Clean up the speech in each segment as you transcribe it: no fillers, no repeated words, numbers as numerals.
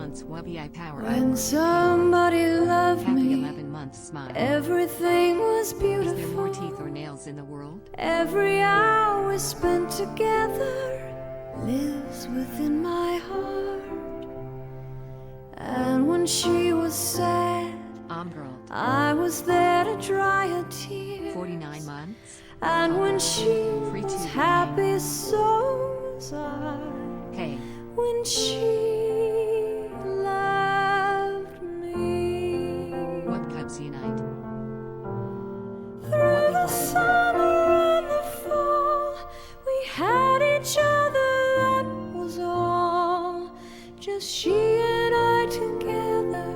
months Wubby I power When up. somebody loved Happy me, 11 months smile. everything was Is there more beautiful. teeth or nails in the world? Every hour spent together lives within my heart. And when she was sad, I'm girl. I was there to dry her tears. 49 months. And when she Free was to happy, so was I. Hey, When she loved me. what Cubs unite? Through the summer and the fall, we had each other, that was all. Just she and I together,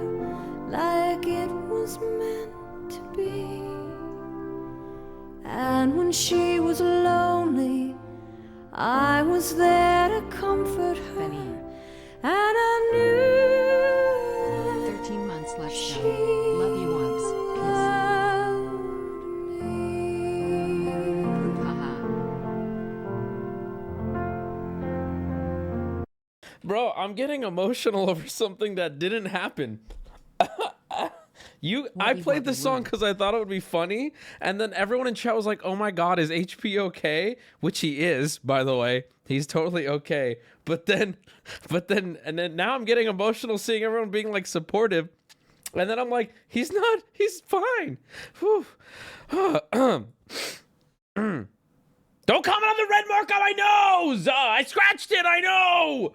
like it was meant to be. And when she was lonely, I was there to comfort her. Benny. And I knew 13 months left she show. Love you once. loved me. Kiss. Haha. Bro, I'm getting emotional over something that didn't happen. I played this song because I thought it would be funny, and then everyone in chat was like, "Oh my God, is HP okay?" Which he is, by the way. He's totally okay. But then now I'm getting emotional seeing everyone being like supportive, and then I'm like, he's not. He's fine. Whew. Don't comment on the red mark on my nose. I scratched it. I know.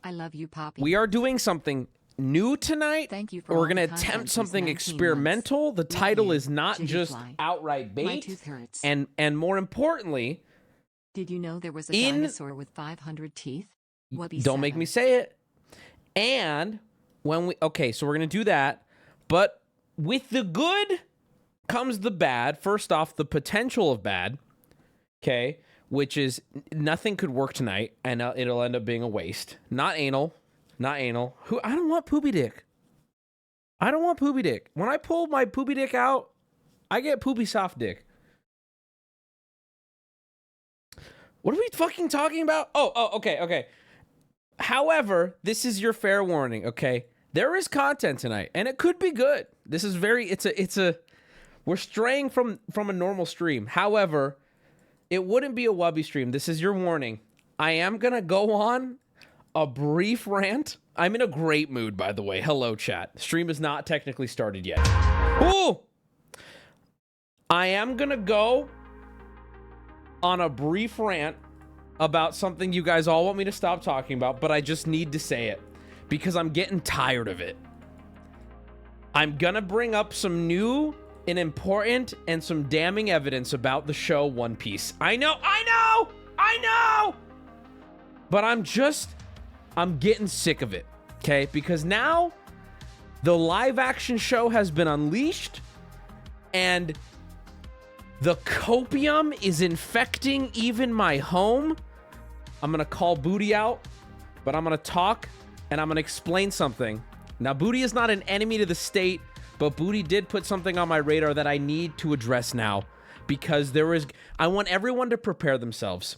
I love you, Poppy. We are doing something new tonight. Thank you for We're all going the to content attempt these something 19 experimental. months. The title you, is not Jiggy just Fly. outright bait. My tooth hurts. And more importantly, Did you know there was a in- dinosaur with 500 teeth? Wubby don't make 7. me say it. And when so we're going to do that. But with the good comes the bad. First off, the potential of bad. Okay. Which is nothing could work tonight and it'll end up being a waste. Not anal. Not anal. I don't want poopy dick. I don't want poopy dick. When I pull my poopy dick out, I get poopy soft dick. What are we fucking talking about? Okay. However, this is your fair warning, okay? There is content tonight, and it could be good. This is we're straying from a normal stream. However, it wouldn't be a Wubby stream. This is your warning. I am gonna go on a brief rant. I'm in a great mood, by the way. Hello, chat. Stream is not technically started yet. Ooh! I am gonna go on a brief rant about something you guys all want me to stop talking about, but I just need to say it because I'm getting tired of it. I'm gonna bring up some new and important and some damning evidence about the show One Piece. I know! But I'm getting sick of it, okay? Because now the live action show has been unleashed and the copium is infecting even my home. I'm gonna call Booty out, but I'm gonna talk and I'm gonna explain something. Now, Booty is not an enemy to the state, but Booty did put something on my radar that I need to address now because I want everyone to prepare themselves.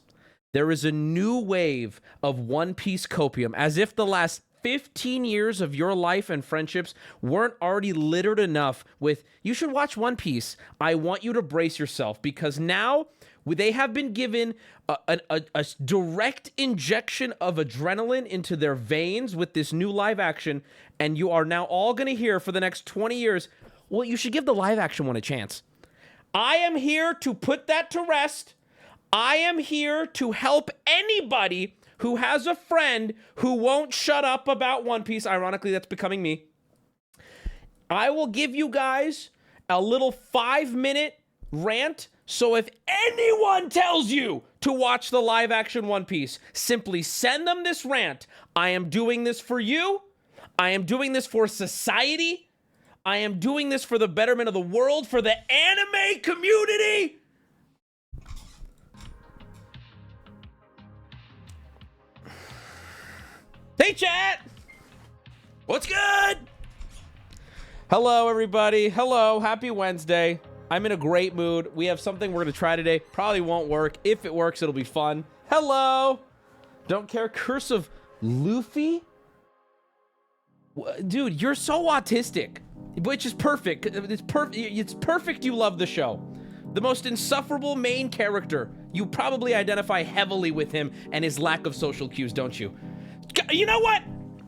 There is a new wave of One Piece copium, as if the last 15 years of your life and friendships weren't already littered enough with, you should watch One Piece. I want you to brace yourself because now they have been given a direct injection of adrenaline into their veins with this new live action, and you are now all going to hear for the next 20 years, well, you should give the live action one a chance. I am here to put that to rest. I am here to help anybody who has a friend who won't shut up about One Piece. Ironically, that's becoming me. I will give you guys a little 5-minute rant. So if anyone tells you to watch the live action One Piece, simply send them this rant. I am doing this for you. I am doing this for society. I am doing this for the betterment of the world, for the anime community. Hey, chat. What's good? Hello, everybody. Hello. Happy Wednesday. I'm in a great mood. We have something we're going to try today. Probably won't work. If it works, it'll be fun. Hello. Don't care. Curse of Luffy? Dude, you're so autistic, which is perfect. It's perfect you love the show. The most insufferable main character. You probably identify heavily with him and his lack of social cues, don't you? You know what?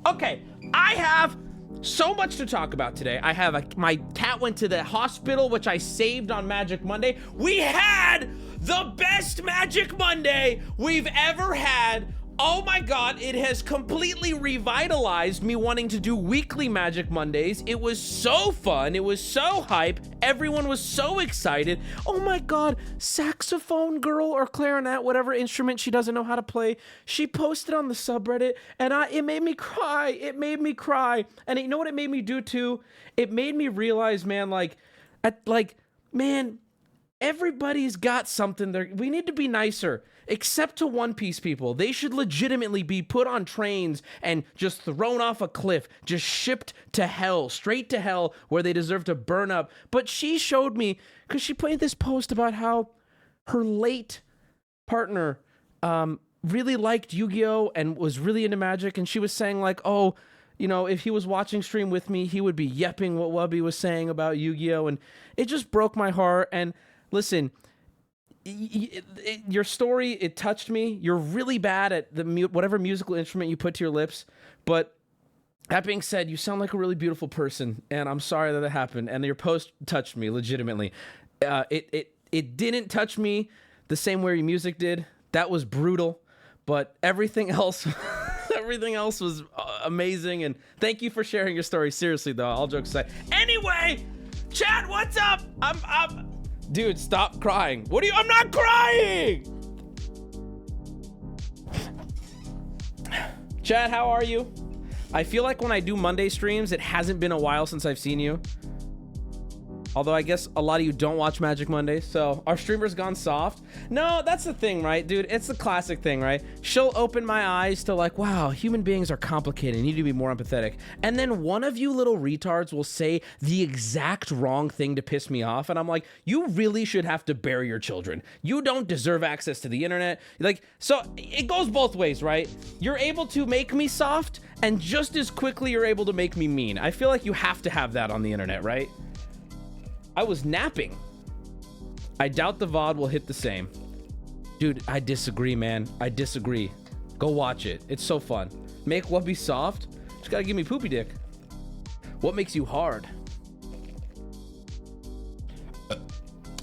Okay, I have so much to talk about today. I have my cat went to the hospital, which I saved on Magic Monday. We had the best Magic Monday we've ever had. Oh my God, it has completely revitalized me wanting to do weekly Magic Mondays. It was so fun. It was so hype. Everyone was so excited. Oh my God, saxophone girl or clarinet, whatever instrument she doesn't know how to play. She posted on the subreddit and it made me cry. It made me cry. And you know what it made me do too? It made me realize, man, man, everybody's got something there. We need to be nicer. Except to One Piece people. They should legitimately be put on trains and just thrown off a cliff, just shipped to hell, straight to hell, where they deserve to burn up. But she showed me, because she put this post about how her late partner really liked Yu-Gi-Oh! And was really into Magic, and she was saying like, oh, you know, if he was watching stream with me, he would be yepping what Wubby was saying about Yu-Gi-Oh! And it just broke my heart. And listen, your story, it touched me. You're really bad at whatever musical instrument you put to your lips, but that being said, you sound like a really beautiful person, and I'm sorry that happened. And your post touched me legitimately. It didn't touch me the same way your music did. That was brutal, but everything else was amazing. And thank you for sharing your story. Seriously though, all jokes aside. Anyway, chat, what's up? Dude, stop crying. I'm not crying! Chad, how are you? I feel like when I do Monday streams, it hasn't been a while since I've seen you. Although I guess a lot of you don't watch Magic Monday, so our streamer's gone soft. No, that's the thing, right, dude? It's the classic thing, right? She'll open my eyes to like, wow, human beings are complicated. You need to be more empathetic. And then one of you little retards will say the exact wrong thing to piss me off. And I'm like, you really should have to bury your children. You don't deserve access to the internet. Like, so it goes both ways, right? You're able to make me soft, and just as quickly you're able to make me mean. I feel like you have to have that on the internet, right? I was napping. I doubt the VOD will hit the same. Dude, I disagree, man. I disagree. Go watch it. It's so fun. Make Wubby soft? Just gotta give me poopy dick. What makes you hard?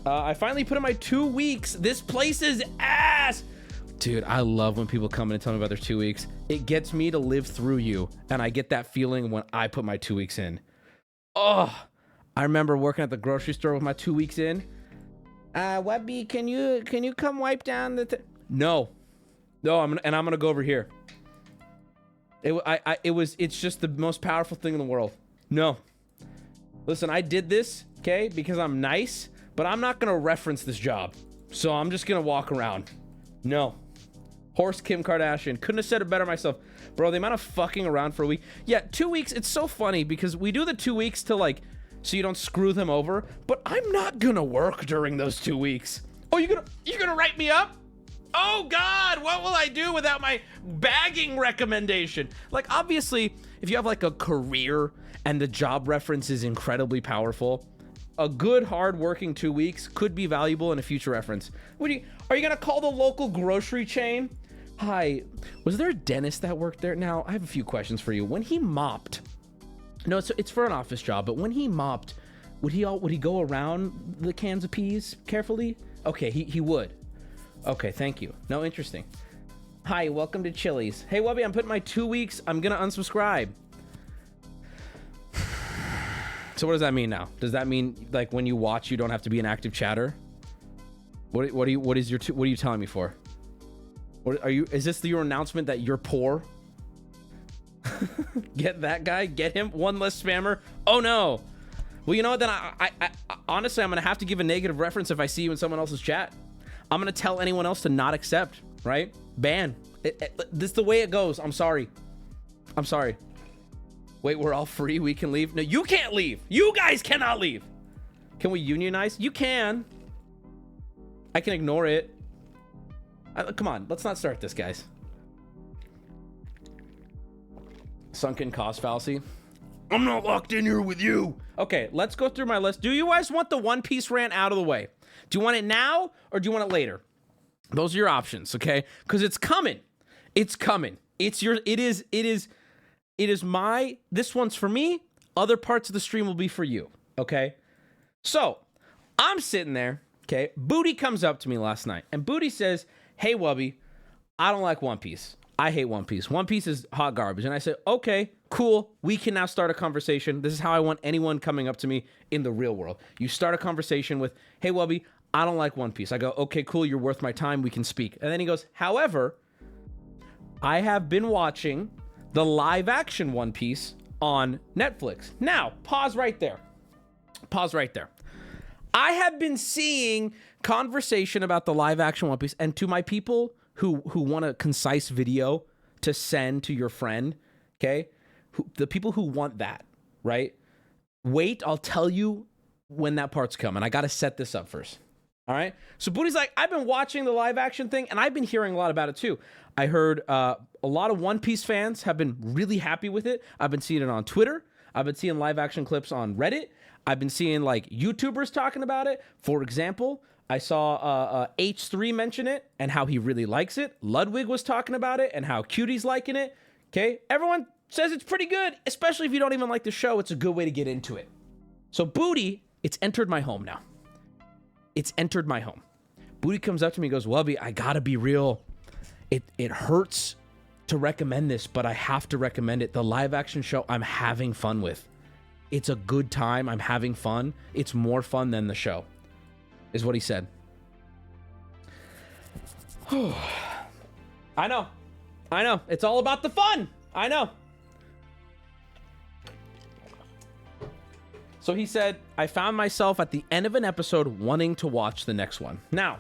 I finally put in my 2 weeks. This place is ass. Dude, I love when people come in and tell me about their 2 weeks. It gets me to live through you. And I get that feeling when I put my 2 weeks in. Oh, I remember working at the grocery store with my 2 weeks in. Wubby, can you come wipe down the No, I'm gonna go over here. It's just the most powerful thing in the world. No, listen, I did this, okay, because I'm nice, but I'm not gonna reference this job, so I'm just gonna walk around. No, horse Kim Kardashian, couldn't have said it better myself, bro. The amount of fucking around for a week. Yeah, 2 weeks. It's so funny because we do the 2 weeks to like, so you don't screw them over, but I'm not gonna work during those 2 weeks. Oh, you're gonna write me up? Oh God, what will I do without my bagging recommendation? Like, obviously, if you have like a career and the job reference is incredibly powerful, a good hard-working 2 weeks could be valuable in a future reference. Are you gonna call the local grocery chain? Hi, was there a dentist that worked there? Now, I have a few questions for you. When he mopped, no, it's for an office job, but when he mopped, would he go around the cans of peas carefully? Okay, he would. Okay, thank you. No, interesting. Hi, welcome to Chili's. Hey, Wubby, I'm putting my 2 weeks. I'm gonna unsubscribe. So what does that mean now? Does that mean like when you watch, you don't have to be an active chatter? What are you telling me for? What are you? Is this your announcement that you're poor? Get that guy. Get him. One less spammer. Oh no. Well, you know what? Then I honestly, I'm gonna have to give a negative reference if I see you in someone else's chat. I'm gonna tell anyone else to not accept. Right? Ban. This is the way it goes. I'm sorry. I'm sorry. Wait, we're all free. We can leave. No, you can't leave. You guys cannot leave. Can we unionize? You can. I can ignore it. Come on, let's not start this, guys. Sunken cost fallacy. I'm not locked in here with you. Okay, let's go through my list. Do you guys want the One Piece rant out of the way? Do you want it now or do you want it later? Those are your options, okay? Because it's coming. It's coming. It is my, this one's for me. Other parts of the stream will be for you, okay? So, I'm sitting there, okay? Booty comes up to me last night, and Booty says, hey, Wubby, I don't like One Piece. I hate One Piece. One Piece is hot garbage. And I said, okay, cool. We can now start a conversation. This is how I want anyone coming up to me in the real world. You start a conversation with, hey, Wubby, I don't like One Piece. I go, okay, cool. You're worth my time. We can speak. And then he goes, however, I have been watching the live action One Piece on Netflix. Now, pause right there. Pause right there. I have been seeing conversation about the live action One Piece, and to my people who want a concise video to send to your friend, okay? The people who want that, right? Wait, I'll tell you when that part's coming. I got to set this up first. All right? So Booty's like, I've been watching the live action thing, and I've been hearing a lot about it too. I heard a lot of One Piece fans have been really happy with it. I've been seeing it on Twitter. I've been seeing live action clips on Reddit. I've been seeing like YouTubers talking about it. For example, I saw H3 mention it and how he really likes it. Ludwig was talking about it and how Cutie's liking it. Okay, everyone says it's pretty good, especially if you don't even like the show. It's a good way to get into it. So Booty, it's entered my home now. It's entered my home. Booty comes up to me and goes, Wubby, I gotta be real. It hurts to recommend this, but I have to recommend it. The live action show I'm having fun with. It's a good time. I'm having fun. It's more fun than the show, is what he said. I know. It's all about the fun. I know. So he said, I found myself at the end of an episode wanting to watch the next one. Now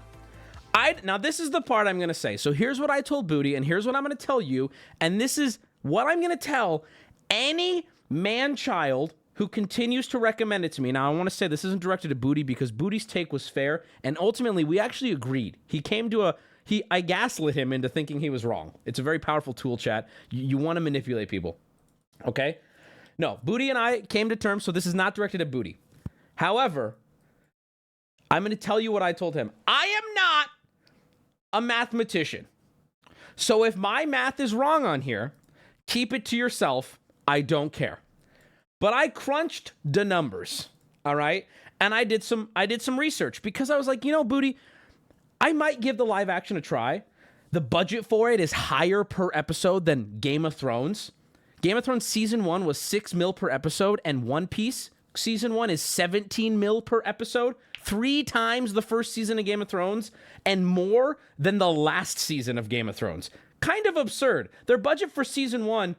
this is the part I'm going to say. So here's what I told Booty, and here's what I'm going to tell you. And this is what I'm going to tell any man-child who continues to recommend it to me. Now, I want to say this isn't directed to Booty because Booty's take was fair, and ultimately, we actually agreed. I gaslit him into thinking he was wrong. It's a very powerful tool, chat. You want to manipulate people, okay? No, Booty and I came to terms, so this is not directed at Booty. However, I'm going to tell you what I told him. I am not a mathematician. So if my math is wrong on here, keep it to yourself. I don't care. But I crunched the numbers, all right? And I did some research because I was like, Booty, I might give the live action a try. The budget for it is higher per episode than Game of Thrones. Game of Thrones season 1 was $6 million per episode, and One Piece season 1 is $17 million per episode. 3 times the first season of Game of Thrones, and more than the last season of Game of Thrones. Kind of absurd. Their budget for season 1,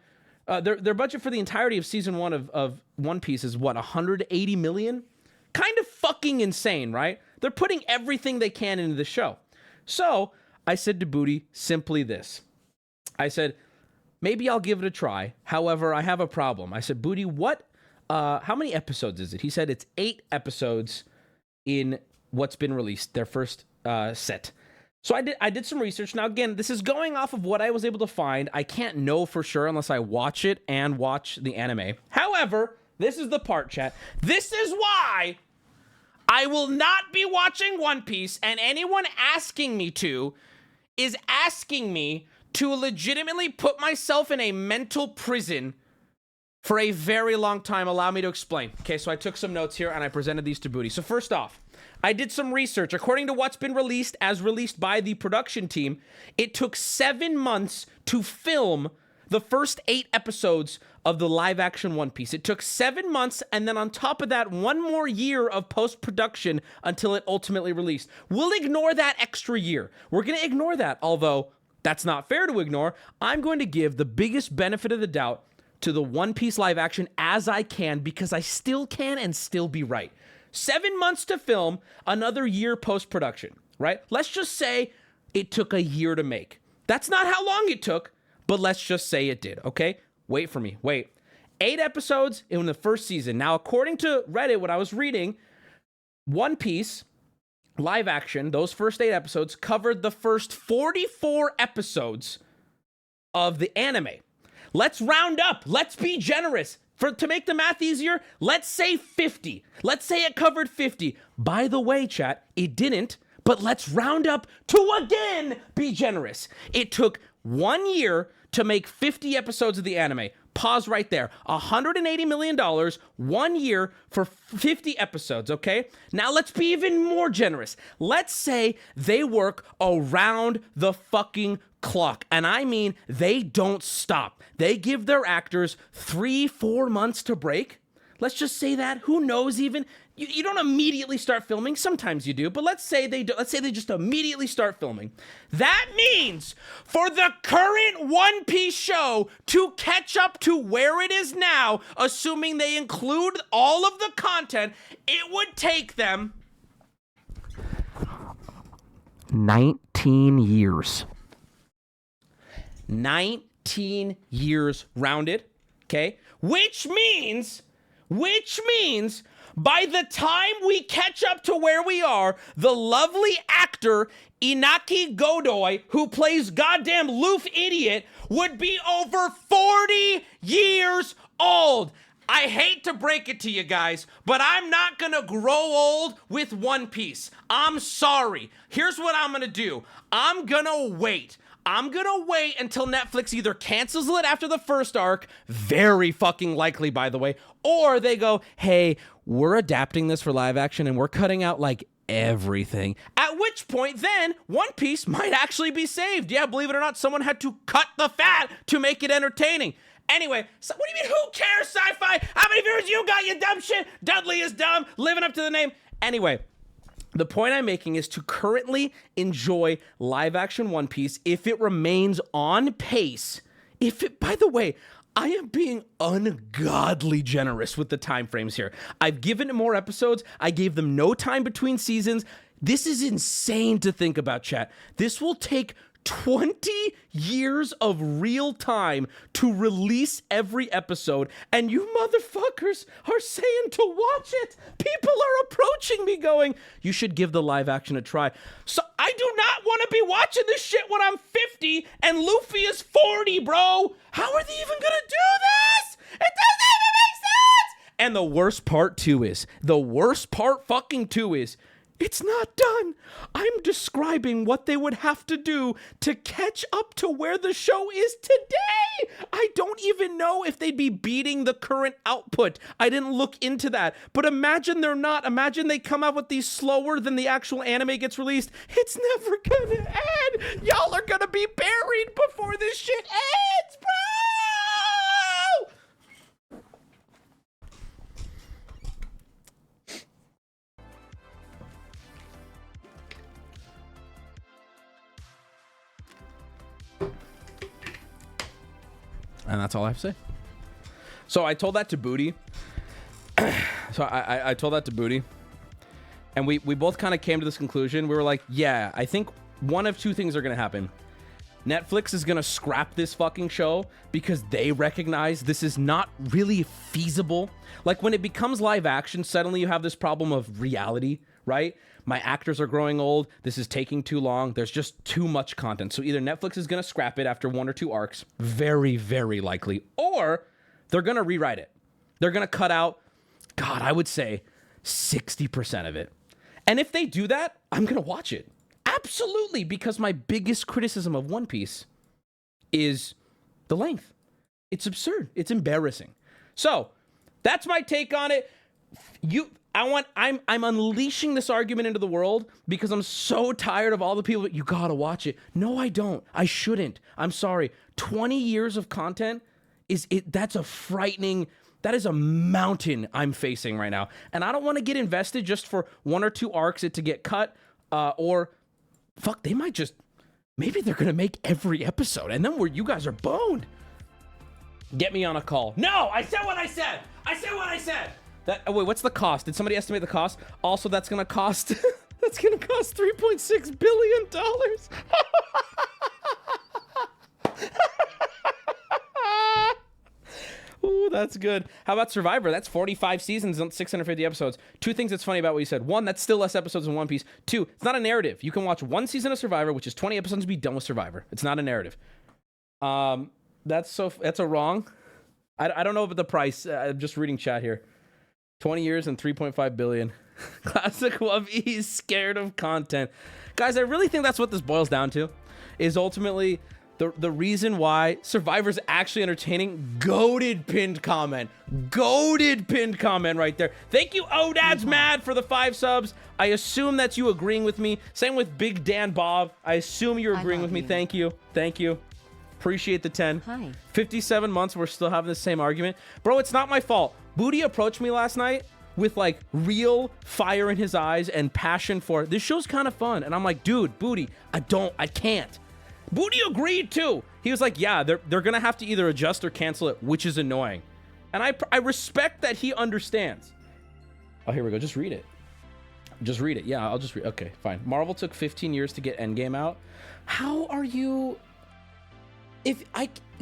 their budget for the entirety of season 1 of One Piece is what, $180 million? Kind of fucking insane, right? They're putting everything they can into the show. So I said to Booty simply this. I said, maybe I'll give it a try. However, I have a problem. I said, Booty, how many episodes is it? He said it's 8 episodes in what's been released, their first set. So I did some research. Now, again, this is going off of what I was able to find. I can't know for sure unless I watch it and watch the anime. However, this is the part, chat. This is why I will not be watching One Piece, and anyone asking me to is asking me to legitimately put myself in a mental prison for a very long time. Allow me to explain. Okay, so I took some notes here and I presented these to Booty. So first off, I did some research. According to what's been released, as released by the production team, it took 7 months to film the first 8 episodes of the live-action One Piece. It took 7 months, and then on top of that, 1 more year of post-production until it ultimately released. We'll ignore that extra year. We're going to ignore that, although that's not fair to ignore. I'm going to give the biggest benefit of the doubt to the One Piece live action as I can, because I still can and still be right. 7 months to film, another year post-production, right? Let's just say it took a year to make. That's not how long it took, but let's just say it did, okay? Wait for me, wait. 8 episodes in the first season. Now, according to Reddit, what I was reading, One Piece live action, those first 8 episodes covered the first 44 episodes of the anime. Let's round up. Let's be generous. To make the math easier, let's say 50. Let's say it covered 50. By the way, chat, it didn't, but let's round up to again be generous. It took 1 year to make 50 episodes of the anime. Pause right there. $180 million, 1 year for 50 episodes, okay? Now let's be even more generous. Let's say they work around the fucking clock. And I mean, they don't stop. They give their actors 3-4 months to break. Let's just say that. Who knows even? You don't immediately start filming. Sometimes you do, but let's say they just immediately start filming. That means for the current One Piece show to catch up to where it is now, assuming they include all of the content, it would take them 19 years. 19 years rounded, okay? Which means by the time we catch up to where we are, the lovely actor Inaki Godoy, who plays goddamn Luffy Idiot, would be over 40 years old. I hate to break it to you guys, but I'm not gonna grow old with One Piece. I'm sorry. Here's what I'm gonna do. I'm gonna wait until Netflix either cancels it after the first arc, very fucking likely, by the way, or they go, hey, we're adapting this for live action and we're cutting out like everything. At which point then One Piece might actually be saved. Yeah, believe it or not, someone had to cut the fat to make it entertaining. Anyway, so what do you mean, who cares, sci-fi? How many viewers you got, you dumb shit? Dudley is dumb, living up to the name. Anyway, the point I'm making is to currently enjoy live action One Piece if it remains on pace. By the way, I am being ungodly generous with the time frames here. I've given it more episodes. I gave them no time between seasons. This is insane to think about, chat. This will take 20 years of real time to release every episode, and you motherfuckers are saying to watch it. People are approaching me going, you should give the live action a try. So I do not want to be watching this shit when I'm 50 and Luffy is 40, bro. How are they even gonna do this? It doesn't even make sense. And the worst part fucking too is, it's not done. I'm describing what they would have to do to catch up to where the show is today. I don't even know if they'd be beating the current output. I didn't look into that. But imagine they're not. Imagine they come out with these slower than the actual anime gets released. It's never gonna end. Y'all are gonna be buried before this shit ends, bro! And that's all I have to say. So I told that to Booty. I told that to Booty. And we both kind of came to this conclusion. We were like, yeah, I think one of two things are going to happen. Netflix is going to scrap this fucking show because they recognize this is not really feasible. Like when it becomes live action, suddenly you have this problem of reality, right? My actors are growing old. This is taking too long. There's just too much content. So either Netflix is going to scrap it after 1 or 2 arcs, very, very likely, or they're going to rewrite it. They're going to cut out, God, I would say 60% of it. And if they do that, I'm going to watch it. Absolutely, because my biggest criticism of One Piece is the length. It's absurd. It's embarrassing. So that's my take on it. I'm unleashing this argument into the world because I'm so tired of all the people that you gotta watch it. No, I don't. I shouldn't. I'm sorry. 20 years of content that's a frightening, that is a mountain I'm facing right now. And I don't want to get invested just for 1 or 2 arcs it to get cut, or fuck, they might just, maybe they're gonna make every episode and then you guys are boned. Get me on a call. No, I said what I said. I said what I said. Wait, what's the cost? Did somebody estimate the cost? Also, that's gonna cost that's gonna cost $3.6 billion. Ooh, that's good. How about Survivor? That's 45 seasons and 650 episodes. 2 things that's funny about what you said. 1, that's still less episodes than One Piece. 2, it's not a narrative. You can watch 1 season of Survivor, which is 20 episodes, and be done with Survivor. It's not a narrative. That's a wrong. I don't know about the price. I'm just reading chat here. 20 years and 3.5 billion. Classic Wubby, he's scared of content. Guys, I really think that's what this boils down to, is ultimately the reason why Survivor's actually entertaining. Goated pinned comment. Goated pinned comment right there. Thank you, Odad's Mad, for the 5 subs. I assume that's you agreeing with me. Same with Big Dan Bob. I assume you're agreeing with me. Thank you. Thank you. Appreciate the 10. Hi. 57 months, we're still having the same argument. Bro, it's not my fault. Booty approached me last night with like real fire in his eyes and passion for this show's kind of fun. And I'm like, dude, Booty, I can't. Booty agreed too. He was like, yeah, they're gonna have to either adjust or cancel it, which is annoying. And I respect that he understands. Oh, here we go. Just read it. Just read it. Yeah, I'll just read. Okay, fine. Marvel took 15 years to get Endgame out. How are you?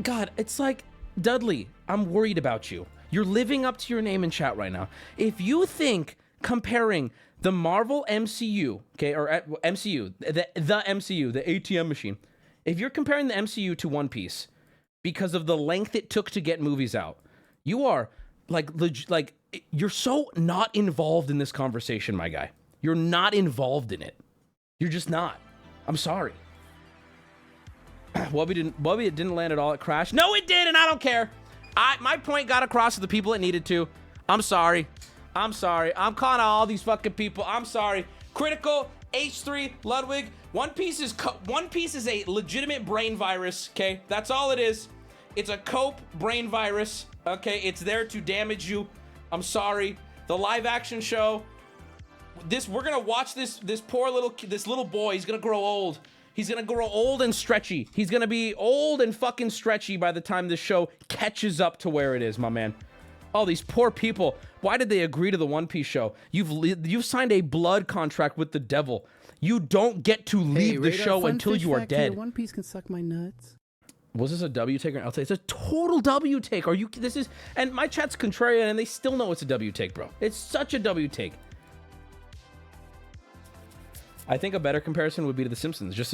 God, it's like, Dudley, I'm worried about you. You're living up to your name in chat right now. If you think comparing the Marvel MCU, okay, or MCU, the MCU, the ATM machine, if you're comparing the MCU to One Piece because of the length it took to get movies out, you are you're so not involved in this conversation, my guy. You're not involved in it. You're just not. I'm sorry. Wubby didn't land at all. It crashed. No, it did, and I don't care. My point got across to the people it needed to. I'm sorry. I'm calling out all these fucking people. I'm sorry. Critical, H3, Ludwig. One Piece is a legitimate brain virus, okay? That's all it is. It's a cope brain virus, okay? It's there to damage you. I'm sorry. The live action show, we're gonna watch this little boy. He's gonna grow old. He's gonna grow old and stretchy. He's gonna be old and fucking stretchy by the time this show catches up to where it is, my man. Oh, these poor people. Why did they agree to the One Piece show? You've signed a blood contract with the devil. You don't get to leave the show until you are dead. One Piece can suck my nuts. Was this a W take or an L take? It's a total W take. And my chat's contrarian and they still know it's a W take, bro. It's such a W take. I think a better comparison would be to The Simpsons. Just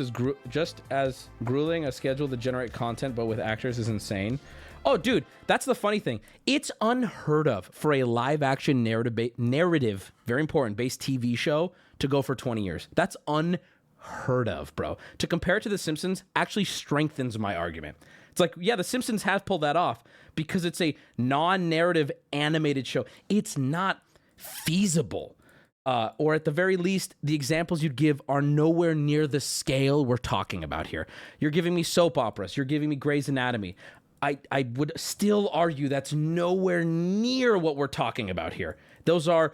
as grueling a schedule to generate content, but with actors is insane. Oh, dude, that's the funny thing. It's unheard of for a live-action narrative, very important, based TV show to go for 20 years. That's unheard of, bro. To compare it to The Simpsons actually strengthens my argument. It's like, yeah, The Simpsons have pulled that off because it's a non-narrative animated show. It's not feasible. Or at the very least, the examples you'd give are nowhere near the scale we're talking about here. You're giving me soap operas. You're giving me Grey's Anatomy. I would still argue that's nowhere near what we're talking about here. Those are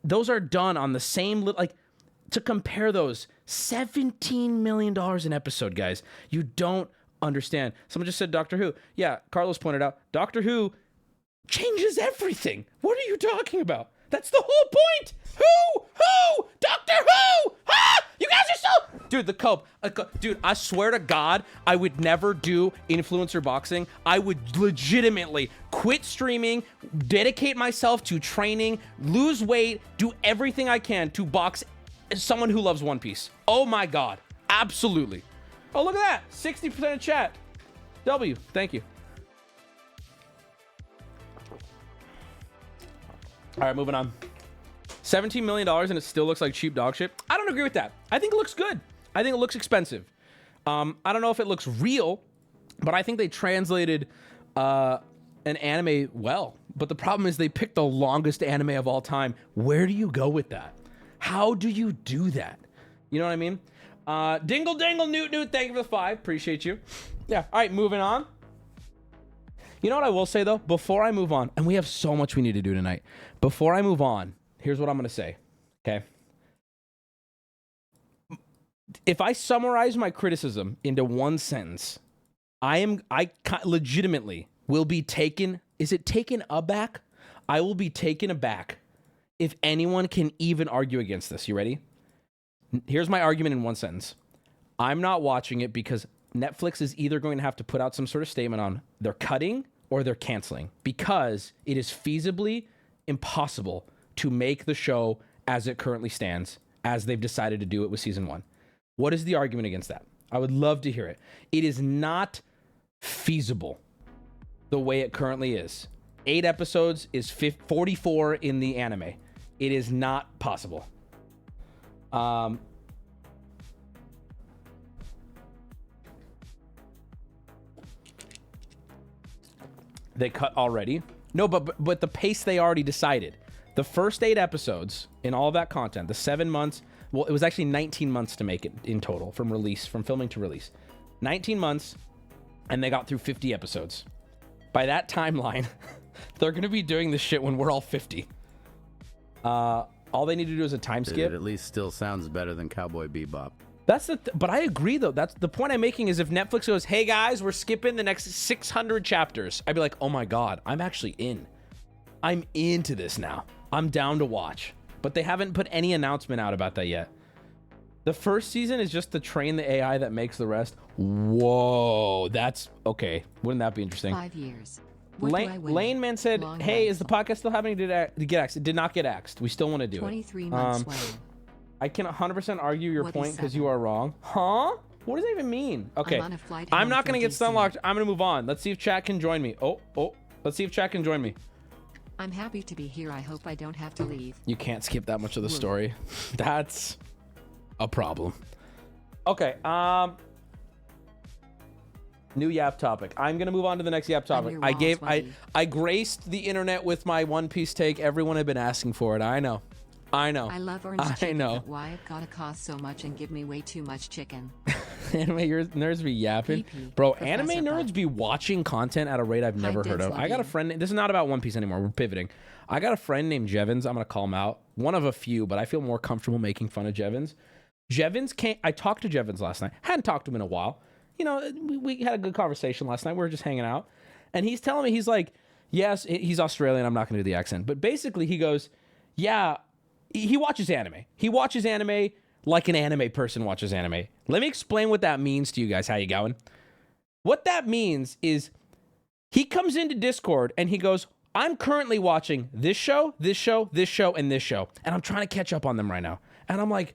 done on the same, to compare those, $17 million an episode, guys. You don't understand. Someone just said Doctor Who. Yeah, Carlos pointed out, Doctor Who changes everything. What are you talking about? That's the whole point. Who? Doctor Who? Ah! You guys are so... Dude, the cope. Dude, I swear to God, I would never do influencer boxing. I would legitimately quit streaming, dedicate myself to training, lose weight, do everything I can to box someone who loves One Piece. Oh my God. Absolutely. Oh, look at that. 60% of chat. W. Thank you. All right, moving on. $17 million and it still looks like cheap dog shit. I don't agree with that. I think it looks good. I think it looks expensive. I don't know if it looks real, but I think they translated an anime well. But the problem is they picked the longest anime of all time. Where do you go with that? How do you do that? You know what I mean? Dingle Dangle Newt Newt, thank you for the 5. Appreciate you. Yeah, all right, moving on. You know what I will say, though? Before I move on, and we have so much we need to do tonight. Before I move on, here's what I'm going to say, okay? If I summarize my criticism into one sentence, I legitimately will be taken, is it taken aback? I will be taken aback if anyone can even argue against this. You ready? Here's my argument in one sentence. I'm not watching it because Netflix is either going to have to put out some sort of statement on they're cutting or they're canceling, because it is feasibly impossible to make the show as it currently stands, as they've decided to do it with season 1. What is the argument against that? I would love to hear it. It is not feasible the way it currently is. 8 episodes is 44 in the anime. It is not possible. They cut already. No, but the pace they already decided. The first 8 episodes in all of that content, the 7 months, well, it was actually 19 months to make it in total from filming to release. 19 months, and they got through 50 episodes. By that timeline, they're going to be doing this shit when we're all 50. All they need to do is a time skip. It at least still sounds better than Cowboy Bebop. That's but I agree, though. That's the point I'm making, is if Netflix goes, hey guys, we're skipping the next 600 chapters, I'd be like, oh my God, I'm actually in. I'm into this now. I'm down to watch. But they haven't put any announcement out about that yet. The first season is just to train the AI that makes the rest. Whoa, that's okay. Wouldn't that be interesting? 5 years. What do I win? Lane Man said, Long hey, life. is the podcast still happening to get axed? It did not get axed. We still want to do 23 it. months away. I can 100% argue your Wubby point because 7. you are wrong. Huh? What does that even mean? Okay. I'm on a flight I'm home not going to from get DC. stunlocked. I'm going to move on. Let's see if chat can join me. Oh. Let's see if chat can join me. I'm happy to be here. I hope I don't have to leave. You can't skip that much of the story. That's a problem. Okay. New Yap topic. I'm gonna move on to the next Yap topic. your I walls, gave Wubby. I graced the internet with my One Piece take. Everyone had been asking for it. I know. I love orange I chicken, know. but why it gotta cost so much and give me way too much chicken? Anime nerds be yapping. PP, Bro, Professor anime nerds Buck. be watching content at a rate I've never heard of. Dids, I got a Wubby. friend. This is not about One Piece anymore. We're pivoting. I got a friend named Jevons. I'm going to call him out. One of a few, but I feel more comfortable making fun of Jevons. Jevons can't. I talked to Jevons last night. Hadn't talked to him in a while. You know, we had a good conversation last night. We were just hanging out. And he's telling me, he's like, yes, he's Australian. I'm not going to do the accent. But basically, he goes, yeah, he watches anime. He watches anime like an anime person watches anime. Let me explain what that means to you guys. How you going? What that means is he comes into Discord and he goes, I'm currently watching this show, this show, this show, and this show. And I'm trying to catch up on them right now. And I'm like,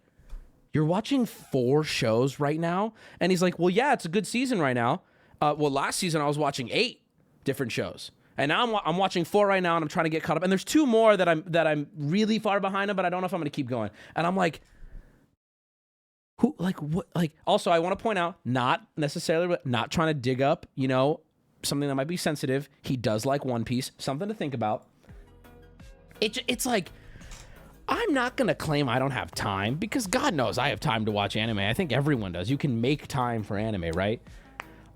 you're watching 4 shows right now? And he's like, well, yeah, it's a good season right now. Well, last season I was watching 8 different shows. And now I'm watching 4 right now, and I'm trying to get caught up. And there's 2 more that I'm really far behind on, but I don't know if I'm going to keep going. And I'm like, who, like, what? Like, also, I want to point out, not necessarily, but not trying to dig up, you know, something that might be sensitive. He does like One Piece. Something to think about. It's like, I'm not going to claim I don't have time, because God knows I have time to watch anime. I think everyone does. You can make time for anime, right?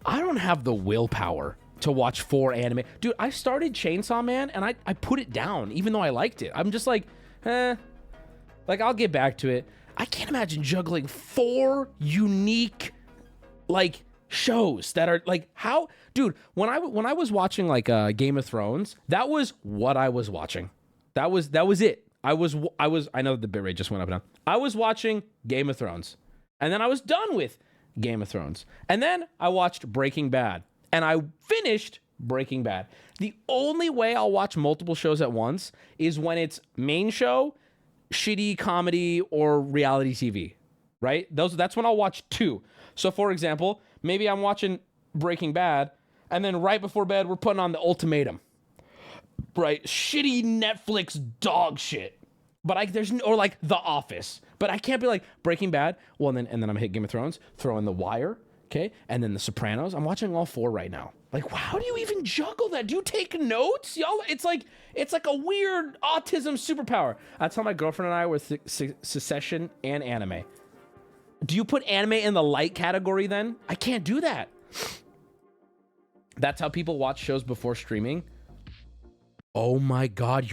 I don't have the willpower to watch 4 anime. Dude, I started Chainsaw Man, and I put it down, even though I liked it. I'm just like, like, I'll get back to it. I can't imagine juggling 4 unique, like, shows that are, like, how... Dude, when I was watching, like, Game of Thrones, that was what I was watching. That was it. I know the bitrate just went up and down. I was watching Game of Thrones, and then I was done with Game of Thrones. And then I watched Breaking Bad, and I finished Breaking Bad. The only way I'll watch multiple shows at once is when it's main show, shitty comedy, or reality TV, right? That's when I'll watch 2. So, for example, maybe I'm watching Breaking Bad, and then right before bed, we're putting on The Ultimatum, right? Shitty Netflix dog shit. But or like The Office. But I can't be like Breaking Bad. Well, and then I'm gonna hit Game of Thrones, throw in The Wire, okay, and then The Sopranos. I'm watching all 4 right now. Like, how do you even juggle that? Do you take notes? Y'all, it's like a weird autism superpower. I tell my girlfriend and I were secession and anime. Do you put anime in the light category then? I can't do that. That's how people watch shows before streaming. Oh my God,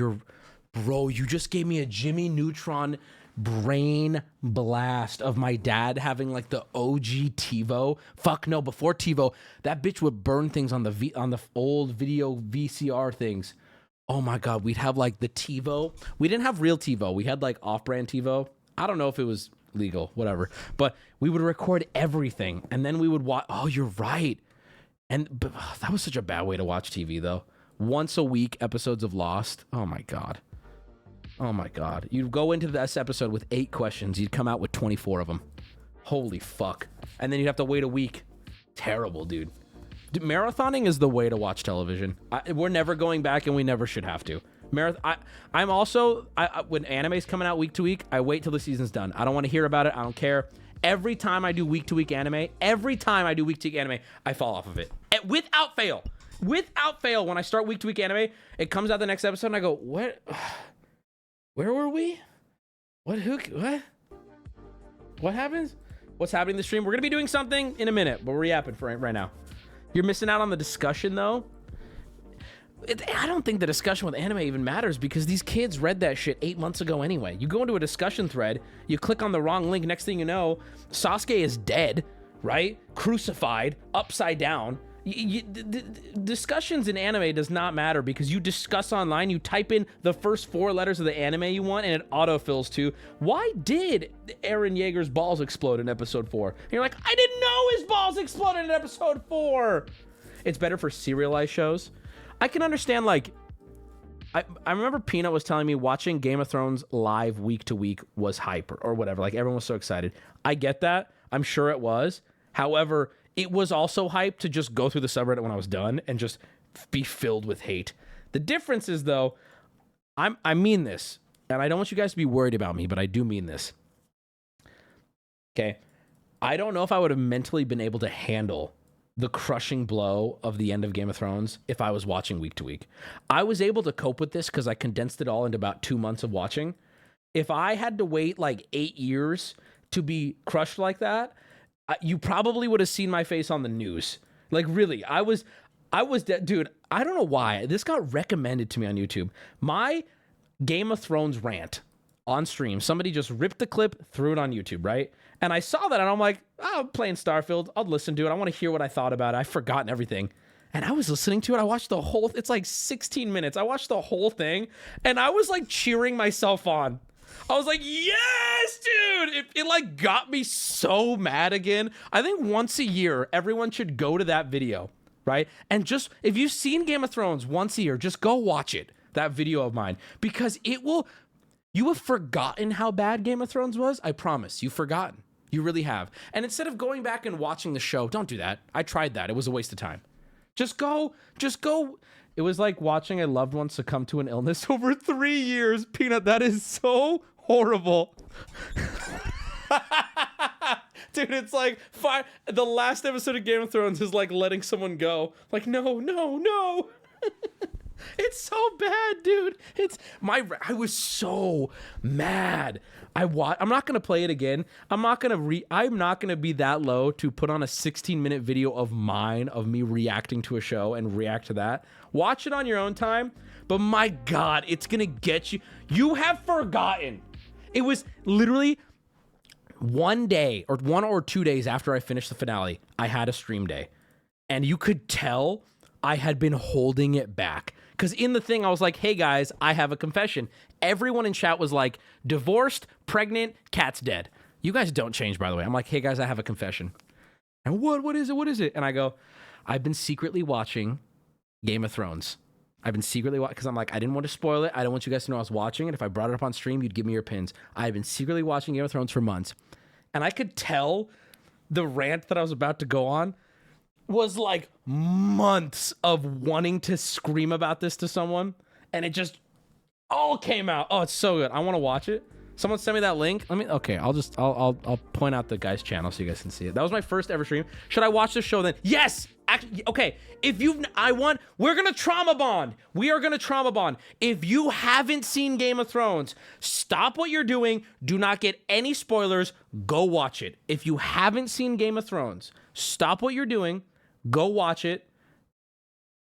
bro, you just gave me a Jimmy Neutron brain blast of my dad having like the OG TiVo. Fuck no, before TiVo, that bitch would burn things on the old video VCR things. Oh my God, we'd have like the TiVo. We didn't have real TiVo. We had like off-brand TiVo. I don't know if it was legal, whatever. But we would record everything and then we would watch. Oh, you're right. But that was such a bad way to watch TV though. Once a week episodes of Lost. Oh my God. Oh my God. You'd go into this episode with 8 questions. You'd come out with 24 of them. Holy fuck. And then you'd have to wait a week. Terrible, dude. Marathoning is the way to watch television. We're never going back and we never should have to. I'm also, when anime's coming out week to week, I wait till the season's done. I don't want to hear about it. I don't care. Every time I do week to week anime, I fall off of it. Without fail. Without fail, when I start week to week anime, it comes out the next episode and I go, what? Where were we? What happens? What's happening in the stream? We're going to be doing something in a minute, but we're yapping for right now. You're missing out on the discussion, though. I don't think the discussion with anime even matters because these kids read that shit 8 months ago anyway. You go into a discussion thread, you click on the wrong link, next thing you know, Sasuke is dead, right? Crucified, upside down. Discussions in anime does not matter because you discuss online, you type in the first 4 letters of the anime you want and it autofills to, why did Eren Yeager's balls explode in episode 4? And you're like, I didn't know his balls exploded in episode 4. It's better for serialized shows. I can understand, like, I remember Peanut was telling me watching Game of Thrones live week to week was hype or whatever. Like, everyone was so excited. I get that. I'm sure it was. However, it was also hype to just go through the subreddit when I was done and just be filled with hate. The difference is, though, I mean this, and I don't want you guys to be worried about me, but I do mean this. Okay? I don't know if I would have mentally been able to handle the crushing blow of the end of Game of Thrones if I was watching week to week. I was able to cope with this because I condensed it all into about 2 months of watching. If I had to wait like 8 years to be crushed like that, you probably would have seen my face on the news. Like, really, I was dude, I don't know why. This got recommended to me on YouTube. My Game of Thrones rant on stream, somebody just ripped the clip, threw it on YouTube, right? And I saw that and I'm like, oh, I'm playing Starfield. I'll listen to it. I want to hear what I thought about it. I've forgotten everything. And I was listening to it. I watched the whole, it's like 16 minutes. I watched the whole thing and I was like cheering myself on. I was like, yes, dude. It like got me so mad again. I think once a year, everyone should go to that video, right? And just, if you've seen Game of Thrones once a year, just go watch it, that video of mine, because you have forgotten how bad Game of Thrones was. I promise, you've forgotten. You really have. And instead of going back and watching the show, don't do that. I tried that. It was a waste of time. Just go. It was like watching a loved one succumb to an illness over 3 years. Peanut, that is so horrible. Dude, it's like the last episode of Game of Thrones is like letting someone go. Like, no. It's so bad, dude. I was so mad. I'm not going to play it again. I'm not going to be that low to put on a 16-minute video of me reacting to a show and react to that. Watch it on your own time. But my God, it's going to get you. You have forgotten. It was literally 1 day or 1 or 2 days after I finished the finale, I had a stream day. And you could tell I had been holding it back. Because in the thing, I was like, hey guys, I have a confession. Everyone in chat was like, divorced, pregnant, cat's dead. You guys don't change, by the way. I'm like, hey guys, I have a confession. And what is it? And I go, I've been secretly watching Game of Thrones. I've been secretly watching, because I'm like, I didn't want to spoil it. I don't want you guys to know I was watching it. If I brought it up on stream, you'd give me your pins. I've been secretly watching Game of Thrones for months. And I could tell the rant that I was about to go on was like months of wanting to scream about this to someone, and it just all came out. Oh, it's so good. I want to watch it. Someone send me that link. I'll point out the guy's channel so you guys can see it. That was my first ever stream. Should I watch this show then? Yes, Okay, if we're gonna trauma bond. We are gonna trauma bond. If you haven't seen Game of Thrones, stop what you're doing. Do not get any spoilers. Go watch it. If you haven't seen Game of Thrones, stop what you're doing. Go watch it.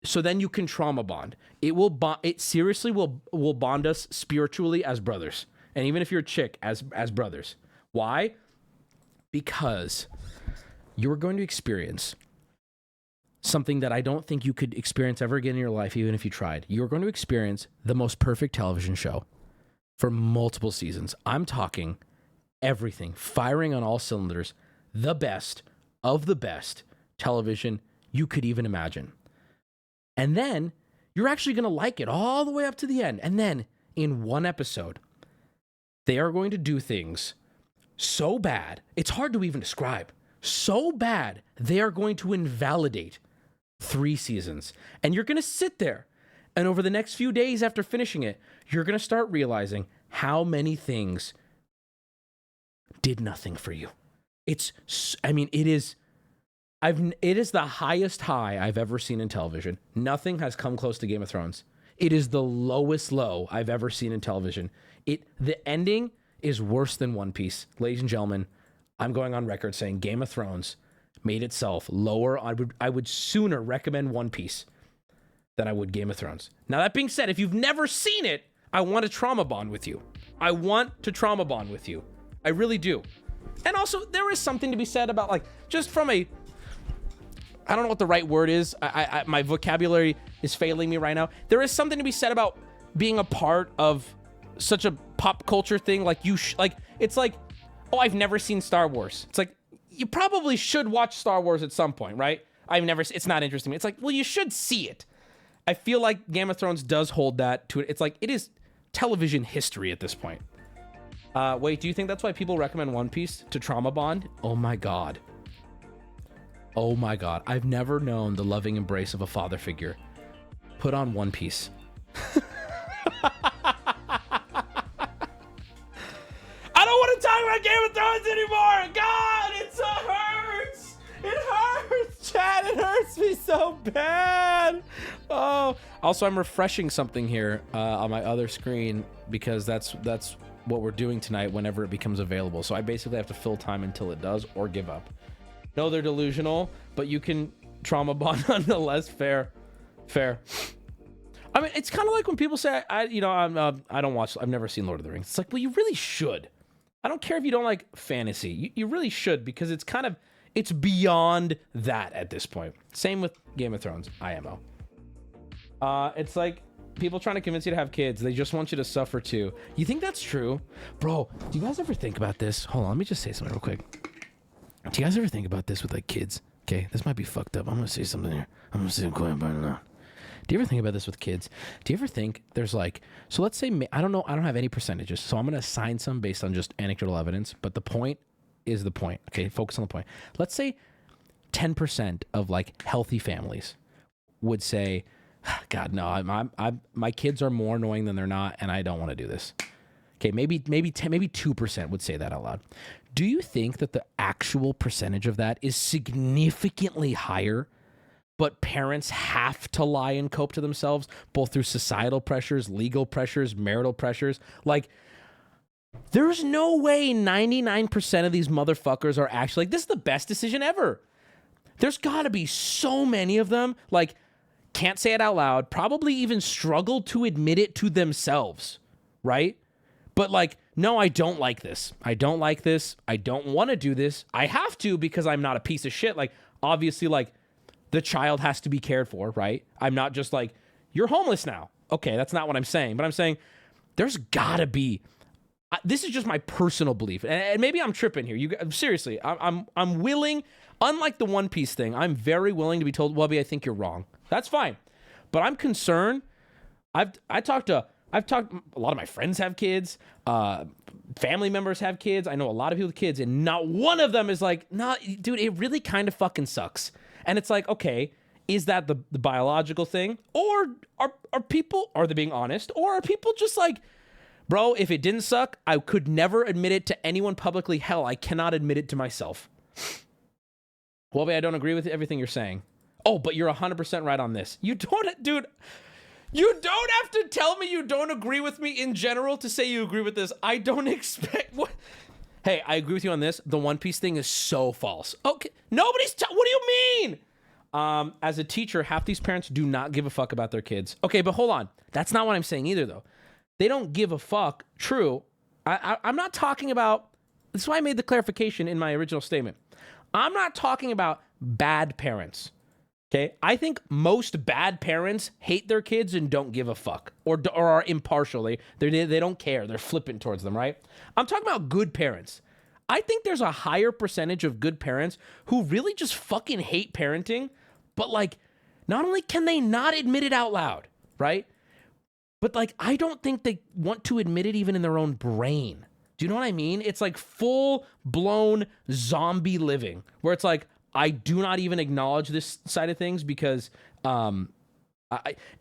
So then you can trauma bond. It will bond. It seriously will bond us spiritually as brothers, and even if you're a chick, as brothers. Why? Because you're going to experience something that I don't think you could experience ever again in your life, even if you tried. You're going to experience the most perfect television show for multiple seasons. I'm talking everything, firing on all cylinders, the best of the best television you could even imagine. And then you're actually going to like it all the way up to the end. And then in one episode, they are going to do things so bad, it's hard to even describe. So bad, they are going to invalidate 3 seasons. And you're going to sit there, and over the next few days after finishing it, you're going to start realizing how many things did nothing for you. It is the highest high I've ever seen in television. Nothing has come close to Game of Thrones. It is the lowest low I've ever seen in television. The ending is worse than One Piece. Ladies and gentlemen, I'm going on record saying Game of Thrones made itself lower. I would sooner recommend One Piece than I would Game of Thrones. Now, that being said, if you've never seen it, I want to trauma bond with you. I want to trauma bond with you. I really do. And also, there is something to be said about, like, just from a... I don't know what the right word is. My vocabulary is failing me right now. There is something to be said about being a part of such a pop culture thing. Like, it's like, oh, I've never seen Star Wars. It's like, you probably should watch Star Wars at some point, right? It's not interesting to me. It's like, well, you should see it. I feel like Game of Thrones does hold that to it. It's like, it is television history at this point. Wait, do you think that's why people recommend One Piece to trauma bond? Oh my God. Oh my God. I've never known the loving embrace of a father figure. Put on One Piece. I don't want to talk about Game of Thrones anymore. God, it so hurts. It hurts, Chad. It hurts me so bad. Oh, also, I'm refreshing something here on my other screen because that's what we're doing tonight whenever it becomes available. So I basically have to fill time until it does or give up. No, they're delusional, but you can trauma bond nonetheless. Fair. I mean, it's kind of like when people say, I don't watch, I've never seen Lord of the Rings. It's like, well, you really should. I don't care if you don't like fantasy. You really should, because it's beyond that at this point. Same with Game of Thrones, IMO. It's like people trying to convince you to have kids. They just want you to suffer too. You think that's true? Bro, do you guys ever think about this? Hold on, let me just say something real quick. Do you guys ever think about this with like kids? Okay, this might be fucked up. I'm gonna say something here. I'm gonna say it quiet about it now. Do you ever think about this with kids? Do you ever think there's like, so let's say, I don't know, I don't have any percentages, so I'm gonna assign some based on just anecdotal evidence, but the point is the point. Okay, focus on the point. Let's say 10% of like healthy families would say, God, no, my kids are more annoying than they're not, and I don't want to do this. Okay, maybe 2% would say that out loud. Do you think that the actual percentage of that is significantly higher, but parents have to lie and cope to themselves, both through societal pressures, legal pressures, marital pressures? Like, there's no way 99% of these motherfuckers are actually like, this is the best decision ever. There's got to be so many of them, like, can't say it out loud, probably even struggle to admit it to themselves, right? But like, no, I don't like this. I don't like this. I don't want to do this. I have to because I'm not a piece of shit. Like, obviously, like, the child has to be cared for, right? I'm not just like, you're homeless now. Okay, that's not what I'm saying. But I'm saying there's gotta be, this is just my personal belief. And maybe I'm tripping here. Seriously, I'm willing, unlike the One Piece thing, I'm very willing to be told, Wubby, I think you're wrong. That's fine. But I'm concerned. I've talked, a lot of my friends have kids. Family members have kids. I know a lot of people with kids, and not one of them is like, nah, dude, it really kind of fucking sucks. And it's like, okay, is that the biological thing? Or are they being honest? Or are people just like, bro, if it didn't suck, I could never admit it to anyone publicly. Hell, I cannot admit it to myself. Well, I don't agree with everything you're saying. Oh, but you're 100% right on this. You don't, dude. You don't have to tell me you don't agree with me in general to say you agree with this. I don't expect what. Hey, I agree with you on this. The One Piece thing is so false. Okay, nobody's. What do you mean? As a teacher, half these parents do not give a fuck about their kids. Okay, but hold on. That's not what I'm saying either, though. They don't give a fuck. True. I'm not talking about. This is why I made the clarification in my original statement. I'm not talking about bad parents. Okay, I think most bad parents hate their kids and don't give a fuck, or are impartial. They don't care. They're flippant towards them, right? I'm talking about good parents. I think there's a higher percentage of good parents who really just fucking hate parenting, but like, not only can they not admit it out loud, right? But like, I don't think they want to admit it even in their own brain. Do you know what I mean? It's like full-blown zombie living, where it's like, I do not even acknowledge this side of things because,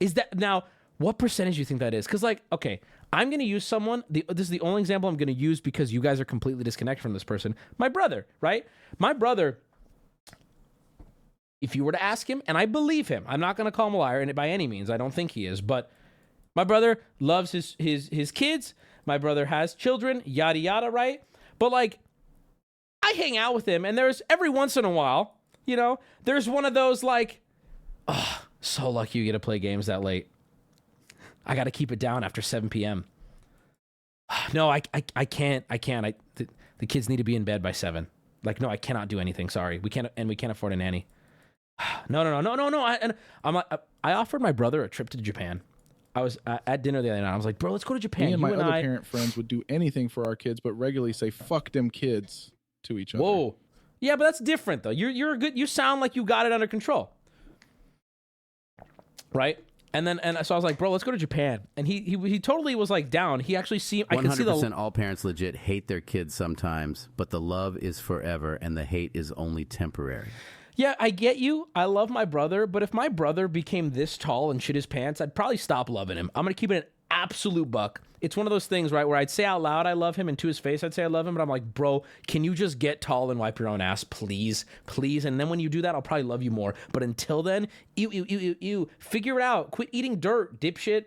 is that now, what percentage do you think that is? Because like, okay, I'm going to use someone, this is the only example I'm going to use because you guys are completely disconnected from this person. My brother, right? My brother, if you were to ask him, and I believe him, I'm not going to call him a liar, and by any means, I don't think he is, but my brother loves his kids. My brother has children, yada, yada, right? But like, I hang out with him, and there's every once in a while, you know, there's one of those like, oh, so lucky you get to play games that late. I got to keep it down after 7 p.m. No, I can't. The kids need to be in bed by 7. Like, no, I cannot do anything. Sorry, we can't afford a nanny. No. I offered my brother a trip to Japan. I was at dinner the other night. I was like, bro, let's go to Japan. Me and you my and other I, parent friends would do anything for our kids, but regularly say "fuck them kids" to each other. Whoa, yeah, but that's different though. You're a good. You sound like you got it under control, right? And so I was like, bro, let's go to Japan. And he totally was like down. He actually seemed. I could see 100% all parents legit hate their kids sometimes, but the love is forever and the hate is only temporary. Yeah, I get you. I love my brother, but if my brother became this tall and shit his pants, I'd probably stop loving him. I'm going to keep it an absolute buck. It's one of those things, right, where I'd say out loud I love him, and to his face I'd say I love him, but I'm like, bro, can you just get tall and wipe your own ass, please? Please. And then when you do that, I'll probably love you more. But until then, ew. Figure it out. Quit eating dirt, dipshit.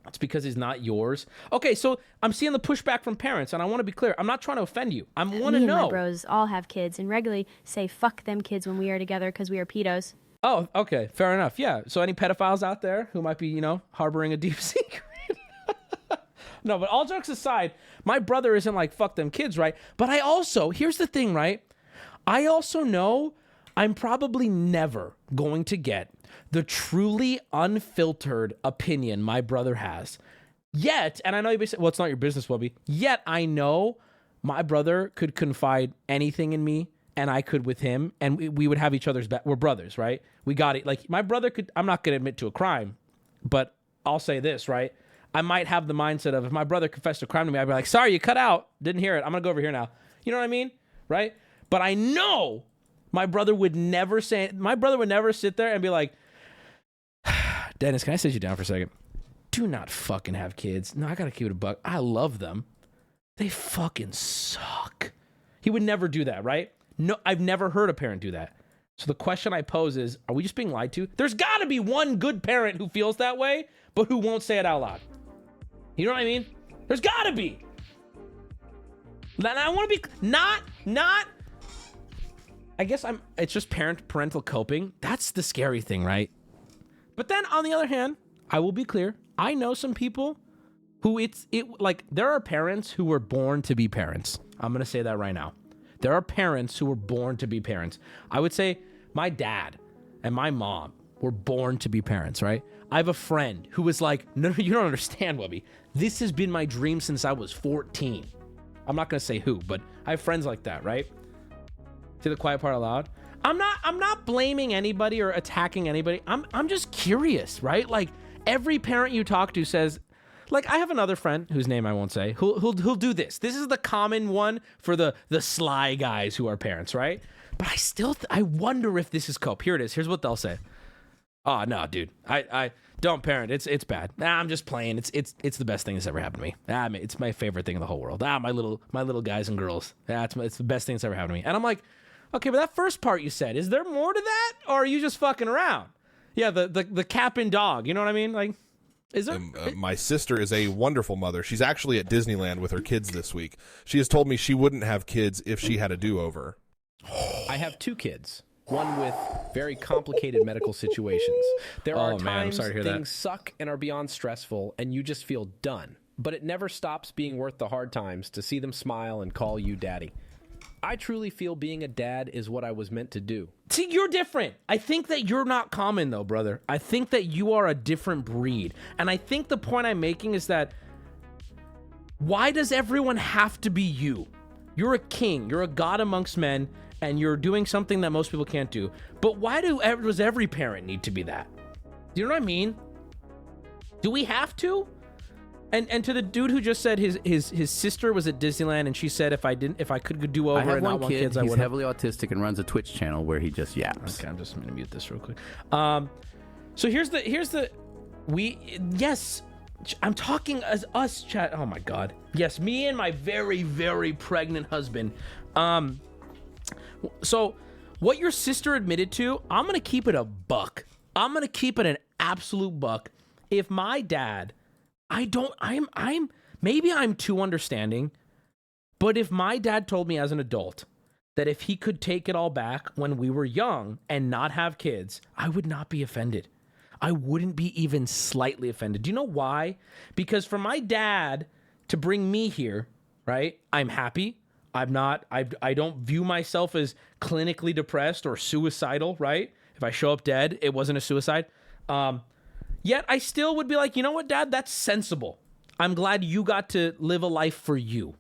It's because he's not yours. Okay, so I'm seeing the pushback from parents, and I want to be clear. I'm not trying to offend you. I want to know. Me and my bros all have kids and regularly say fuck them kids when we are together because we are pedos. Oh, okay. Fair enough. Yeah. So any pedophiles out there who might be, you know, harboring a deep secret? No, but all jokes aside, my brother isn't like fuck them kids, right? But I also, here's the thing, right? I also know I'm probably never going to get the truly unfiltered opinion my brother has. Yet, and I know you say, well, it's not your business, Wubby. Yet I know my brother could confide anything in me, and I could with him, and we would have each other's back. We're brothers, right? We got it. Like, my brother could, I'm not going to admit to a crime, but I'll say this, right? I might have the mindset of, if my brother confessed a crime to me, I'd be like, sorry, you cut out. Didn't hear it. I'm going to go over here now. You know what I mean? Right? But I know my brother would never sit there and be like, Dennis, can I sit you down for a second? Do not fucking have kids. No, I got to keep it a buck. I love them. They fucking suck. He would never do that, right? No, I've never heard a parent do that. So the question I pose is, are we just being lied to? There's got to be one good parent who feels that way, but who won't say it out loud. You know what I mean? There's got to be. And I want to be not. I guess it's just parental coping. That's the scary thing, right? But then on the other hand, I will be clear. I know some people who there are parents who were born to be parents. I'm going to say that right now. There are parents who were born to be parents. I would say my dad and my mom were born to be parents, right? I have a friend who was like, no, you don't understand, Wubby. This has been my dream since I was 14. I'm not going to say who, but I have friends like that, right? Say the quiet part out loud. I'm not blaming anybody or attacking anybody. I'm just curious, right? Like, every parent you talk to says, like, I have another friend whose name I won't say, who'll do this. This is the common one for the sly guys who are parents, right? But I still I wonder if this is cope. Here it is. Here's what they'll say. Oh no, dude. I don't parent. It's bad. Nah, I'm just playing. It's the best thing that's ever happened to me. It's my favorite thing in the whole world. My little guys and girls. It's the best thing that's ever happened to me. And I'm like, Okay, but that first part you said, is there more to that, or are you just fucking around? Yeah, the cap and dog. You know what I mean? Like, is there? My sister is a wonderful mother. She's actually at Disneyland with her kids this week. She has told me she wouldn't have kids if she had a do-over. I have 2 kids. One with very complicated medical situations. There are times things suck and are beyond stressful, and you just feel done. But it never stops being worth the hard times to see them smile and call you daddy. I truly feel being a dad is what I was meant to do. See, you're different. I think that you're not common, though, brother. I think that you are a different breed. And I think the point I'm making is that why does everyone have to be you? You're a king. You're a god amongst men. And you're doing something that most people can't do. But why does every parent need to be that? Do you know what I mean? Do we have to? And to the dude who just said his sister was at Disneyland and she said if I could do over I have and not one want kid. kids, I He's would. heavily autistic and runs a Twitch channel where he just yaps. Okay, I'm just gonna mute this real quick. So here's the yes. I'm talking as us, chat. Oh my god. Yes, me and my very, very pregnant husband. So what your sister admitted to, I'm going to keep it a buck. I'm going to keep it an absolute buck. If my dad, maybe I'm too understanding, but if my dad told me as an adult that if he could take it all back when we were young and not have kids, I would not be offended. I wouldn't be even slightly offended. Do you know why? Because for my dad to bring me here, right? I'm happy. I don't view myself as clinically depressed or suicidal, right? If I show up dead, it wasn't a suicide. Yet I still would be like, you know what, Dad? That's sensible. I'm glad you got to live a life for you.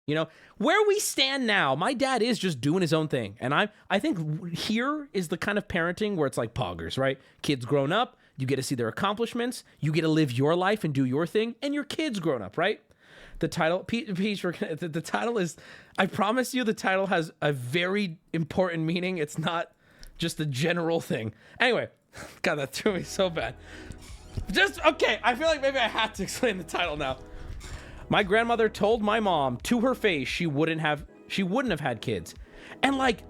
You know, where we stand now, my dad is just doing his own thing. And I think here is the kind of parenting where it's like poggers, right? Kids grown up, you get to see their accomplishments, you get to live your life and do your thing, and your kids grown up, right? The title, Peach, the title is, I promise you the title has a very important meaning. It's not just a general thing. Anyway, God, that threw me so bad. Okay, I feel like maybe I have to explain the title now. My grandmother told my mom to her face she wouldn't have had kids. And like,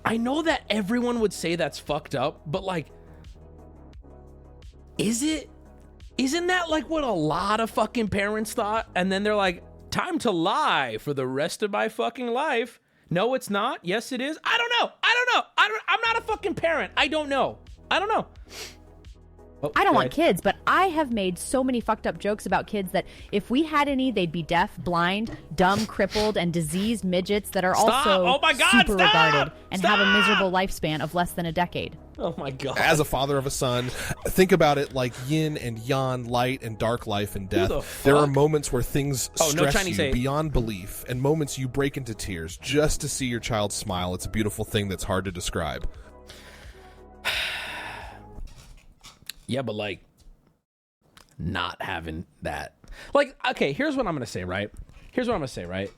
I know that everyone would say that's fucked up, but like, is it? Isn't that like what a lot of fucking parents thought? And then they're like, time to lie for the rest of my fucking life. No, it's not. Yes, it is. I don't know. I'm not a fucking parent. I don't know. Oh, I don't want kids, but I have made so many fucked up jokes about kids that if we had any, they'd be deaf, blind, dumb, crippled, and diseased midgets that are also super regarded and have a miserable lifespan of less than a decade. Oh my God. As a father of a son, think about it like yin and yang, light and dark, life and death. There are moments where things stress you beyond belief, and moments you break into tears just to see your child smile. It's a beautiful thing that's hard to describe. Yeah, but like, not having that. Like, okay, here's what I'm going to say, right?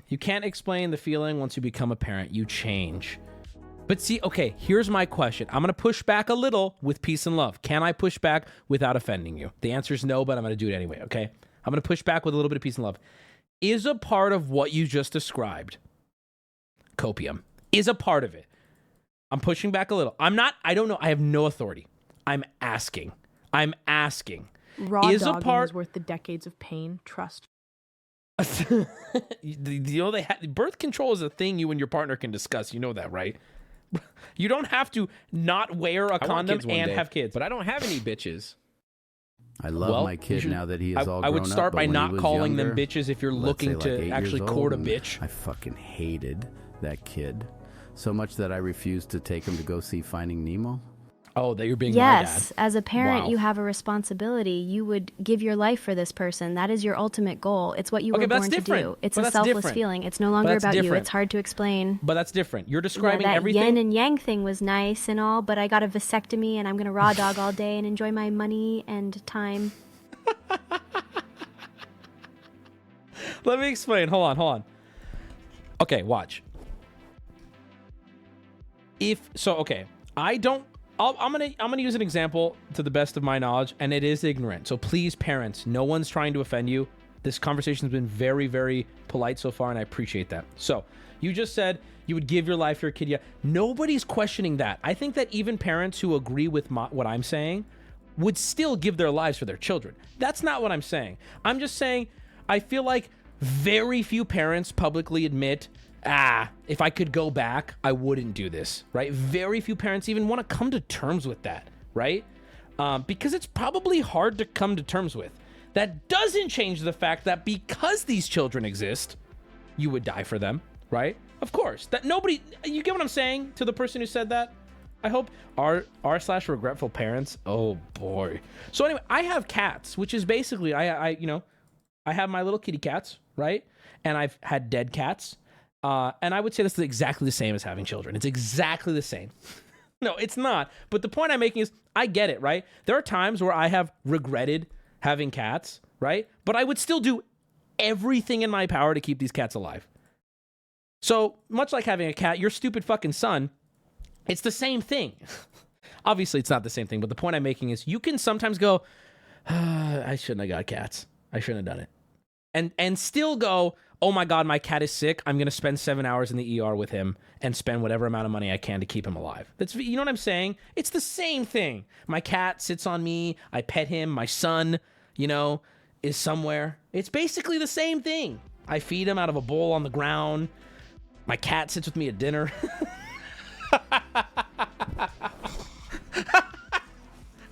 You can't explain the feeling once you become a parent. You change. But see, okay, here's my question. I'm going to push back a little with peace and love. Can I push back without offending you? The answer is no, but I'm going to do it anyway, okay? I'm going to push back with a little bit of peace and love. Is a part of what you just described, copium, is a part of it. I'm pushing back a little. I don't know. I have no authority. I'm asking. Raw is dogging a part is worth the decades of pain. Trust. You know, birth control is a thing you and your partner can discuss. You know that, right? You don't have to not wear a condom and have kids. But I don't have any bitches. I love my kid now that he is all grown up. I would start but by when not he was calling younger, them bitches if you're looking to actually court a bitch. I fucking hated that kid so much that I refused to take him to go see Finding Nemo. Oh, that you're being my dad. Yes, as a parent, Wow. you have a responsibility. You would give your life for this person. That is your ultimate goal. It's what you were born to do. It's a selfless feeling. It's no longer about you. It's hard to explain. But that's different. You're describing that everything. yin and yang thing was nice and all, but I got a vasectomy and I'm going to raw dog all day and enjoy my money and time. Let me explain. Hold on. Okay, watch. I'm gonna use an example to the best of my knowledge, and it is ignorant. So please, parents, no one's trying to offend you. This conversation's been very, very polite so far, and I appreciate that. So, you just said you would give your life for your kid. Yeah, nobody's questioning that. I think that even parents who agree with what I'm saying would still give their lives for their children. That's not what I'm saying. I'm just saying I feel like very few parents publicly admit, if I could go back, I wouldn't do this, right? Very few parents even want to come to terms with that, right? Because it's probably hard to come to terms with. That doesn't change the fact that because these children exist, you would die for them, right? Of course. That nobody, you get what I'm saying to the person who said that? I hope r/regretful parents. Oh boy. So anyway, I have cats, which is basically I have my little kitty cats, right? And I've had dead cats. And I would say that's exactly the same as having children. It's exactly the same. No, it's not. But the point I'm making is I get it, right? There are times where I have regretted having cats, right? But I would still do everything in my power to keep these cats alive. So much like having a cat, your stupid fucking son, it's the same thing. Obviously, it's not the same thing, but the point I'm making is you can sometimes go, I shouldn't have got cats. I shouldn't have done it. And still go, oh my God, my cat is sick. I'm going to spend 7 hours in the ER with him and spend whatever amount of money I can to keep him alive. That's, you know what I'm saying? It's the same thing. My cat sits on me. I pet him. My son, is somewhere. It's basically the same thing. I feed him out of a bowl on the ground. My cat sits with me at dinner.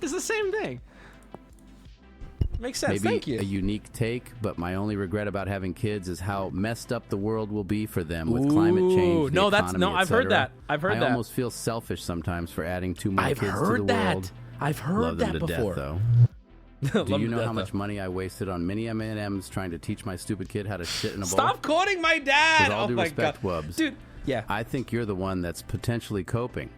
It's the same thing. Makes sense. Maybe Thank you. A unique take, but my only regret about having kids is how messed up the world will be for them with climate change. No, I've heard that. I almost feel selfish sometimes for adding 2 more kids to the world. I've heard that before. Death, though. Do you know how much money I wasted on mini M&Ms trying to teach my stupid kid how to shit in a bowl? Stop quoting my dad. With all due respect, Wubs. Dude, yeah. I think you're the one that's potentially coping.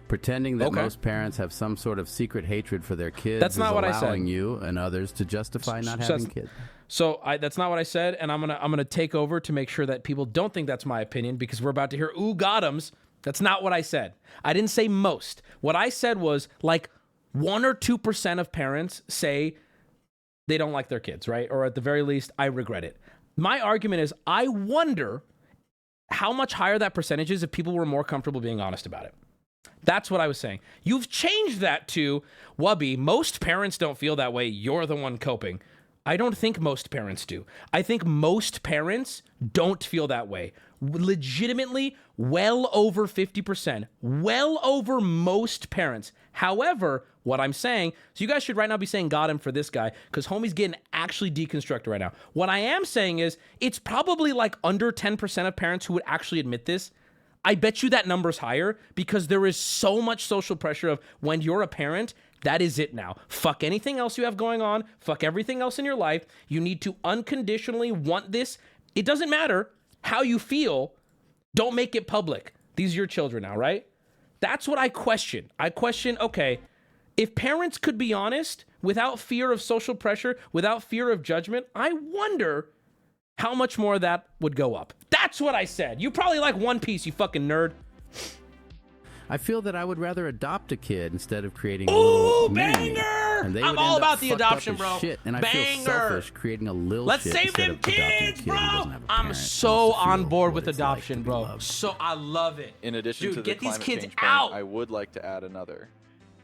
Pretending that most parents have some sort of secret hatred for their kids. That's not what I said. Allowing you and others to justify not having kids. So that's not what I said, and I'm gonna take over to make sure that people don't think that's my opinion, because we're about to hear got-ems. That's not what I said. I didn't say most. What I said was like 1 or 2% of parents say they don't like their kids, right? Or at the very least, I regret it. My argument is I wonder how much higher that percentage is if people were more comfortable being honest about it. That's what I was saying. You've changed that to, Wubby, most parents don't feel that way. You're the one coping. I don't think most parents do. I think most parents don't feel that way. Legitimately, well over 50%. Well over most parents. However, what I'm saying, so you guys should right now be saying got him for this guy, because homie's getting actually deconstructed right now. What I am saying is, it's probably like under 10% of parents who would actually admit this. I bet you that number's higher because there is so much social pressure of when you're a parent, that is it now. Fuck anything else you have going on. Fuck everything else in your life. You need to unconditionally want this. It doesn't matter how you feel. Don't make it public. These are your children now, right? That's what I question. I question, okay, if parents could be honest without fear of social pressure, without fear of judgment, I wonder how much more that would go up. That's what I said. You probably like One Piece, you fucking nerd. I feel that I would rather adopt a kid instead of creating a little banger! And they I'm would all end up about the adoption, bro. Shit, and banger! I feel selfish creating a little Let's shit save them kids, bro! I'm so on board with adoption, bro. So I love it. In addition Dude, to the get these climate kids change out. point, I would like to add another.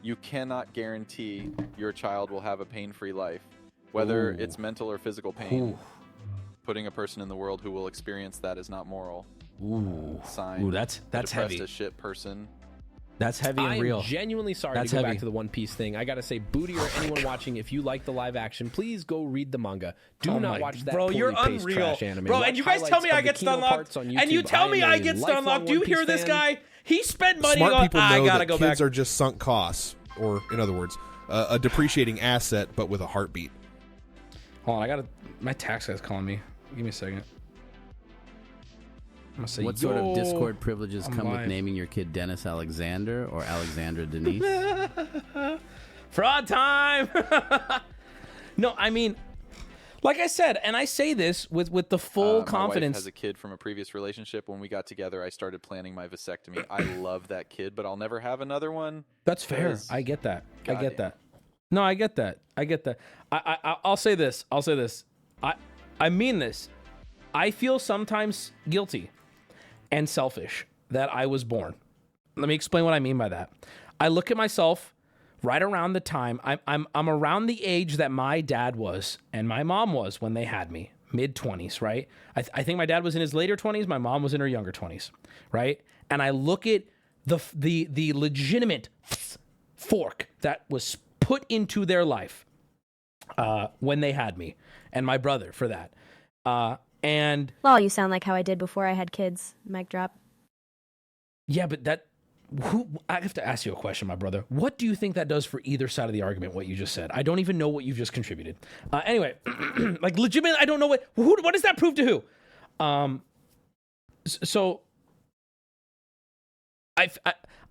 You cannot guarantee your child will have a pain-free life, whether it's mental or physical pain. Ooh. Putting a person in the world who will experience that is not moral. Signed, Ooh, that's heavy. A shit person. That's heavy and real. I'm genuinely sorry to go back to the One Piece thing. I gotta say, Booty or anyone watching, if you like the live action, please go read the manga. Do not watch that bro, you're unreal. trash anime. Bro, watch and you guys tell me I get unlocked. And you tell me I get unlocked. Do you hear this guy? He spent money on. Smart people know I gotta that go kids back. are just sunk costs, or in other words, a depreciating asset, but with a heartbeat. Hold on, my tax guy's calling me. Give me a second. I'm gonna say, what sort of Discord privileges come with naming your kid Dennis Alexander or Alexandra Denise? Fraud time! No, I mean, like I said, and I say this with the full confidence. My wife has a kid from a previous relationship. When we got together, I started planning my vasectomy. I love that kid, but I'll never have another one. That's fair. I get that. I get that. No, I get that. I get that. I'll say this. I mean this. I feel sometimes guilty and selfish that I was born. Let me explain what I mean by that. I look at myself right around the time I'm around the age that my dad was and my mom was when they had me, mid-20s, right? I think my dad was in his later 20s, my mom was in her younger 20s, right? And I look at the legitimate fork that was put into their life when they had me, and my brother for that. And well, you sound like how I did before I had kids. Mic drop. Yeah, but I have to ask you a question, my brother. What do you think that does for either side of the argument, what you just said? I don't even know what you've just contributed. Anyway, like legitimately, I don't know what does that prove to who? So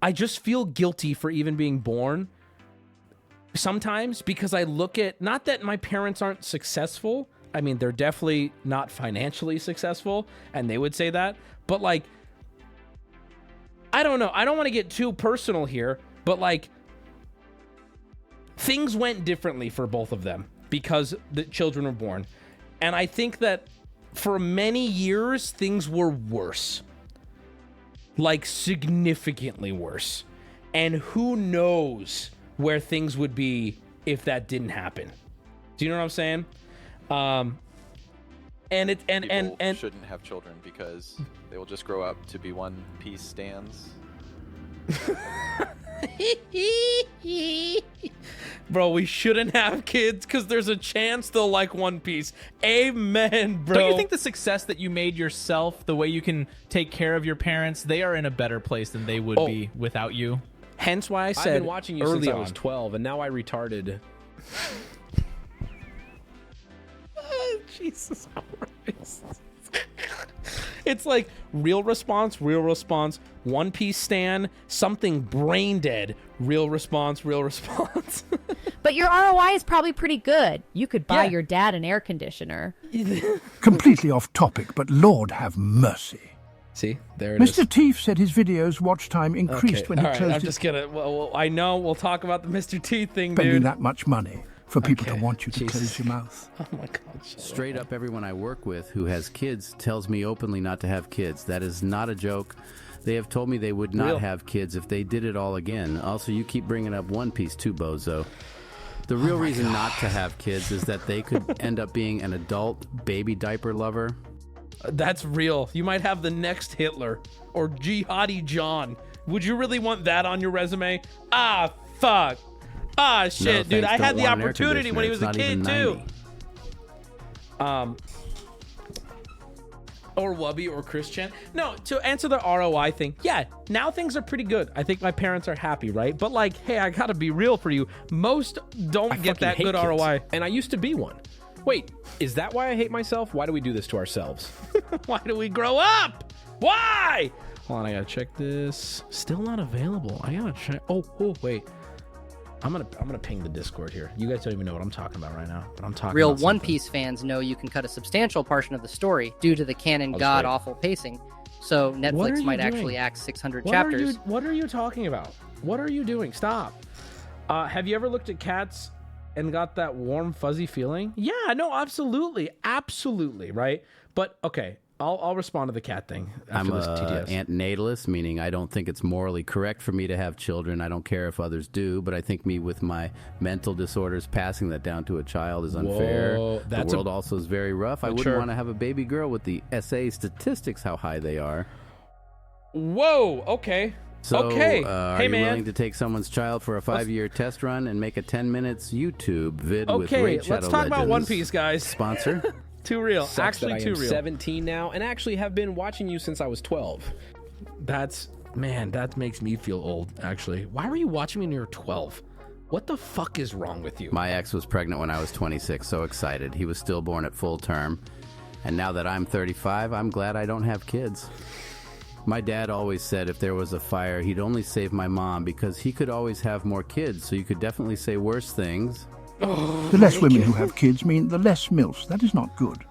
I just feel guilty for even being born sometimes, because I look at, not that my parents aren't successful. I mean, they're definitely not financially successful, and they would say that, but like, I don't know. I don't want to get too personal here, but like, things went differently for both of them because the children were born. And I think that for many years, things were worse. Like, significantly worse. And who knows where things would be if that didn't happen. Do you know what I'm saying? People shouldn't have children because they will just grow up to be one-piece stands. Bro, we shouldn't have kids because there's a chance they'll like One Piece. Amen, bro. Don't you think the success that you made yourself, the way you can take care of your parents, they are in a better place than they would be without you? Hence why I said I've been watching you since I was 12, and now I retarded. Jesus Christ. It's like real response, One Piece stan, something brain dead, real response. But your ROI is probably pretty good. You could buy your dad an air conditioner. Completely off topic, but Lord have mercy. See, there it is. Mr. Teeth said his video's watch time increased when he closed I'm just gonna. Well, I know we'll talk about the Mr. Teeth thing, spending dude. that much money for people to want you to close your mouth. Oh my God! Straight up, everyone I work with who has kids tells me openly not to have kids. That is not a joke. They have told me they would not have kids if they did it all again. Also, you keep bringing up One Piece too, Bozo. The real reason not to have kids is that they could end up being an adult baby diaper lover. That's real. You might have the next Hitler or Jihadi John. Would you really want that on your resume? Ah, fuck. Ah, shit, no, dude. I had the opportunity when he was a kid, too. Or Wubby or Christian. No, to answer the ROI thing, yeah, now things are pretty good. I think my parents are happy, right? But like, hey, I gotta be real for you. Most don't get that good kids. ROI. And I used to be one. Wait, is that why I hate myself? Why do we do this to ourselves? Why do we grow up? Why? Hold on, I gotta check this. Still not available. I gotta check. Oh, wait. I'm gonna ping the Discord here. You guys don't even know what I'm talking about right now, but I'm talking Real about One Piece fans know you can cut a substantial portion of the story due to the canon god-awful pacing, so Netflix might actually act 600 chapters. What are you talking about? What are you doing? Stop. Have you ever looked at cats and got that warm, fuzzy feeling? Yeah, no, absolutely. Absolutely, right? But, okay, I'll respond to the cat thing after I'm this TTS. Antinatalist, meaning I don't think it's morally correct for me to have children. I don't care if others do, but I think me with my mental disorders passing that down to a child is unfair. Whoa, the world also is very rough. I wouldn't want to have a baby girl with the SA statistics, how high they are. Whoa, okay. So, okay. Are you willing to take someone's child for a 5-year test run and make a 10 minutes YouTube vid with Raid Shadow let's talk about Legends? One Piece, guys. Sponsor? Too real. Sucks actually, that I too am real. 17 now, and actually have been watching you since I was 12. That makes me feel old, actually. Why were you watching me when you were 12? What the fuck is wrong with you? My ex was pregnant when I was 26, so excited. He was stillborn at full term. And now that I'm 35, I'm glad I don't have kids. My dad always said if there was a fire, he'd only save my mom because he could always have more kids, so you could definitely say worse things. The less women who have kids mean the less MILFs. That is not good.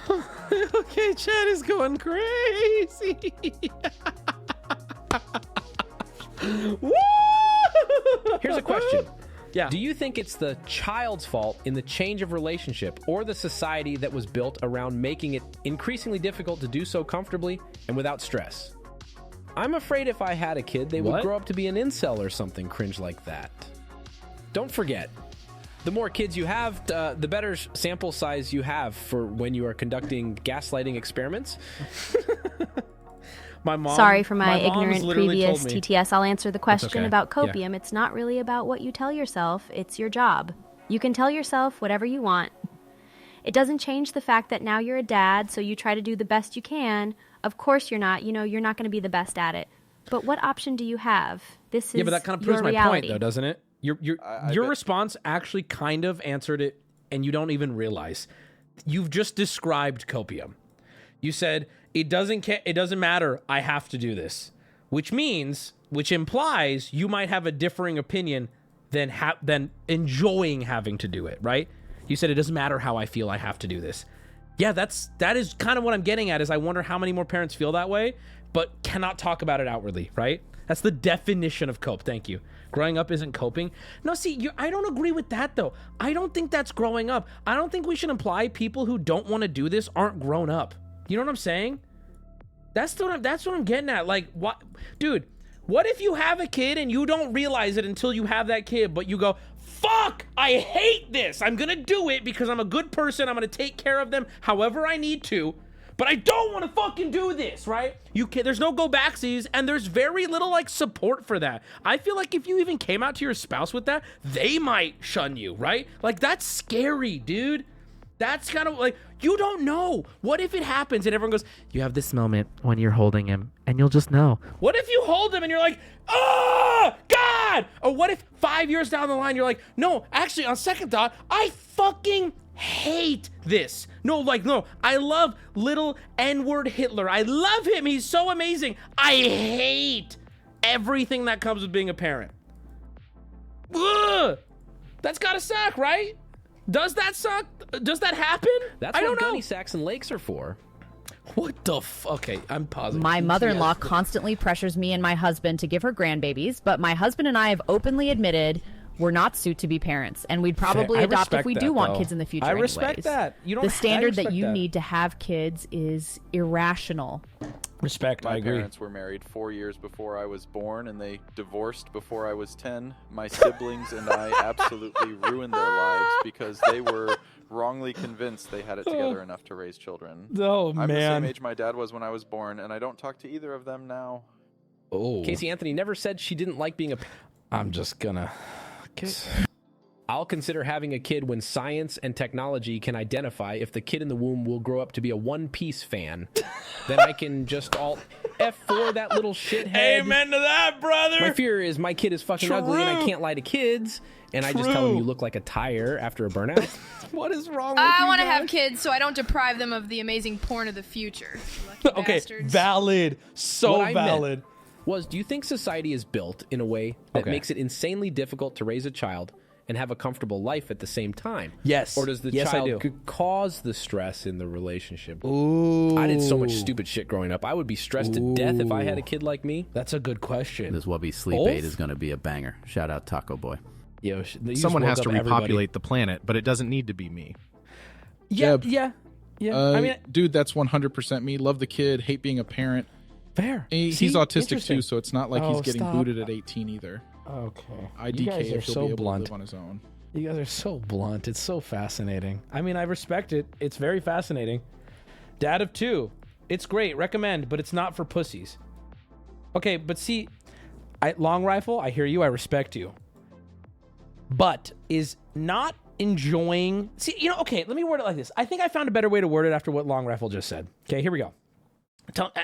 Okay, Chad is going crazy. Here's a question. Yeah. Do you think it's the child's fault in the change of relationship or the society that was built around making it increasingly difficult to do so comfortably and without stress? I'm afraid if I had a kid, they would grow up to be an incel or something cringe like that. Don't forget, the more kids you have, the better sample size you have for when you are conducting gaslighting experiments. Sorry for my ignorant previous TTS. I'll answer the question about copium. Yeah. It's not really about what you tell yourself. It's your job. You can tell yourself whatever you want. It doesn't change the fact that now you're a dad, so you try to do the best you can. Of course you're not. You're not going to be the best at it. But what option do you have? This is but that kind of proves my point, though, doesn't it? Your response actually kind of answered it, and you don't even realize. You've just described copium. You said, it doesn't matter, I have to do this. Which implies you might have a differing opinion than enjoying having to do it, right? You said, it doesn't matter how I feel, I have to do this. Yeah, that is kind of what I'm getting at, is I wonder how many more parents feel that way, but cannot talk about it outwardly, right? That's the definition of cope. Thank you. Growing up isn't coping. No, see, I don't agree with that, though. I don't think that's growing up. I don't think we should imply people who don't want to do this aren't grown up. You know what I'm saying? That's what I'm getting at. Like, what, dude? What if you have a kid and you don't realize it until you have that kid, but you go, fuck, I hate this. I'm gonna do it because I'm a good person. I'm gonna take care of them however I need to, but I don't want to fucking do this, right? There's no go backsies, and there's very little like support for that. I feel like if you even came out to your spouse with that, they might shun you, right? Like, that's scary, dude. That's kind of like, you don't know. What if it happens and everyone goes, you have this moment when you're holding him and you'll just know. What if you hold him and you're like, oh, God? Or what if 5 years down the line, you're like, no, actually, on second thought, I fucking hate this. No, I love little N-word Hitler. I love him. He's so amazing. I hate everything that comes with being a parent. Ugh. That's gotta suck, right? Does that suck? Does that happen? That's what gunny sacks and lakes are for. What the Okay, I'm positive. My mother-in-law constantly pressures me and my husband to give her grandbabies, but my husband and I have openly admitted we're not suited to be parents, and we'd probably adopt if we do want kids in the future. I respect that. The standard that you need to have kids is irrational. Respect, I agree. My parents were married 4 years before I was born, and they divorced before I was 10. My siblings and I absolutely ruined their lives because they were wrongly convinced they had it together enough to raise children. Oh, I'm the same age my dad was when I was born, and I don't talk to either of them now. Oh. Casey Anthony never said she didn't like being a... I'm just gonna... Okay. I'll consider having a kid when science and technology can identify if the kid in the womb will grow up to be a One Piece fan. Then I can just alt F4 that little shithead. Amen to that, brother. My fear is my kid is fucking ugly and I can't lie to kids. And I just tell them you look like a tire after a burnout. What is wrong with you? I want to have kids so I don't deprive them of the amazing porn of the future. Lucky okay, bastards. Valid. So valid. Do you think society is built in a way that makes it insanely difficult to raise a child and have a comfortable life at the same time? Yes. Or does the child cause the stress in the relationship? Ooh. I did so much stupid shit growing up. I would be stressed to death if I had a kid like me. That's a good question. This Wubby sleep aid is going to be a banger. Shout out Taco Boy. Yo, someone has to repopulate the planet, but it doesn't need to be me. Yeah. I mean, dude, that's 100% me. Love the kid, hate being a parent. Fair. He's autistic too, so it's not like he's getting booted at 18 either. Okay. IDK if he'll be able to live on his own. You guys are so blunt. It's so fascinating. I mean, I respect it. It's very fascinating. Dad of 2. It's great. Recommend, but it's not for pussies. Okay, but see, Long Rifle, I hear you. I respect you. But is not enjoying... See, okay, let me word it like this. I think I found a better way to word it after what Long Rifle just said. Okay, here we go.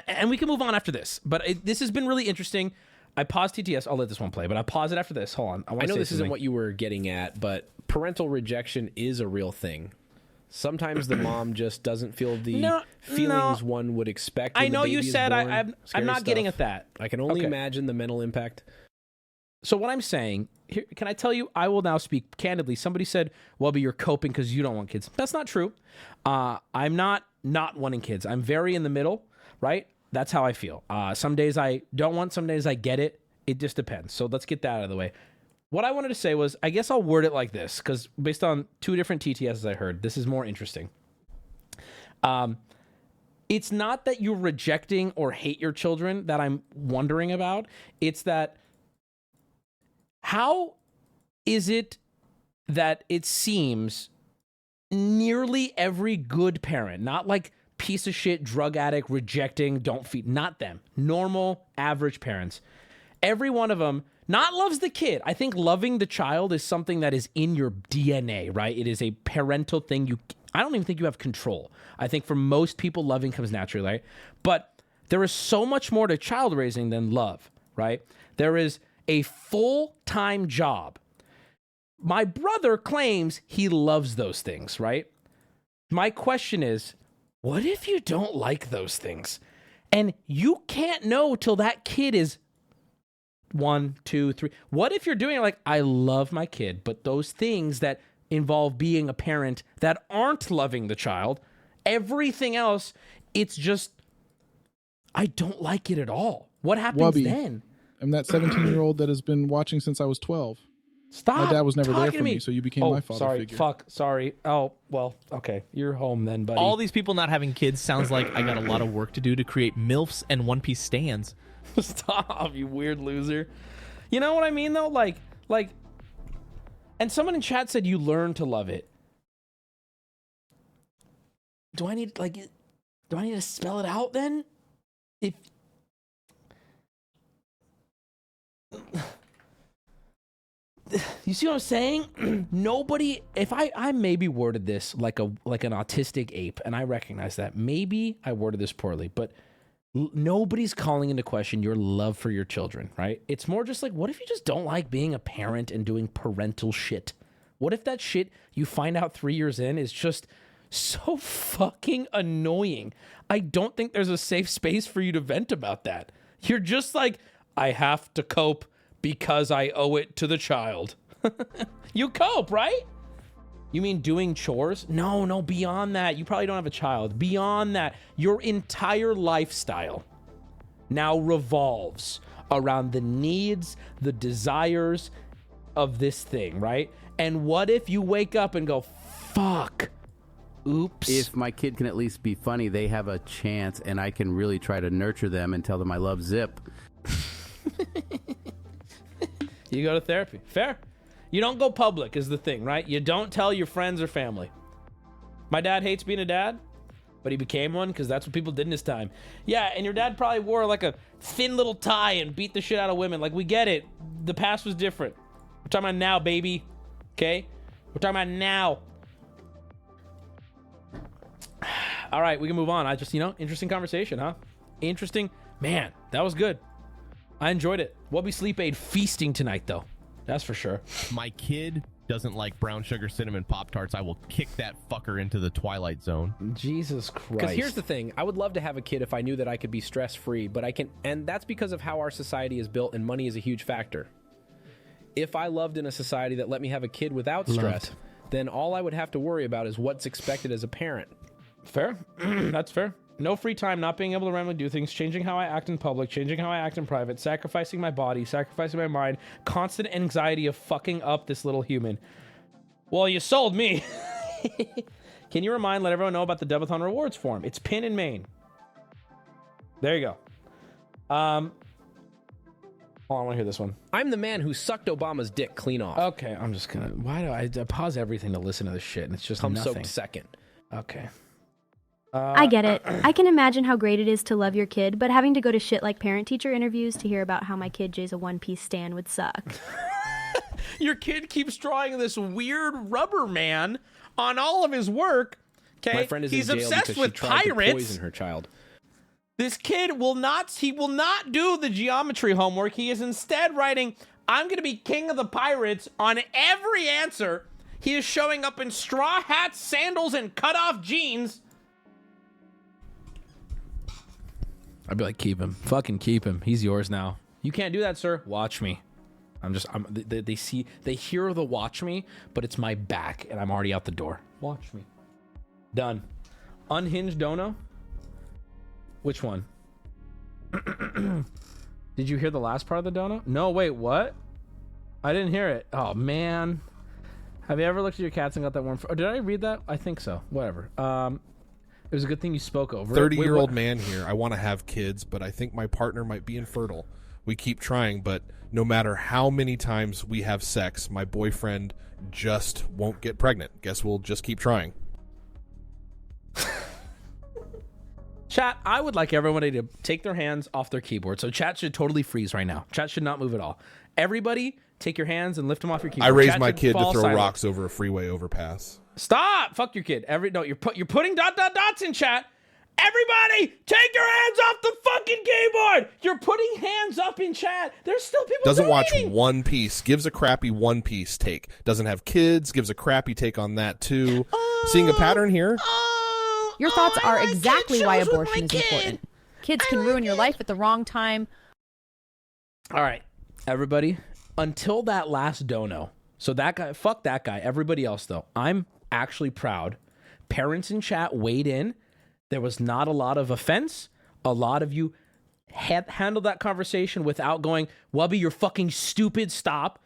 And we can move on after this. But this has been really interesting. I paused TTS. I'll let this one play, but I'll pause it after this. Hold on. I know this isn't what you were getting at, but parental rejection is a real thing. Sometimes the mom just doesn't feel the feelings one would expect. I know you said I'm not getting at that. I can only imagine the mental impact. So what I'm saying, here, can I tell you, I will now speak candidly. Somebody said, Wubby, you're coping because you don't want kids. That's not true. I'm not wanting kids. I'm very in the middle, right? That's how I feel. Some days I don't want, some days I get it. It just depends. So let's get that out of the way. what I wanted to say was, I guess I'll word it like this, because based on 2 different TTSs I heard, this is more interesting. It's not that you're rejecting or hate your children that I'm wondering about. It's that, how is it that it seems nearly every good parent, not like piece of shit, drug addict, rejecting, don't feed, not them, normal, average parents, every one of them not loves the kid. I think loving the child is something that is in your DNA, right? It is a parental thing. I don't even think you have control. I think for most people, loving comes naturally, right? But there is so much more to child raising than love, right? There is a full-time job. My brother claims he loves those things, right? My question is, what if you don't like those things? And you can't know till that kid is 1, 2, 3. What if you're doing it like, I love my kid, but those things that involve being a parent that aren't loving the child, everything else, it's just, I don't like it at all. What happens Wubby, then? I'm that 17-year-old that has been watching since I was 12. Stop. My dad was never there talking for to me, so you became my father figure. Sorry. Oh, well, okay. You're home then, buddy. All these people not having kids sounds like I got a lot of work to do to create MILFs and One Piece stands. Stop, you weird loser. You know what I mean, though? Like, and someone in chat said you learn to love it. Do I need to spell it out then? If you see what I'm saying? Nobody, if I maybe worded this like an autistic ape, and I recognize that. Maybe I worded this poorly, but nobody's calling into question your love for your children, right? It's more just like, what if you just don't like being a parent and doing parental shit? What if that shit you find out 3 years in is just so fucking annoying? I don't think there's a safe space for you to vent about that. You're just like, I have to cope because I owe it to the child. You cope, right? You mean doing chores? No, beyond that. You probably don't have a child. Beyond that, your entire lifestyle now revolves around the needs, the desires of this thing, right? And what if you wake up and go, fuck, oops. If my kid can at least be funny, they have a chance, and I can really try to nurture them and tell them I love Zip. You go to therapy. Fair. You don't go public is the thing, right? You don't tell your friends or family. My dad hates being a dad, but he became one because that's what people did in his time. Yeah, and your dad probably wore like a thin little tie and beat the shit out of women. Like, we get it. The past was different. We're talking about now, baby. Okay? We're talking about now. All right, we can move on. I just, interesting conversation, huh? Interesting. Man, that was good. I enjoyed it. Wubby Sleep Aid feasting tonight, though. That's for sure. My kid doesn't like brown sugar cinnamon Pop-Tarts. I will kick that fucker into the Twilight Zone. Jesus Christ. Because here's the thing. I would love to have a kid if I knew that I could be stress-free, but I can, and that's because of how our society is built, and money is a huge factor. If I loved in a society that let me have a kid without stress, then all I would have to worry about is what's expected as a parent. Fair. That's fair. No free time, not being able to randomly do things, changing how I act in public, changing how I act in private, sacrificing my body, sacrificing my mind, constant anxiety of fucking up this little human. Well, you sold me. Can you let everyone know about the Debathon rewards form? It's pinned in main. There you go. Hold on, I want to hear this one. I'm the man who sucked Obama's dick clean off. Okay, I'm just gonna, why do I pause everything to listen to this shit and it's just nothing. Soaked second. Okay. I get it. I can imagine how great it is to love your kid, but having to go to shit like parent-teacher interviews to hear about how my kid Jay's a One Piece stan would suck. Your kid keeps drawing this weird rubber man on all of his work. Okay, my friend is he's in jail obsessed because with she tried pirates. to poison her child. This kid will not do the geometry homework. He is instead writing, I'm going to be king of the pirates on every answer. He is showing up in straw hats, sandals, and cut-off jeans. I'd be like, keep him. Fucking keep him. He's yours now. You can't do that, sir. Watch me. They hear the watch me, but it's my back, and I'm already out the door. Watch me. Done. Unhinged dono? Which one? Did you hear the last part of the dono? No, wait, what? I didn't hear it. Oh, man. Have you ever looked at your cats and got that warm? Or did I read that? I think so. Whatever. It was a good thing you spoke over. 30-year-old man here. I want to have kids, but I think my partner might be infertile. We keep trying, but no matter how many times we have sex, my boyfriend just won't get pregnant. Guess we'll just keep trying. Chat, I would like everybody to take their hands off their keyboard. So chat should totally freeze right now. Chat should not move at all. Everybody, take your hands and lift them off your keyboard. I raised my kid to throw rocks over a freeway overpass. Stop! Fuck your kid. You're putting ... in chat. Everybody, take your hands off the fucking keyboard. You're putting hands up in chat. There's still people Doesn't watch One Piece. Gives a crappy One Piece take. Doesn't have kids. Gives a crappy take on that too. Seeing a pattern here? Your thoughts are exactly why abortion is important. Kids can ruin your life at the wrong time. All right, everybody. Until that last dono. So that guy, fuck that guy. Everybody else, though. I'm actually proud. Parents in chat weighed in. There was not a lot of offense. A lot of you handled that conversation without going, Wubby, you're fucking stupid, stop.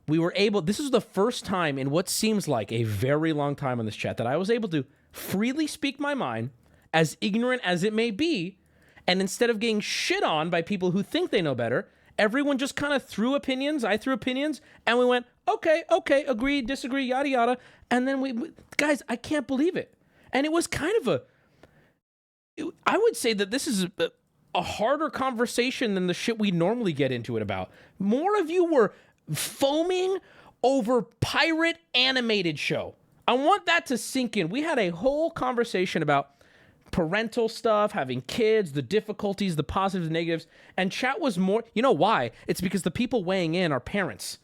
We were able, this is the first time in what seems like a very long time on this chat that I was able to freely speak my mind, as ignorant as it may be, and instead of getting shit on by people who think they know better, everyone just kind of threw opinions, I threw opinions, and we went, okay, agree, disagree, yada, yada, and then guys, I can't believe it. And it was kind of I would say that this is a harder conversation than the shit we normally get into it about. More of you were foaming over pirate animated show. I want that to sink in. We had a whole conversation about parental stuff, having kids, the difficulties, the positives, the negatives, and chat was more, you know why? It's because the people weighing in are parents,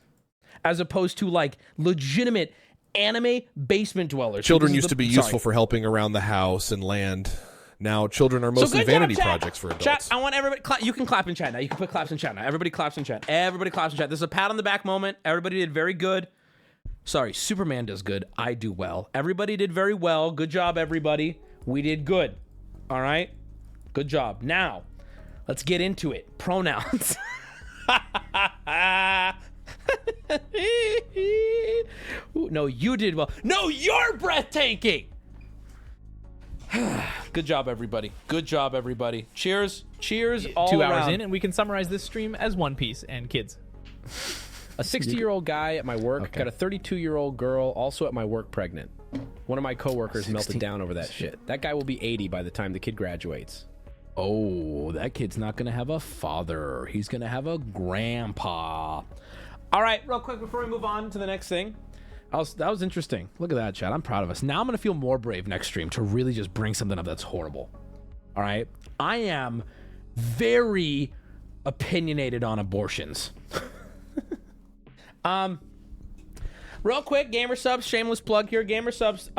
as opposed to like legitimate anime basement dwellers. Children used to be useful for helping around the house and land. Now children are mostly vanity projects for adults. Chat, I want everybody, you can clap in chat now. You can put claps in chat now. Everybody claps in chat. Everybody claps in chat. This is a pat on the back moment. Everybody did very good. Sorry, Superman does good. I do well. Everybody did very well. Good job, everybody. We did good. All right? Good job. Now, let's get into it. Pronouns. Ooh, no, you did well. No, you're breathtaking. Good job, everybody. Good job, everybody. Cheers. Cheers all 2 around. hours in, and we can summarize this stream as One Piece and kids. A 60-year-old guy at my work got a 32-year-old girl also at my work pregnant. One of my coworkers melted down over that shit. That guy will be 80 by the time the kid graduates. Oh, that kid's not going to have a father. He's going to have a grandpa. All right, real quick before we move on to the next thing. That was interesting. Look at that, chat. I'm proud of us. Now I'm going to feel more brave next stream to really just bring something up that's horrible. All right? I am very opinionated on abortions. Real quick, Gamer Subs, shameless plug here. Gamer Subs,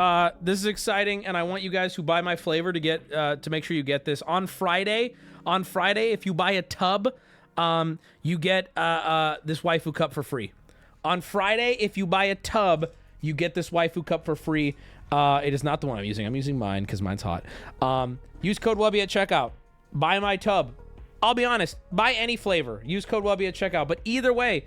this is exciting, and I want you guys who buy my flavor to get to make sure you get this. On Friday, if you buy a tub, you get this waifu cup for free. On Friday, if you buy a tub, you get this waifu cup for free. It is not the one I'm using. I'm using mine because mine's hot. Use code Wubby at checkout. Buy my tub. I'll be honest. Buy any flavor. Use code Wubby at checkout. But either way,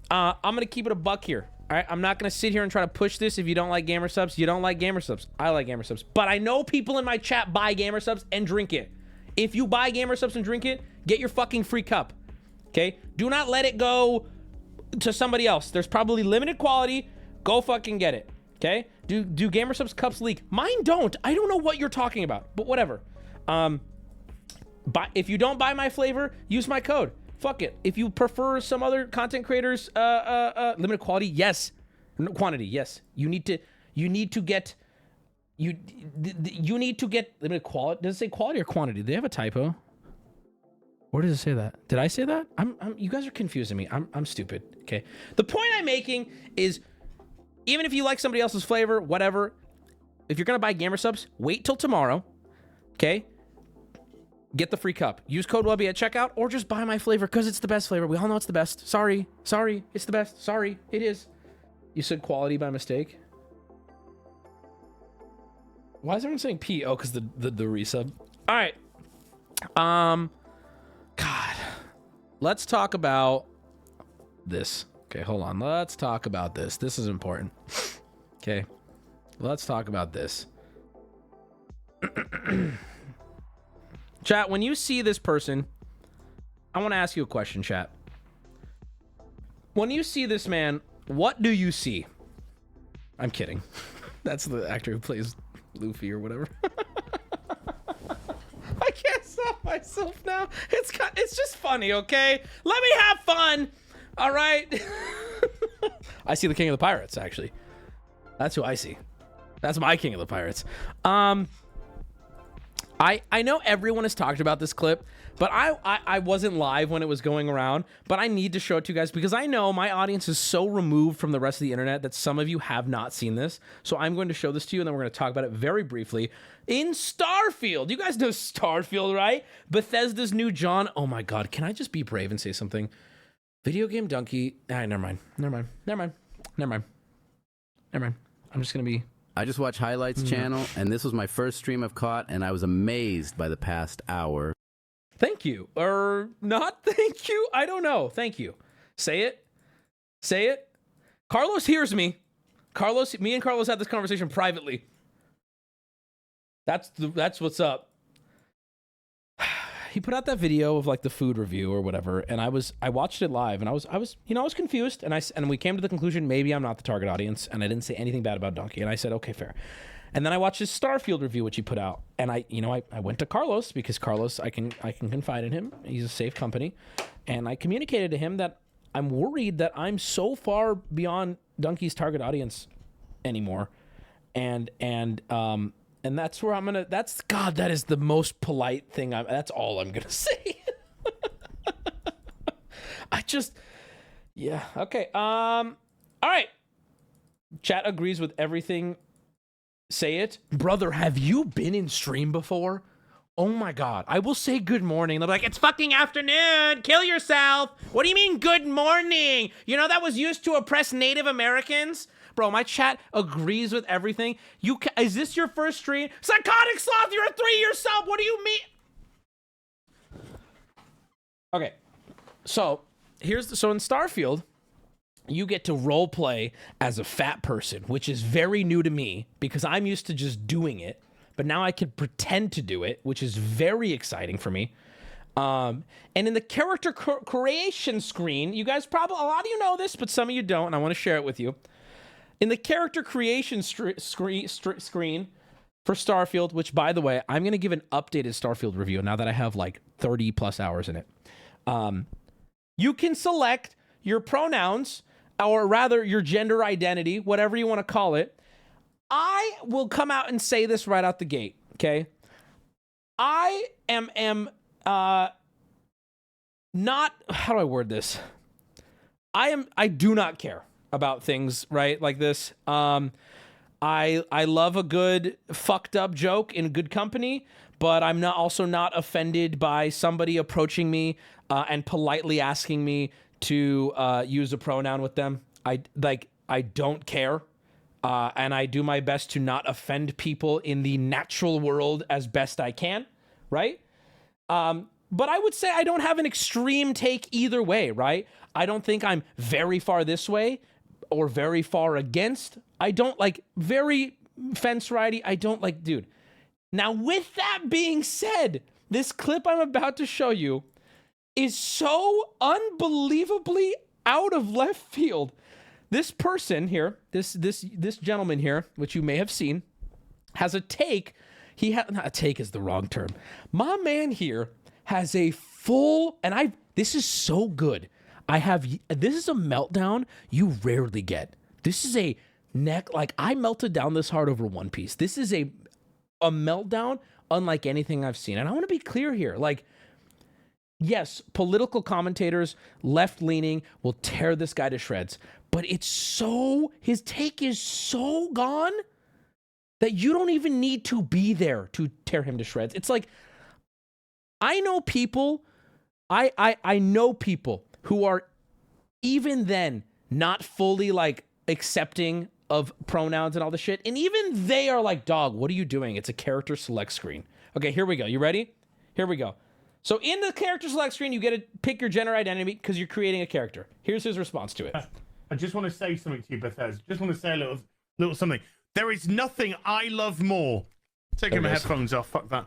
I'm going to keep it a buck here. All right? I'm not going to sit here and try to push this. If you don't like Gamer Subs, you don't like Gamer Subs. I like Gamer Subs. But I know people in my chat buy Gamer Subs and drink it. If you buy Gamer Subs and drink it, get your fucking free cup. Okay? Do not let it go to somebody else. There's probably limited quality. Go fucking get it. Okay? Do Gamer Subs cups leak? Mine don't. I don't know what you're talking about, but whatever. If you don't buy my flavor, use my code. Fuck it. If you prefer some other content creators, limited quality, yes. Quantity, yes. You need to get limited quality. Does it say quality or quantity? Do they have a typo? Where does it say that? Did I say that? You guys are confusing me. I'm stupid. Okay. The point I'm making is, even if you like somebody else's flavor, whatever, if you're gonna buy Gamer Subs, wait till tomorrow. Okay. Get the free cup. Use code Wubby at checkout, or just buy my flavor because it's the best flavor. We all know it's the best. Sorry, it's the best. Sorry, it is. You said quality by mistake. Why is everyone saying P? Oh, because the resub. All right. God, let's talk about this. Okay, hold on. Let's talk about this. This is important. Okay. Let's talk about this. Chat, when you see this person, I want to ask you a question, chat. When you see this man, what do you see? I'm kidding. That's the actor who plays Luffy or whatever. I can't stop myself now. It's just funny, okay? Let me have fun. All right. I see the King of the Pirates, actually. That's who I see. That's my King of the Pirates. I know everyone has talked about this clip, but I wasn't live when it was going around, but I need to show it to you guys because I know my audience is so removed from the rest of the internet that some of you have not seen this. So I'm going to show this to you, and then we're going to talk about it very briefly. In Starfield, you guys know Starfield, right? Bethesda's new John. Oh my God, can I just be brave and say something? Video game donkey. Never mind. I'm just going to be... I just watched Highlights channel, and this was my first stream I've caught, and I was amazed by the past hour. Thank you. Or not thank you? I don't know. Thank you. Say it. Say it. Carlos hears me. Me and Carlos had this conversation privately. That's what's up. He put out that video of like the food review or whatever, and I watched it live, and I was confused, and we came to the conclusion maybe I'm not the target audience, and I didn't say anything bad about Donkey, and I said okay, fair. And then I watched his Starfield review, which he put out, and I went to Carlos because Carlos I can confide in him. He's a safe company, and I communicated to him that I'm worried that I'm so far beyond Donkey's target audience anymore, and that's where I'm gonna. That is the most polite thing. That's all I'm gonna say. Yeah. Okay. All right. Chat agrees with everything. Say it, brother. Have you been in stream before? Oh my God. I will say good morning. They'll be like, it's fucking afternoon. Kill yourself. What do you mean good morning? You know that was used to oppress Native Americans. Bro, my chat agrees with everything. Is this your first stream? Psychotic Sloth, you're a 3-year sub. What do you mean? Okay, so in Starfield, you get to role play as a fat person, which is very new to me because I'm used to just doing it. But now I can pretend to do it, which is very exciting for me. And in the character creation screen, you guys a lot of you know this, but some of you don't, and I want to share it with you. In the character creation screen for Starfield, which, by the way, I'm going to give an updated Starfield review now that I have like 30 plus hours in it. You can select your pronouns, or rather your gender identity, whatever you want to call it. I will come out and say this right out the gate, okay? I am not, how do I word this? I do not care about things, right, like this. I love a good fucked up joke in good company, but I'm also not offended by somebody approaching me and politely asking me to use a pronoun with them. I don't care. And I do my best to not offend people in the natural world as best I can, right? But I would say I don't have an extreme take either way, right? I don't think I'm very far this way or very far against. I don't like very fence righty. I don't like, dude. Now, with that being said, this clip I'm about to show you is so unbelievably out of left field. This person here, this gentleman here, which you may have seen, has a take. Not a take is the wrong term. My man here has a full, and this is so good. This is a meltdown you rarely get. This is a I melted down this hard over One Piece. This is a meltdown unlike anything I've seen. And I want to be clear here. Yes, political commentators, left-leaning, will tear this guy to shreds. But his take is so gone that you don't even need to be there to tear him to shreds. It's like, I know people who are even then not fully accepting of pronouns and all the shit. And even they are like, dog, what are you doing? It's a character select screen. Okay, here we go. You ready? Here we go. So in the character select screen, you get to pick your gender identity because you're creating a character. Here's his response to it. I just want to say something to you, Bethesda. Just want to say a little something. There is nothing I love more. Taking my headphones off. Fuck that.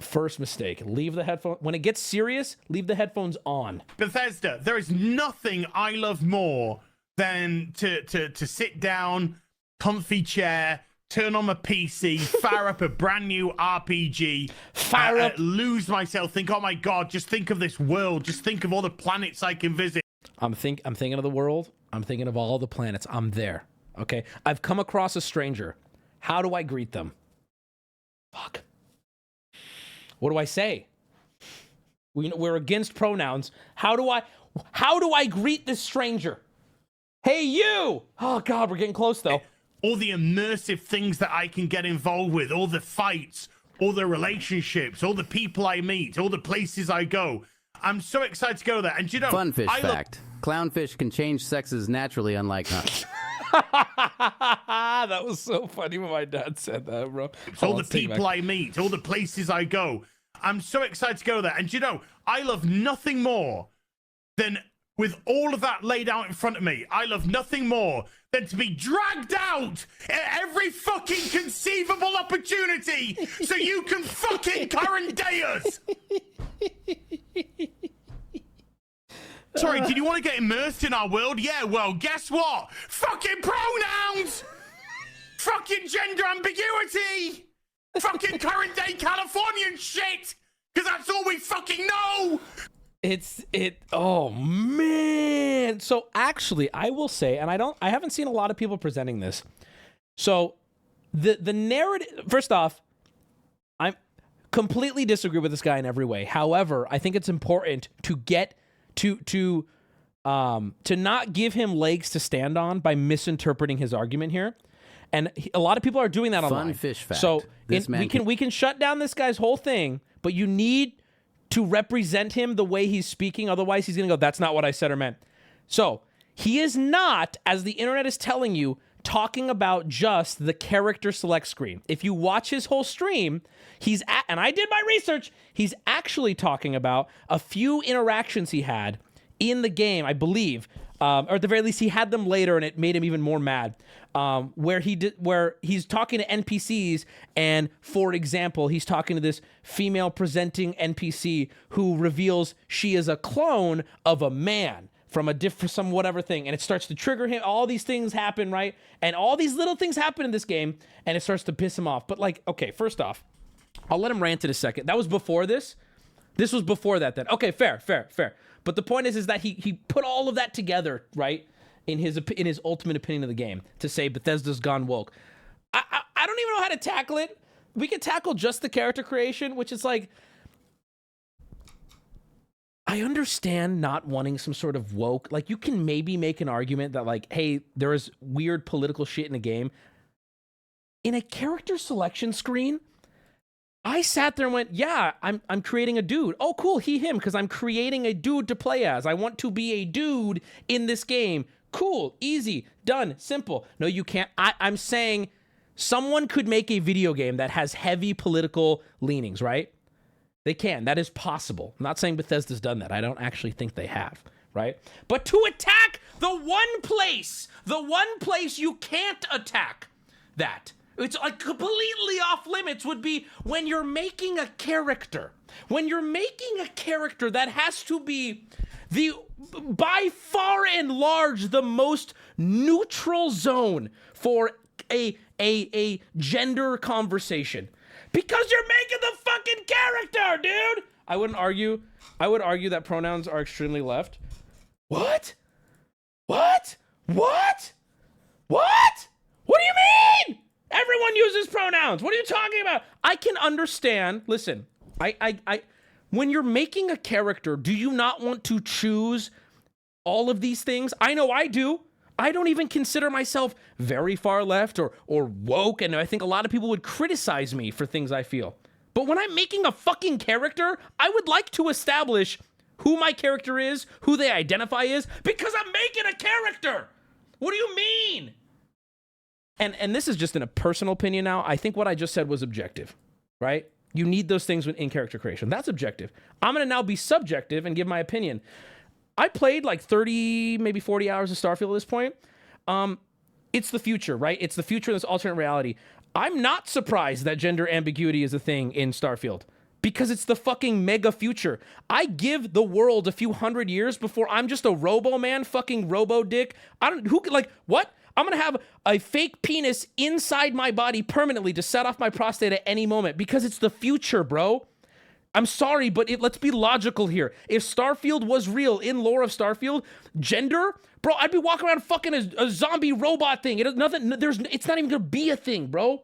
First mistake. Leave the headphone. When it gets serious, leave the headphones on. Bethesda, there is nothing I love more than to sit down, comfy chair, turn on my PC, fire up a brand new RPG, lose myself, think, oh my God, just think of this world, just think of all the planets I can visit. I'm thinking of the world. I'm thinking of all the planets. I'm there. Okay. I've come across a stranger. How do I greet them? Fuck. What do I say? We're against pronouns. How do I greet this stranger? Hey, you! Oh God, we're getting close though. All the immersive things that I can get involved with, all the fights, all the relationships, all the people I meet, all the places I go. I'm so excited to go there. And you know, fun fish fact: clownfish can change sexes naturally, unlike hunt. That was so funny when my dad said that, bro. All the people I meet, all the places I go. I'm so excited to go there. And you know, I love nothing more than, with all of that laid out in front of me, I love nothing more than to be dragged out at every fucking conceivable opportunity so you can fucking current day us. Sorry, did you want to get immersed in our world? Yeah, well, guess what? Fucking pronouns! Fucking gender ambiguity! Fucking current day Californian shit! Because that's all we fucking know! Oh man. So actually, I will say, and I haven't seen a lot of people presenting this. So the narrative, first off, I completely disagree with this guy in every way. However, I think it's important to get to not give him legs to stand on by misinterpreting his argument here. And a lot of people are doing that online. Fun fish fact. So we can shut down this guy's whole thing, but you need to represent him the way he's speaking. Otherwise, he's going to go, that's not what I said or meant. So he is not, as the internet is telling you, talking about just the character select screen. If you watch his whole stream, and I did my research, he's actually talking about a few interactions he had in the game, I believe, or at the very least, he had them later, and it made him even more mad. Where he's talking to NPCs, and for example, he's talking to this female presenting NPC who reveals she is a clone of a man from some whatever thing, and it starts to trigger him. All these things happen, right? And all these little things happen in this game, and it starts to piss him off. But like, okay, first off, I'll let him rant in a second. That was before this. This was before that then. Okay, fair. But the point is that he put all of that together, right? In his ultimate opinion of the game, to say Bethesda's gone woke. I don't even know how to tackle it. We could tackle just the character creation, which is like, I understand not wanting some sort of woke. Like, you can maybe make an argument that like, hey, there is weird political shit in a game. In a character selection screen, I sat there and went, yeah, I'm creating a dude. Oh, cool, he, him, because I'm creating a dude to play as. I want to be a dude in this game. Cool, easy, done, simple. No, you can't. I'm saying someone could make a video game that has heavy political leanings, right? They can. That is possible. I'm not saying Bethesda's done that. I don't actually think they have, right? But to attack the one place you can't attack that, it's like completely off limits, would be when you're making a character. When you're making a character that has to be by far and large the most neutral zone for a gender conversation, because you're making the fucking character, dude. I would argue that pronouns are extremely left. What do you mean? Everyone uses pronouns. What are you talking about? I can understand. Listen, I when you're making a character, do you not want to choose all of these things? I know I do. I don't even consider myself very far left or woke, and I think a lot of people would criticize me for things I feel. But when I'm making a fucking character, I would like to establish who my character is, who they identify as, because I'm making a character. What do you mean? And this is just in a personal opinion now. I think what I just said was objective, right? You need those things in character creation. That's objective. I'm going to now be subjective and give my opinion. I played like 30, maybe 40 hours of Starfield at this point. It's the future, right? It's the future in this alternate reality. I'm not surprised that gender ambiguity is a thing in Starfield because it's the fucking mega future. I give the world a few hundred years before I'm just a robo man, fucking robo dick. What? I'm gonna have a fake penis inside my body permanently to set off my prostate at any moment because it's the future, bro. I'm sorry, but let's be logical here. If Starfield was real in lore of Starfield, gender, bro, I'd be walking around fucking a zombie robot thing. It's not even gonna be a thing, bro.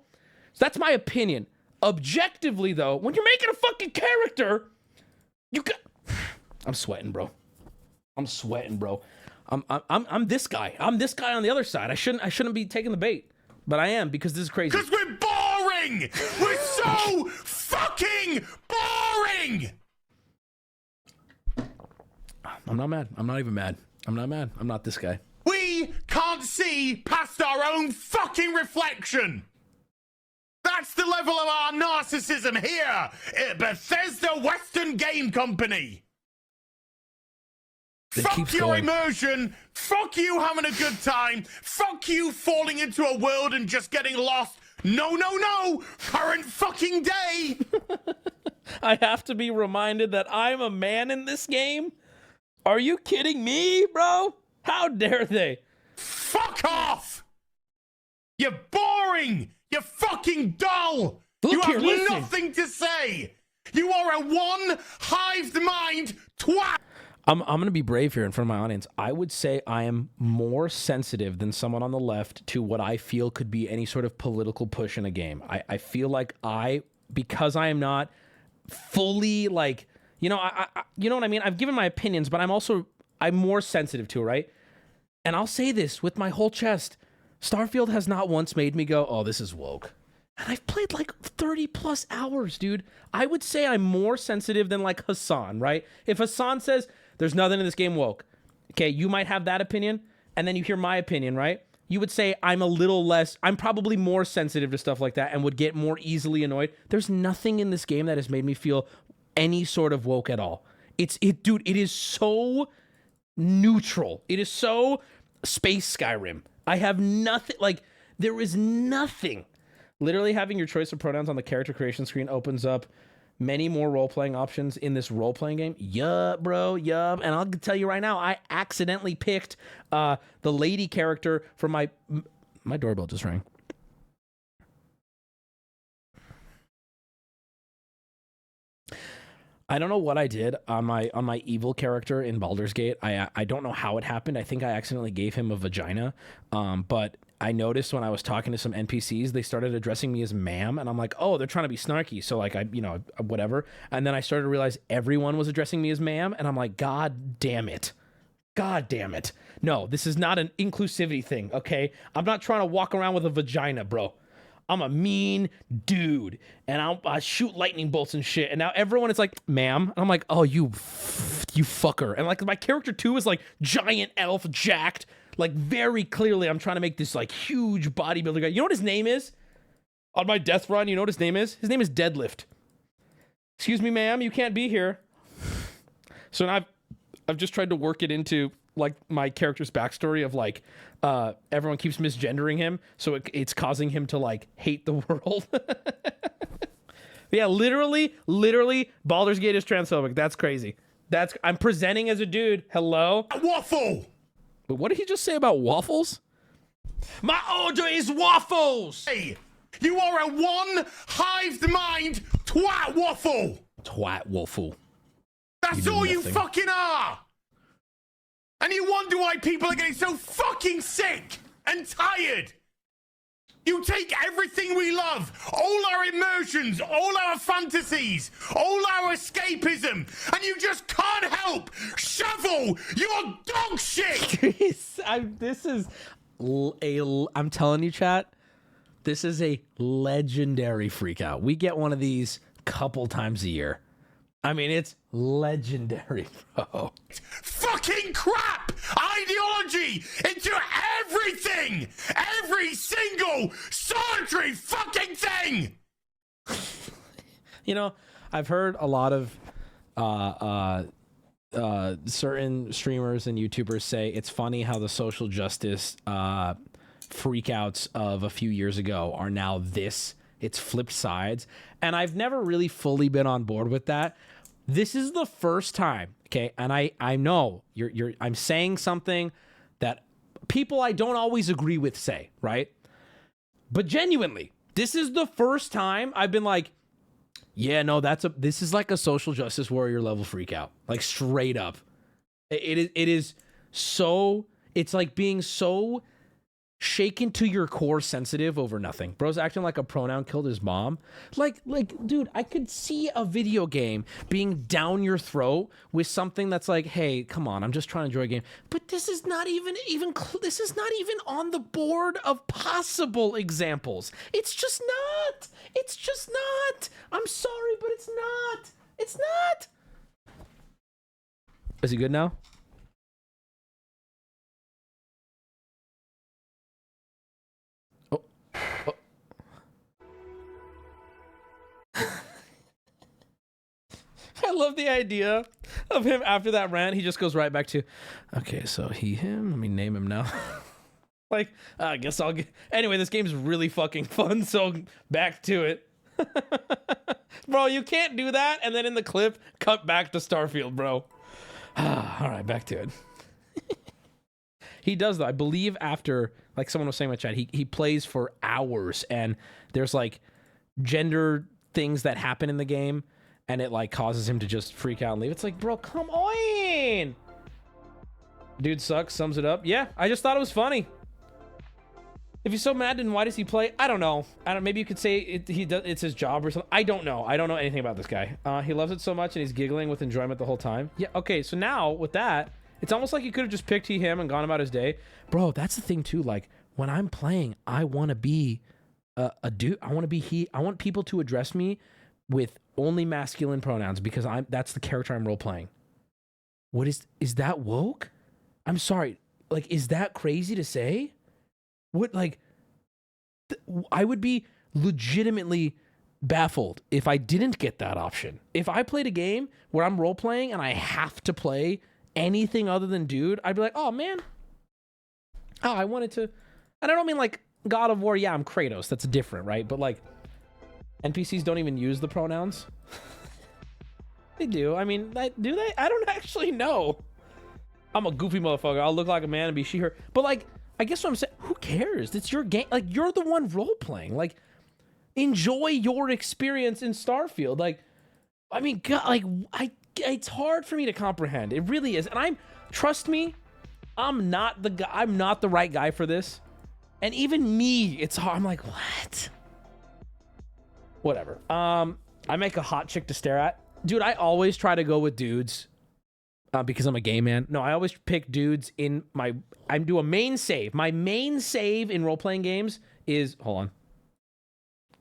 So that's my opinion. Objectively, though, when you're making a fucking character, I'm sweating, bro. I'm this guy. I'm this guy on the other side. I shouldn't be taking the bait, but I am because this is crazy. Because we're boring. We're so fucking boring. I'm not mad. I'm not even mad. I'm not mad. I'm not this guy. We can't see past our own fucking reflection. That's the level of our narcissism here at Bethesda Western Game Company. Fuck your immersion. Fuck you having a good time. Fuck you falling into a world and just getting lost. No. Current fucking day. I have to be reminded that I'm a man in this game? Are you kidding me, bro? How dare they? Fuck off. You're boring. You're fucking dull. You have nothing to say. You are a one-hived mind twat. I'm going to be brave here in front of my audience. I would say I am more sensitive than someone on the left to what I feel could be any sort of political push in a game. I feel like because I am not fully like, you know what I mean? I've given my opinions, but I'm more sensitive to it, right? And I'll say this with my whole chest. Starfield has not once made me go, oh, this is woke. And I've played like 30 plus hours, dude. I would say I'm more sensitive than like Hassan, right? If Hassan says there's nothing in this game woke, okay, you might have that opinion, and then you hear my opinion, right? You would say I'm probably more sensitive to stuff like that and would get more easily annoyed. There's nothing in this game that has made me feel any sort of woke at all. Dude, it is so neutral. It is so space Skyrim. I have nothing, like, there is nothing. Literally having your choice of pronouns on the character creation screen opens up many more role-playing options in this role-playing game. Yup, bro, yup. And I'll tell you right now, I accidentally picked the lady character for my doorbell just rang. I don't know what I did on my evil character in Baldur's Gate. I don't know how it happened. I think I accidentally gave him a vagina. But I noticed when I was talking to some NPCs, they started addressing me as ma'am, and I'm like, oh, they're trying to be snarky. So like whatever. And then I started to realize everyone was addressing me as ma'am, and I'm like, God damn it. God damn it. No, this is not an inclusivity thing, okay? I'm not trying to walk around with a vagina, bro. I'm a mean dude, and I shoot lightning bolts and shit. And now everyone is like, ma'am. And I'm like, oh, you fucker. And like my character too is like giant elf jacked. Like very clearly I'm trying to make this like huge bodybuilder guy. You know what his name is? On my death run, you know what his name is? His name is Deadlift. Excuse me, ma'am, you can't be here. So now I've just tried to work it into like my character's backstory of like everyone keeps misgendering him, so it's causing him to like hate the world. Yeah, literally, Baldur's Gate is transphobic. That's crazy. I'm presenting as a dude. Hello? Waffle! But what did he just say about waffles? My order is waffles! Hey, you are a one-hived mind twat waffle! Twat waffle. That's all you fucking are! And you wonder why people are getting so fucking sick and tired. You take everything we love, all our immersions, all our fantasies, all our escapism, and you just can't help shovel your dog shit. I'm telling you, chat, this is a legendary freak out. We get one of these couple times a year. I mean, it's legendary, bro. Fucking crap ideology into everything, every single solitary fucking thing. You know, I've heard a lot of certain streamers and YouTubers say it's funny how the social justice freakouts of a few years ago are now this. It's flipped sides. And I've never really fully been on board with that. This is the first time, okay? And I know I'm saying something that people I don't always agree with say, right? But genuinely, this is the first time I've been like, yeah, no, this is like a social justice warrior level freak out. Like straight up. It is so, it's like being so shaken to your core sensitive over nothing. Bro's acting like a pronoun killed his mom. Like, dude, I could see a video game being down your throat with something that's like, hey, come on, I'm just trying to enjoy a game. But this is not even this is not even on the board of possible examples. It's just not. It's just not. I'm sorry, but it's not. It's not. Is he good now? I love the idea of him after that rant. He just goes right back to, okay, so him. Let me name him now. Like, I guess I'll get. Anyway, this game's really fucking fun, so back to it. Bro, you can't do that and then in the clip, cut back to Starfield, bro. All right, back to it. He does, though. I believe after, like someone was saying in my chat, he plays for hours, and there's like gender things that happen in the game, and it like causes him to just freak out and leave. It's like, bro, come on. Dude sucks, sums it up. Yeah, I just thought it was funny. If he's so mad, then why does he play? I don't know. Maybe you could say it's his job or something. I don't know. I don't know anything about this guy. He loves it so much, and he's giggling with enjoyment the whole time. Yeah, okay, so now with that, it's almost like he could have just picked him and gone about his day. Bro, that's the thing too. Like, when I'm playing, I want to be a dude. I want to be he. I want people to address me with only masculine pronouns because that's the character I'm role playing. What is that woke? I'm sorry. Like, is that crazy to say? What, like, I would be legitimately baffled if I didn't get that option. If I played a game where I'm role playing and I have to play anything other than dude, I'd be like, oh man, I wanted to. And I don't mean like God of War. Yeah, I'm Kratos. That's different, right? But like, NPCs don't even use the pronouns. They do. I mean, do they? I don't actually know. I'm a goofy motherfucker. I'll look like a man and be she, her. But like, I guess what I'm saying, who cares? It's your game. Like, you're the one role playing. Like, enjoy your experience in Starfield. Like, I mean, God, like, it's hard for me to comprehend. It really is. And trust me, I'm not the guy. I'm not the right guy for this. And even me, it's hard. I'm like, what? Whatever. I make a hot chick to stare at. Dude, I always try to go with dudes because I'm a gay man. No, I always pick dudes in I do a main save. My main save in role-playing games is, hold on.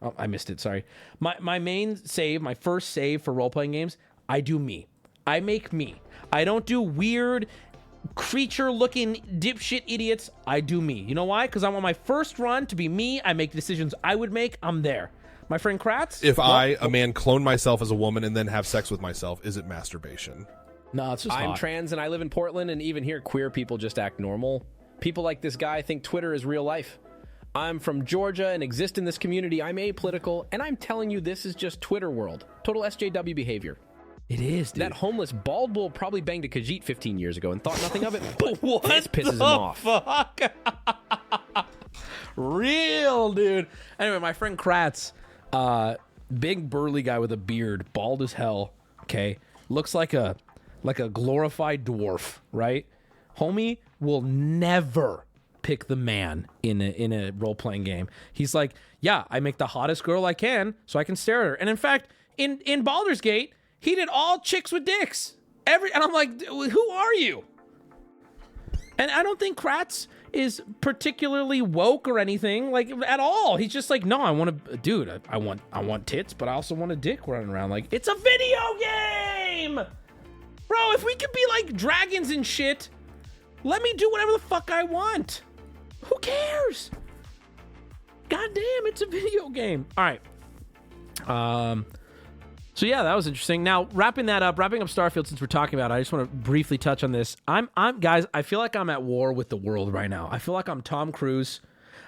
Oh, I missed it, sorry. My main save, my first save for role-playing games, I do me. I make me. I don't do weird creature-looking dipshit idiots. I do me. You know why? Because I want my first run to be me. I make decisions I would make. I'm there. My friend Kratz? If a man, clone myself as a woman and then have sex with myself, is it masturbation? No, it's just I'm hot. trans and I live in Portland, and even here, queer people just act normal. People like this guy think Twitter is real life. I'm from Georgia and exist in this community. I'm apolitical, and I'm telling you, this is just Twitter world. Total SJW behavior. It is, dude. That homeless bald bull probably banged a Khajiit 15 years ago and thought nothing of it, but what this pisses him off. Fuck? Real, dude. Anyway, my friend Kratz, big burly guy with a beard, bald as hell, okay? Looks like a glorified dwarf, right? Homie will never pick the man in a role-playing game. He's like, yeah, I make the hottest girl I can so I can stare at her. And in fact, in Baldur's Gate, he did all chicks with dicks. And I'm like, who are you? And I don't think Kratz is particularly woke or anything, like, at all. He's just like, no, I want to, dude, I want tits, but I also want a dick running around. Like, it's a video game! Bro, if we could be like dragons and shit, let me do whatever the fuck I want. Who cares? God damn, it's a video game. All right. So yeah, that was interesting. Now, wrapping up Starfield, since we're talking about it, I just want to briefly touch on this. Guys, I feel like I'm at war with the world right now. I feel like I'm Tom Cruise.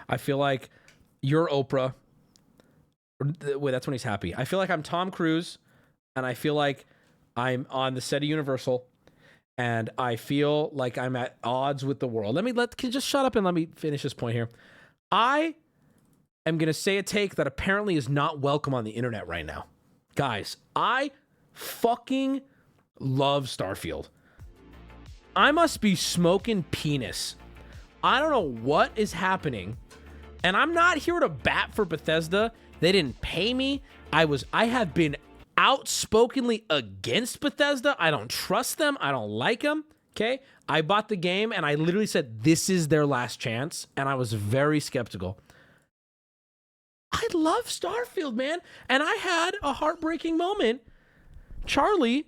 I feel like you're Oprah. Wait, that's when he's happy. I feel like I'm Tom Cruise, and I feel like I'm on the set of Universal, and I feel like I'm at odds with the world. Can you just shut up and let me finish this point here. I am going to say a take that apparently is not welcome on the internet right now. Guys, I fucking love Starfield. I must be smoking penis. I don't know what is happening, and I'm not here to bat for Bethesda. They didn't pay me. I have been outspokenly against Bethesda. I don't trust them. I don't like them. Okay? I bought the game, and I literally said, this is their last chance, and I was very skeptical. I love Starfield, man. And I had a heartbreaking moment. Charlie,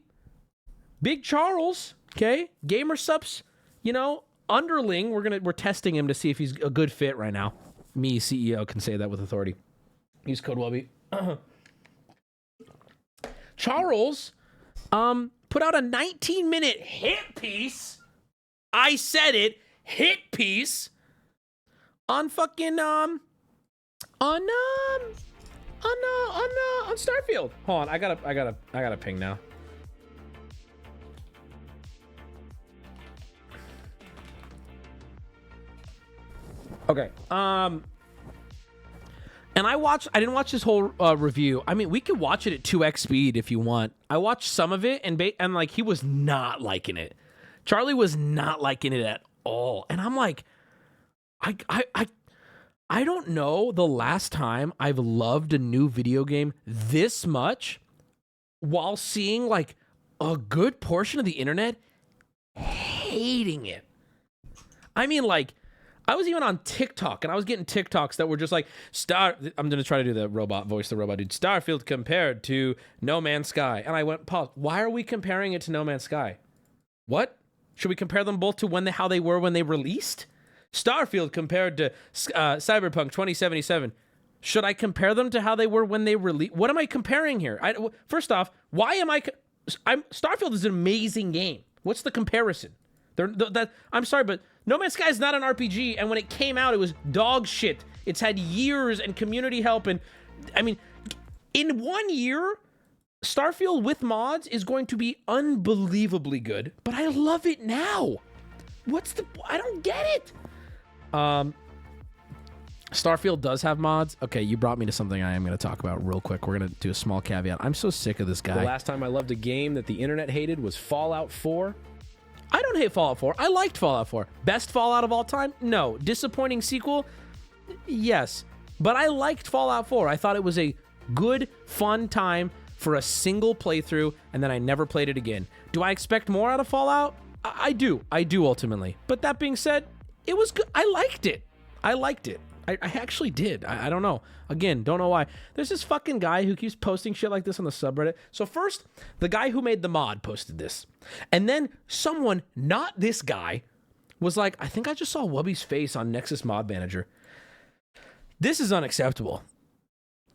Big Charles, okay? Gamer Subs, underling. We're testing him to see if he's a good fit right now. Me, CEO, can say that with authority. Use code Wubby. Charles put out a 19-minute hit piece. I said it, hit piece on fucking on Starfield. Hold on, I gotta ping now. Okay. And I didn't watch this whole review. I mean, we could watch it at 2x speed if you want. I watched some of it, and like he was not liking it. Charlie was not liking it at all. And I'm like, I don't know the last time I've loved a new video game this much while seeing like a good portion of the internet hating it. I mean, like, I was even on TikTok, and I was getting TikToks that were just like, I'm going to try to do the robot voice, the robot dude. Starfield compared to No Man's Sky. And I went, pause. Why are we comparing it to No Man's Sky? What? Should we compare them both to how they were when they released? Starfield compared to Cyberpunk 2077. Should I compare them to how they were when they released? What am I comparing here? First off, why am Starfield is an amazing game. What's the comparison? I'm sorry, but No Man's Sky is not an RPG, and when it came out, it was dog shit. It's had years and community help, and I mean, in 1 year, Starfield with mods is going to be unbelievably good, but I love it now. I don't get it. Starfield does have mods. Okay, you brought me to something I am going to talk about real quick. We're going to do a small caveat. I'm so sick of this guy. The last time I loved a game that the internet hated was Fallout 4. I don't hate Fallout 4. I liked Fallout 4. Best Fallout of all time? No. Disappointing sequel? Yes. But I liked Fallout 4. I thought it was a good, fun time for a single playthrough, and then I never played it again. Do I expect more out of Fallout? I do. I do, ultimately. But that being said, it was good. I liked it. I actually did. I don't know. Again, don't know why. There's this fucking guy who keeps posting shit like this on the subreddit. So first, the guy who made the mod posted this. And then someone, not this guy, was like, I think I just saw Wubby's face on Nexus Mod Manager. This is unacceptable.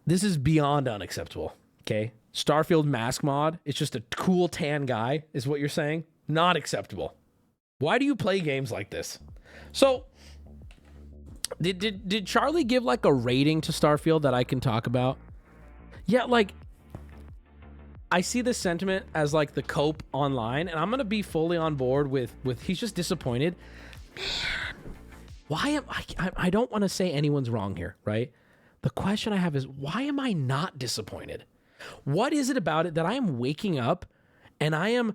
This is beyond unacceptable. Okay? Starfield mask mod. It's just a cool tan guy, is what you're saying. Not acceptable. Why do you play games like this? So, did Charlie give like a rating to Starfield that I can talk about? Yeah, like, I see this sentiment as like the cope online, and I'm gonna be fully on board with he's just disappointed. Man, why am I don't want to say anyone's wrong here, right? The question I have is, why am I not disappointed? What is it about it that I am waking up and I am,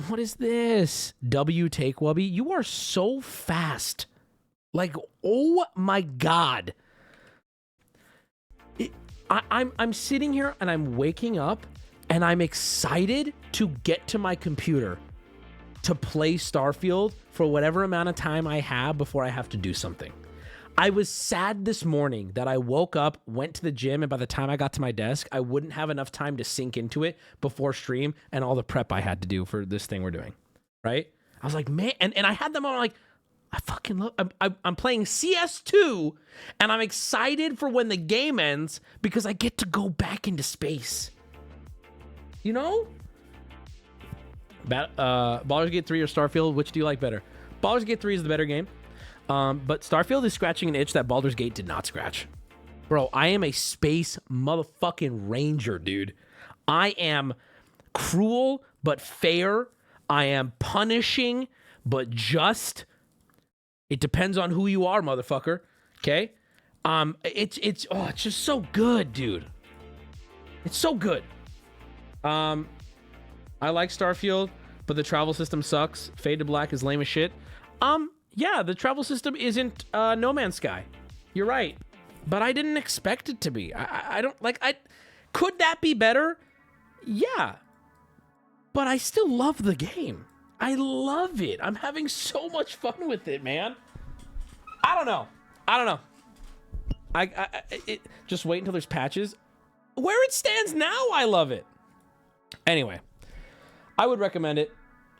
what is this? Take Wubby, you are so fast. Like, oh my God. I'm sitting here and I'm waking up and I'm excited to get to my computer to play Starfield for whatever amount of time I have before I have to do something. I was sad this morning that I woke up, went to the gym, and by the time I got to my desk, I wouldn't have enough time to sink into it before stream and all the prep I had to do for this thing we're doing, right? I was like, man, and I had them on like, I fucking love, I'm playing CS2, and I'm excited for when the game ends because I get to go back into space. You know? Baldur's Gate 3 or Starfield, which do you like better? Baldur's Gate 3 is the better game. But Starfield is scratching an itch that Baldur's Gate did not scratch. Bro, I am a space motherfucking ranger, dude. I am cruel but fair. I am punishing but just. It depends on who you are, motherfucker. Okay? It's just so good, dude. It's so good. I like Starfield, but the travel system sucks. Fade to Black is lame as shit. Yeah, the travel system isn't No Man's Sky. You're right. But I didn't expect it to be. I don't like could that be better? Yeah. But I still love the game. I love it. I'm having so much fun with it, man. I don't know. Just wait until there's patches. Where it stands now, I love it. Anyway, I would recommend it.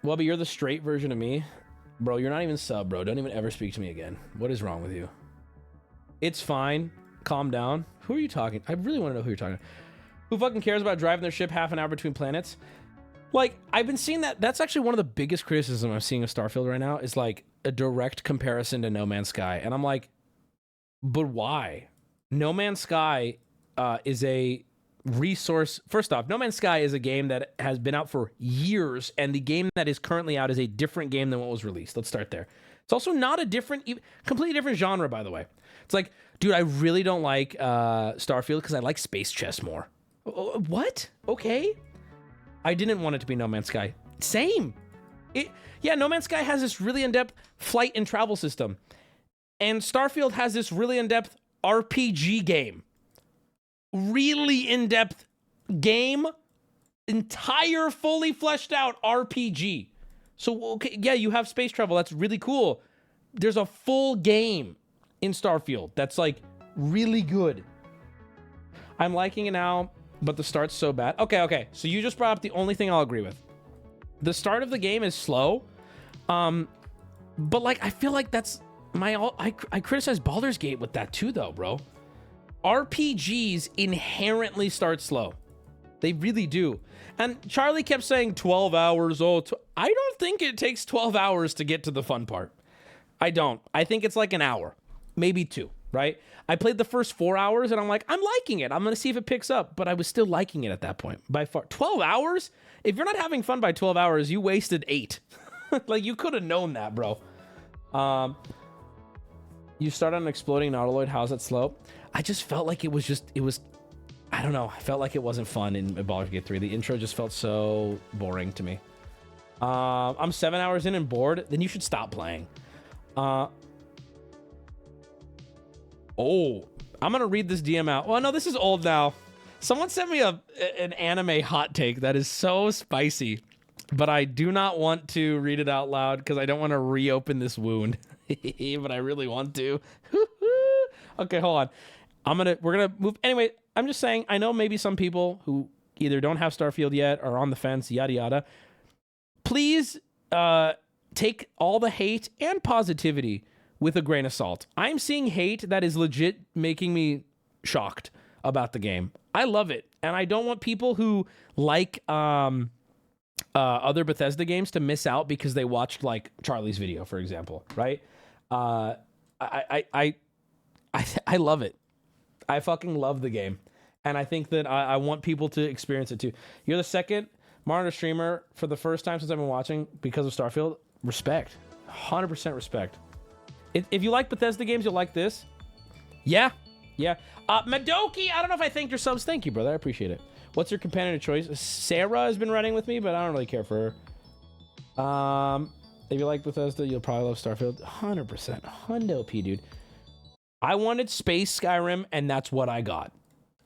Wubby, you're the straight version of me. Bro, you're not even sub, bro. Don't even ever speak to me again. What is wrong with you? It's fine. Calm down. Who are you talking? I really want to know who you're talking to. Who fucking cares about driving their ship half an hour between planets? Like, I've been seeing that. That's actually one of the biggest criticisms I'm seeing of Starfield right now is like a direct comparison to No Man's Sky. And I'm like, but why? No Man's Sky is a resource. First off, No Man's Sky is a game that has been out for years, and the game that is currently out is a different game than what was released. Let's start there. It's also not a completely different genre, by the way. It's like, dude, I really don't like Starfield because I like space chess more. What? Okay. I didn't want it to be No Man's Sky. Same. Yeah, No Man's Sky has this really in-depth flight and travel system. And Starfield has this really in-depth RPG game. Really in-depth game. Entire, fully fleshed out RPG. So, okay, yeah, you have space travel. That's really cool. There's a full game in Starfield that's, like, really good. I'm liking it now, but the start's so bad. Okay. So you just brought up the only thing I'll agree with. The start of the game is slow. But, like, I feel like that's I criticize Baldur's Gate with that too, though, bro. RPGs inherently start slow. They really do. And Charlie kept saying 12 hours. I don't think it takes 12 hours to get to the fun part. I don't. I think it's like an hour, maybe 2, right? I played the first 4 hours and I'm like, I'm liking it. I'm going to see if it picks up. But I was still liking it at that point. By far, 12 hours? If you're not having fun by 12 hours, you wasted 8. Like, you could have known that, bro. You start on an exploding nautiloid. How's that slow? I just felt like it was, I don't know. I felt like it wasn't fun in Baldur's Gate 3. The intro just felt so boring to me. I'm 7 hours in and bored. Then you should stop playing. I'm going to read this DM out. Well, no, this is old now. Someone sent me an anime hot take that is so spicy, but I do not want to read it out loud because I don't want to reopen this wound. But I really want to. Okay, hold on. We're gonna move. Anyway, I'm just saying, I know maybe some people who either don't have Starfield yet or on the fence, yada yada. Please take all the hate and positivity with a grain of salt. I'm seeing hate that is legit making me shocked about the game. I love it, and I don't want people who like other Bethesda games to miss out because they watched like Charlie's video, for example, right? I love it. I fucking love the game. And I think that I want people to experience it too. You're the second monitor streamer for the first time since I've been watching because of Starfield. Respect. 100% respect. If you like Bethesda games, you'll like this. Yeah. Madoki, I don't know if I thanked your subs. Thank you, brother. I appreciate it. What's your companion of choice? Sarah has been running with me, but I don't really care for her. If you like Bethesda, you'll probably love Starfield. 100%. Hundo P, dude. I wanted Space Skyrim, and that's what I got.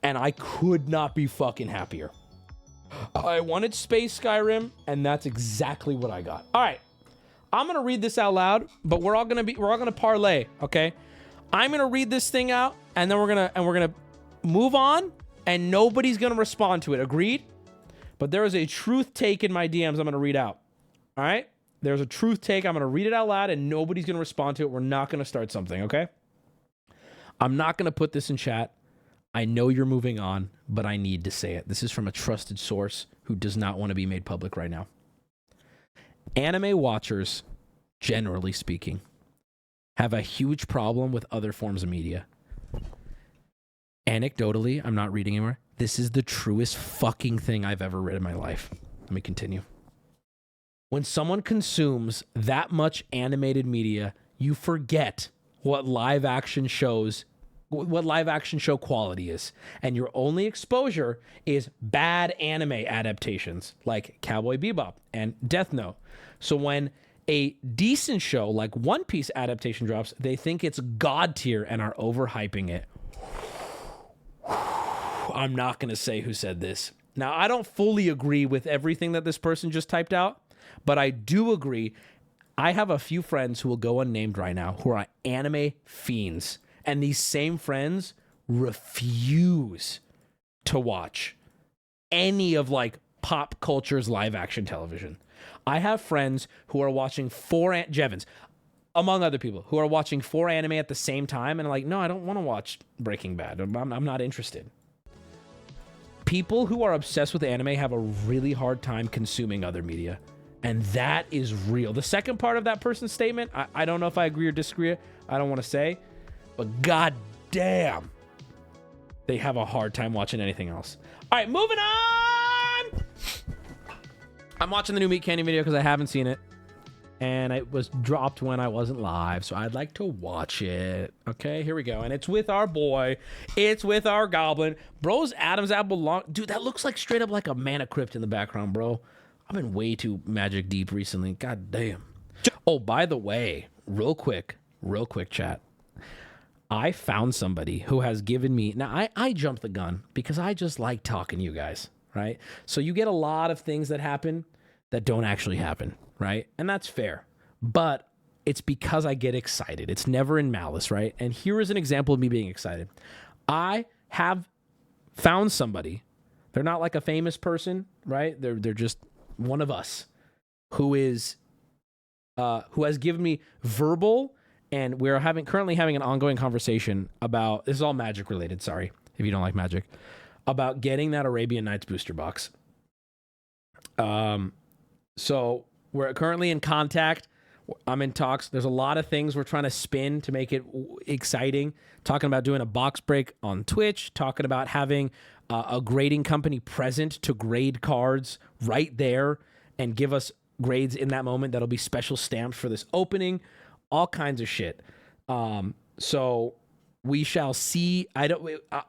And I could not be fucking happier. I wanted Space Skyrim, and that's exactly what I got. All right. I'm going to read this out loud, but we're all going to parlay, okay? I'm going to read this thing out, and then we're going to move on, and nobody's going to respond to it. Agreed? But there is a truth take in my DMs I'm going to read out. All right? There's a truth take. I'm going to read it out loud, and nobody's going to respond to it. We're not going to start something, okay? I'm not going to put this in chat. I know you're moving on, but I need to say it. This is from a trusted source who does not want to be made public right now. Anime watchers, generally speaking, have a huge problem with other forms of media. Anecdotally, I'm not reading anymore. This is the truest fucking thing I've ever read in my life. Let me continue. When someone consumes that much animated media, you forget what live action show quality is. And your only exposure is bad anime adaptations like Cowboy Bebop and Death Note. So when a decent show like One Piece adaptation drops, they think it's god tier and are overhyping it. I'm not going to say who said this. Now, I don't fully agree with everything that this person just typed out, but I do agree. I have a few friends who will go unnamed right now who are anime fiends, and these same friends refuse to watch any of like pop culture's live action television. I have friends who are watching Jevons, among other people, who are watching 4 anime at the same time, and like, no, I don't want to watch Breaking Bad. I'm not interested. People who are obsessed with anime have a really hard time consuming other media. And that is real. The second part of that person's statement, I don't know if I agree or disagree. I don't want to say. But goddamn, they have a hard time watching anything else. All right, moving on. I'm watching the new Meat Canyon video because I haven't seen it. And it was dropped when I wasn't live, so I'd like to watch it. Okay, here we go. And it's with our boy. It's with our goblin. Bro's Adam's apple long. Dude, that looks like straight up like a mana crypt in the background, bro. I've been way too magic deep recently. God damn. Oh, by the way, real quick, chat. I found somebody who has given me... Now, I jumped the gun because I just like talking to you guys, right? So you get a lot of things that happen that don't actually happen, right? And that's fair. But it's because I get excited. It's never in malice, right? And here is an example of me being excited. I have found somebody. They're not like a famous person, right? They're just one of us who has given me verbal, and we're currently having an ongoing conversation about, this is all magic related, sorry if you don't like magic, about getting that Arabian Nights booster box. So we're currently in contact. I'm in talks. There's a lot of things we're trying to spin to make it exciting. Talking about doing a box break on Twitch. Talking about having a grading company present to grade cards right there and give us grades in that moment. That'll be special stamped for this opening. All kinds of shit. So we shall see.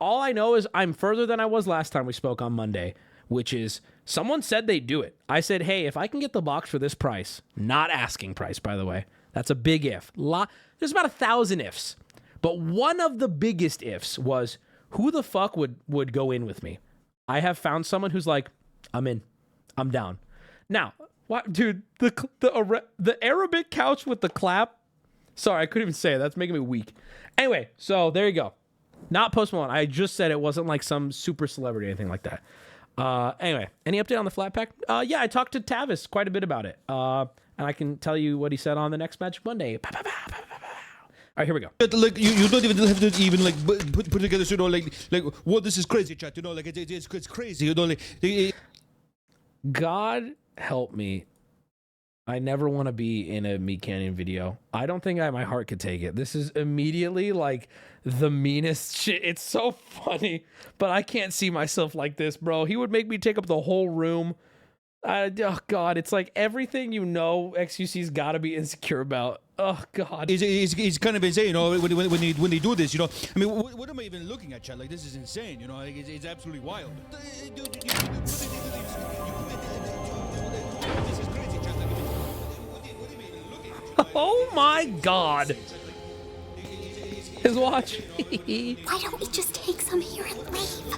All I know is I'm further than I was last time we spoke on Monday, which is someone said they'd do it. I said, hey, if I can get the box for this price, not asking price, by the way, that's a big if. There's about 1,000 ifs. But one of the biggest ifs was, who the fuck would go in with me? I have found someone who's like, I'm in. I'm down. Now, what, dude, the Arabic couch with the clap. Sorry, I couldn't even say it. That's making me weak. Anyway, so there you go. Not Post Malone. I just said it wasn't like some super celebrity or anything like that. Anyway, any update on the flat pack? Yeah, I talked to Tavis quite a bit about it. And I can tell you what he said on the next Magic Monday. All right, here we go. Like you don't even have to even like put together, you know, like what this is crazy, chat. You know, like it's crazy. You know, like God help me. I never want to be in a Meat Canyon video. I don't think my heart could take it. This is immediately like the meanest shit. It's so funny, but I can't see myself like this, bro. He would make me take up the whole room. Oh God, it's like everything you know XUC's got to be insecure about. Oh God, it's kind of insane, you know, when they do this, you know. I mean, what am I even looking at, chat? Like, this is insane, you know. Like, it's absolutely wild. Oh my God. His watch. Why don't we just take some here and leave?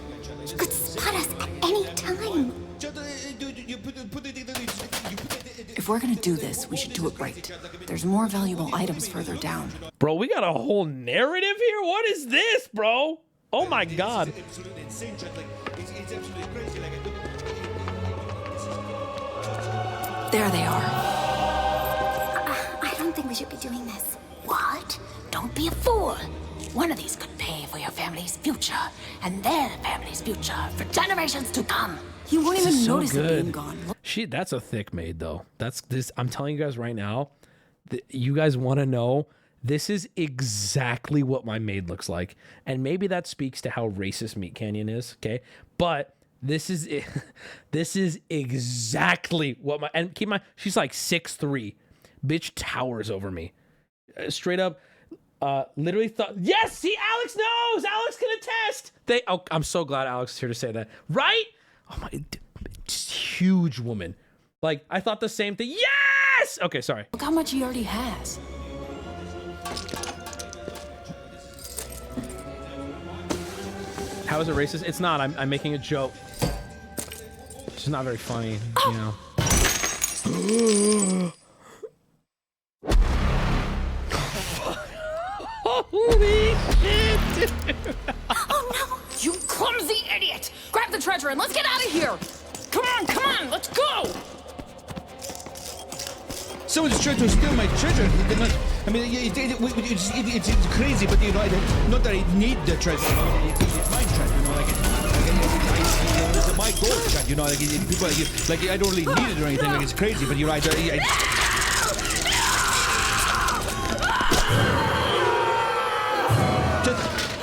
You could spot us at any time. If we're gonna do this, we should do it right. There's more valuable items further down. Bro, we got a whole narrative here? What is this, bro? Oh my God. There they are. I don't think we should be doing this. What? Don't be a fool. One of these could pay for your family family's future and their family's future for generations to come. You won't This even is so notice it good. being gone. That's a thick maid though. That's this. I'm telling you guys right now. You guys want to know? This is exactly what my maid looks like, and maybe that speaks to how racist Meat Canyon is. Okay, but this is exactly what my and keep in mind she's like 6'3", bitch towers over me, straight up. Literally thought, yes, see, Alex knows. Alex can attest. I'm so glad Alex is here to say that, right? Oh my, just huge woman. Like I thought the same thing. Yes. Okay, sorry. Look how much he already has. How is it racist? It's not. I'm making a joke. It's just not very funny, you know. Holy shit, dude. Oh no! You clumsy idiot! Grab the treasure and let's get out of here! Come on, let's go! Someone's trying to steal my treasure. I mean, it's crazy, but you know, not that I need the treasure. It's my treasure, you know. It's my gold, chat. You know, people like I don't really need it or anything. Like it's crazy, but you're right.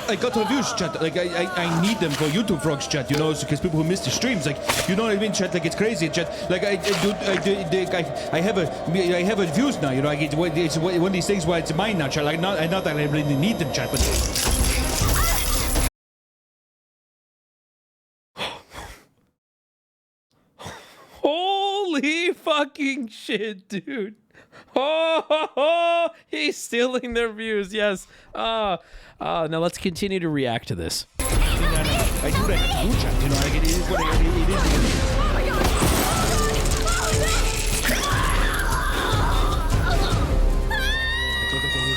I got reviews, chat. Like I need them for YouTube vlogs, chat. You know, because people who miss the streams, like you know what I mean, chat. Like it's crazy, chat. Like I have views now. You know, it's one of these things where it's mine now, chat. Like not that I really need them, chat, but. Holy fucking shit, dude. Oh, he's stealing their views. Yes. Now let's continue to react to this. I do what I have to do, chat. You know, like it is what it is.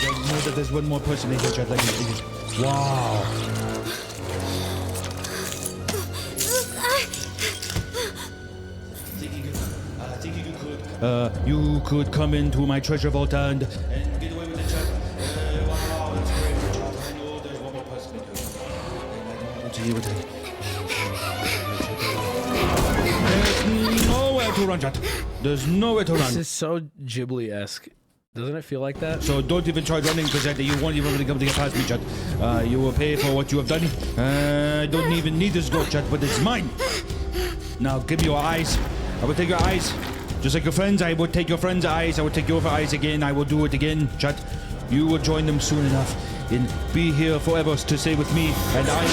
I know that there's one more person in here, chat. Like, wow. You could come into my treasure vault and get away with it, chat. Wow, that's great, chat. I know there's one more person in here. And I don't want to hear what There's nowhere to run, chat. There's nowhere to run. This is so Ghibli-esque. Doesn't it feel like that? So don't even try running because you won't even be able to get past me, chat. You will pay for what you have done. I don't even need this gold, chat, but it's mine. Now give me your eyes. I will take your eyes. Just like your friends, I would take your friends' eyes. I would take your eyes again. I will do it again, chat. You will join them soon enough and be here forever to stay with me. And I.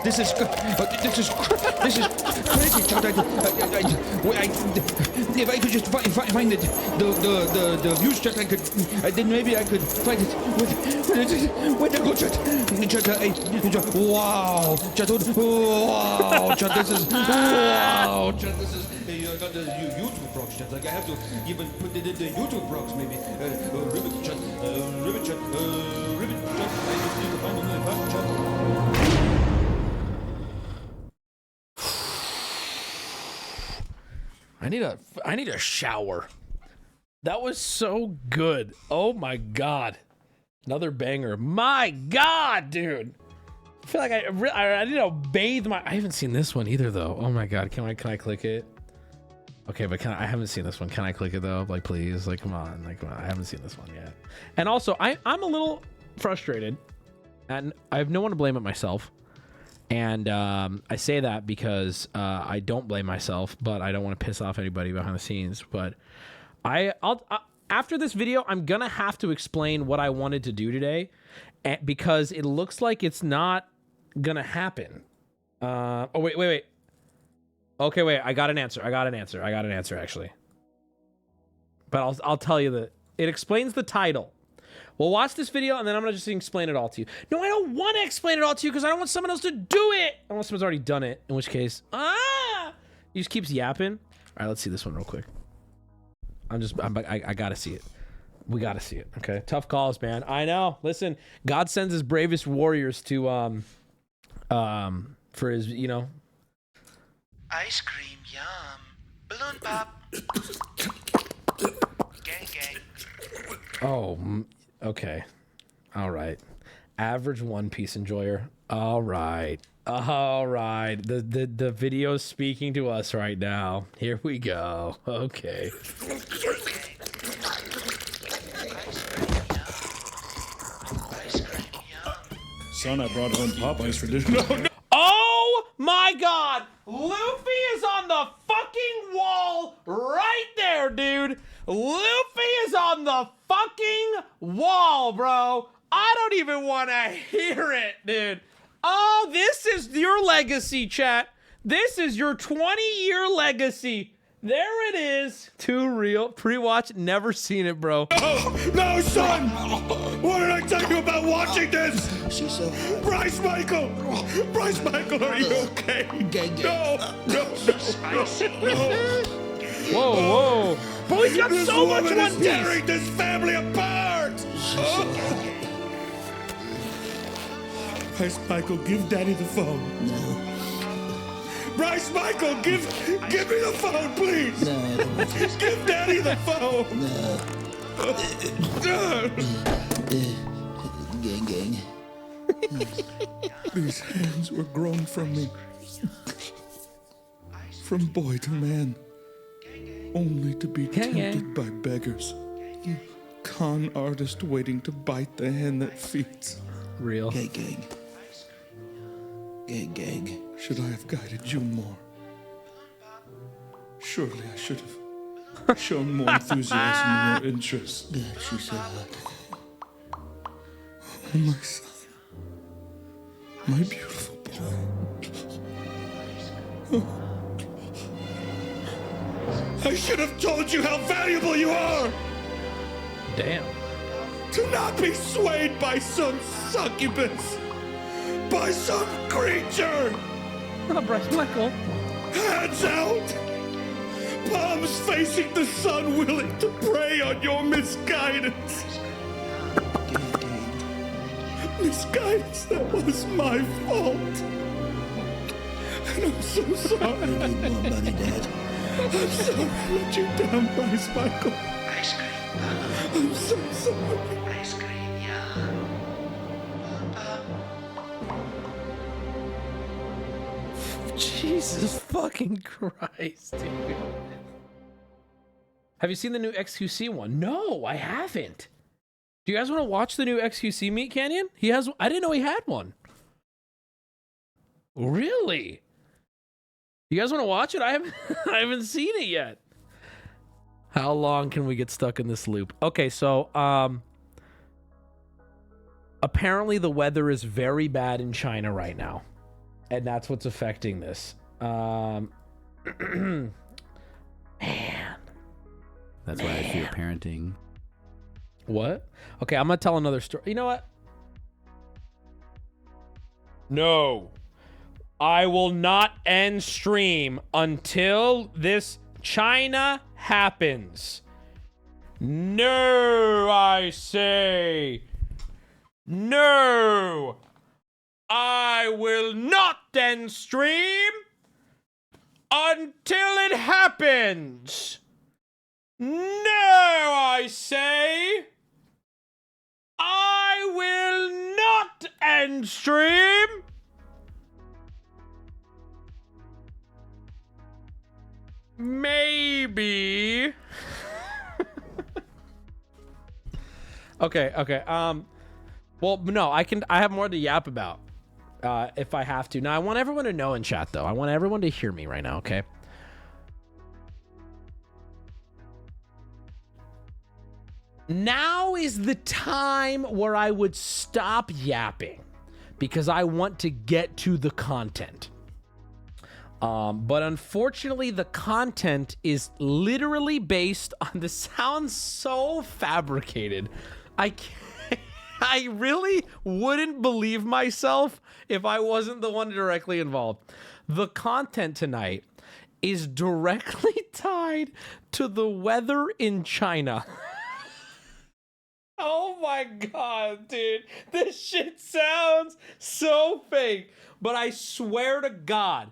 This is crazy, chat. If I could just find the views, chat, I could. Then maybe I could find it with the good chat. Wow, chat. Wow, chat. This is wow, chat. This is. I got the YouTube vlogs, chat. Like I have to even put it in the YouTube vlogs, maybe. Ribbit chat, ribbit chat, ribbit chat. I just need to find a really fast chat. I need a shower. That was so good. Oh my god. Another banger. My god, dude. I feel like I need to bathe my. I haven't seen this one either though. Oh my god. Can I click it? Okay, but I haven't seen this one. Can I click it though? Like please. Like come on. Like come on. I haven't seen this one yet. And also I'm a little frustrated and I have no one to blame but myself. And I say that because I don't blame myself, but I don't want to piss off anybody behind the scenes. But I'll after this video, I'm gonna have to explain what I wanted to do today, because it looks like it's not gonna happen. Oh wait. Okay, wait. I got an answer actually. But I'll tell you that it explains the title. Well, watch this video, and then I'm going to just explain it all to you. No, I don't want to explain it all to you, because I don't want someone else to do it. Unless someone's already done it, in which case, he just keeps yapping. All right, let's see this one real quick. I got to see it. We got to see it, okay? Tough calls, man. I know. Listen, God sends his bravest warriors to, for his, you know. Ice cream, yum. Balloon pop. Gang, gang. Oh, okay. All right. Average One Piece enjoyer. All right. All right. The video's speaking to us right now. Here we go. Okay. Son, I brought home Popeyes for dinner. No, no. Oh my God! Luffy is on the fucking wall right there, dude. Luffy is on the fucking wall, bro. I don't even want to hear it, dude. Oh, this is your legacy, chat. This is your 20-year legacy. There it is. Too real. Pre-watch. Never seen it, bro. No, son! What did I tell you about watching this? Bryce Michael! Bryce Michael, are you okay? No! Whoa, whoa. Bro, he's got so much One Piece. Tearing this family apart! Bryce Michael, give Daddy the phone. No. Bryce Michael, give me the phone, please. No, I don't want to. Give Daddy the phone. No. Gang. These hands were grown from me. From boy to man. Only to be tempted by beggars. Con artist waiting to bite the hand that feeds. Real. Gang. Should I have guided you more? Surely I should have shown more enthusiasm or interest. She said that. Oh, my son. My beautiful boy. Oh. I should have told you how valuable you are! Damn. To not be swayed by some succubus! By some creature! Not Bryce Michael. Hands out! Palms facing the sun, willing to prey on your misguidance. Misguidance that was my fault. And I'm so sorry. I need more money, Dad. I'm sorry I let you down, Bryce Michael. Ice cream. I'm so sorry. Ice cream, yeah. Jesus fucking Christ, dude. Have you seen the new XQC one? No, I haven't. Do you guys want to watch the new XQC Meat Canyon? He has. I didn't know he had one. Really? You guys want to watch it? I haven't seen it yet. How long can we get stuck in this loop? Okay, so apparently the weather is very bad in China right now. And that's what's affecting this. Man. That's why I fear parenting. What? Okay, I'm going to tell another story. You know what? No. I will not end stream until this China happens. No, I say. No. I will not end stream until it happens. No, I say. I will not end stream. Maybe. Okay. Well, no, I have more to yap about. If I have to. Now, I want everyone to know in chat, though. I want everyone to hear me right now, okay? Now is the time where I would stop yapping because I want to get to the content. But unfortunately, the content is literally based on the sounds so fabricated. I really wouldn't believe myself if I wasn't the one directly involved. The content tonight is directly tied to the weather in China. Oh my God, dude. This shit sounds so fake. But I swear to God.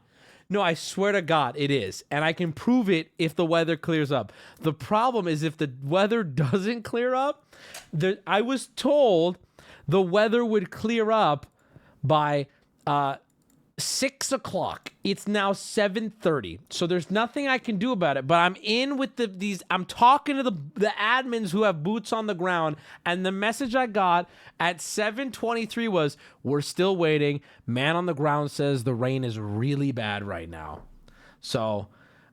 No, I swear to God, it is. And I can prove it if the weather clears up. The problem is if the weather doesn't clear up, I was told the weather would clear up by 6 o'clock. It's now 7:30. So there's nothing I can do about it. But I'm in with I'm talking to the admins who have boots on the ground. And the message I got at 7:23 was, we're still waiting. Man on the ground says the rain is really bad right now. So,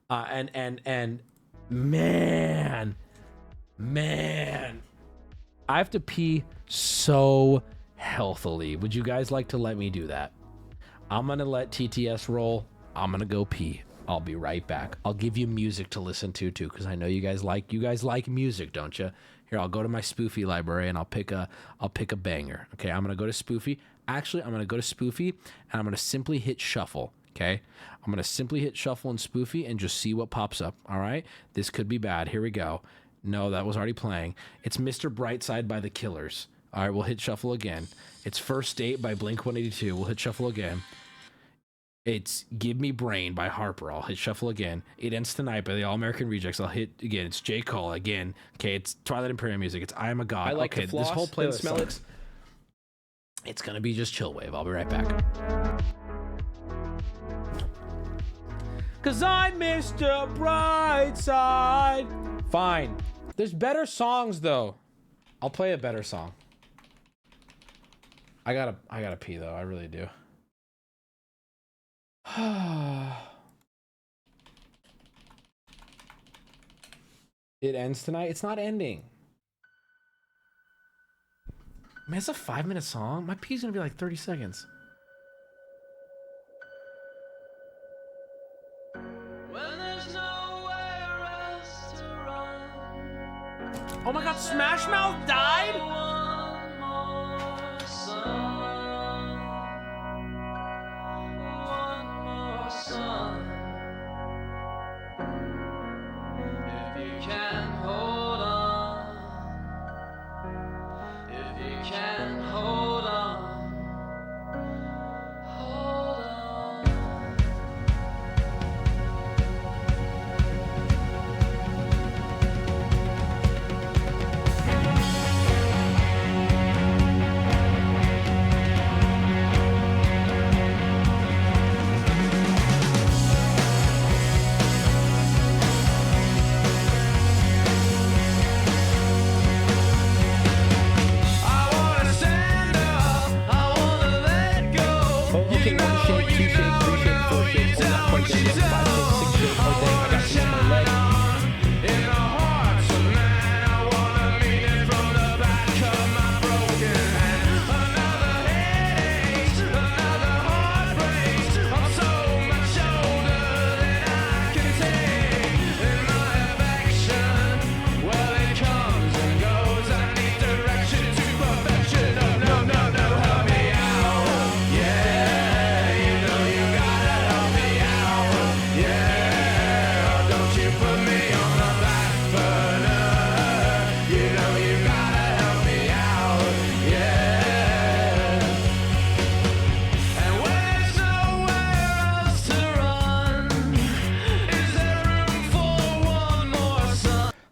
and man, I have to pee so healthily. Would you guys like to let me do that? I'm going to let TTS roll. I'm going to go pee. I'll be right back. I'll give you music to listen to too, because I know you guys like music, don't you? Here, I'll go to my Spoofy library and I'll pick a banger. Okay, I'm going to go to Spoofy. Actually, I'm going to go to Spoofy and I'm going to simply hit shuffle. Okay, I'm going to simply hit shuffle in Spoofy and just see what pops up. All right, this could be bad. Here we go. No, that was already playing. It's Mr. Brightside by The Killers. All right, we'll hit shuffle again. It's First Date by Blink-182. We'll hit shuffle again. It's Give Me Brain by Harper. I'll hit shuffle again. It Ends Tonight by the All American Rejects. I'll hit again. It's J. Cole again. Okay, it's Twilight Imperium music. It's I Am a God. I like okay, to floss, this whole playlist smell it. It's gonna be just chill wave. I'll be right back. Cause I'm Mr. Brightside. Fine. There's better songs though. I'll play a better song. I gotta pee though. I really do. It Ends Tonight. It's not ending. Man, it's a 5-minute song. My pee's gonna be like 30 seconds. Oh my god, Smash Mouth died?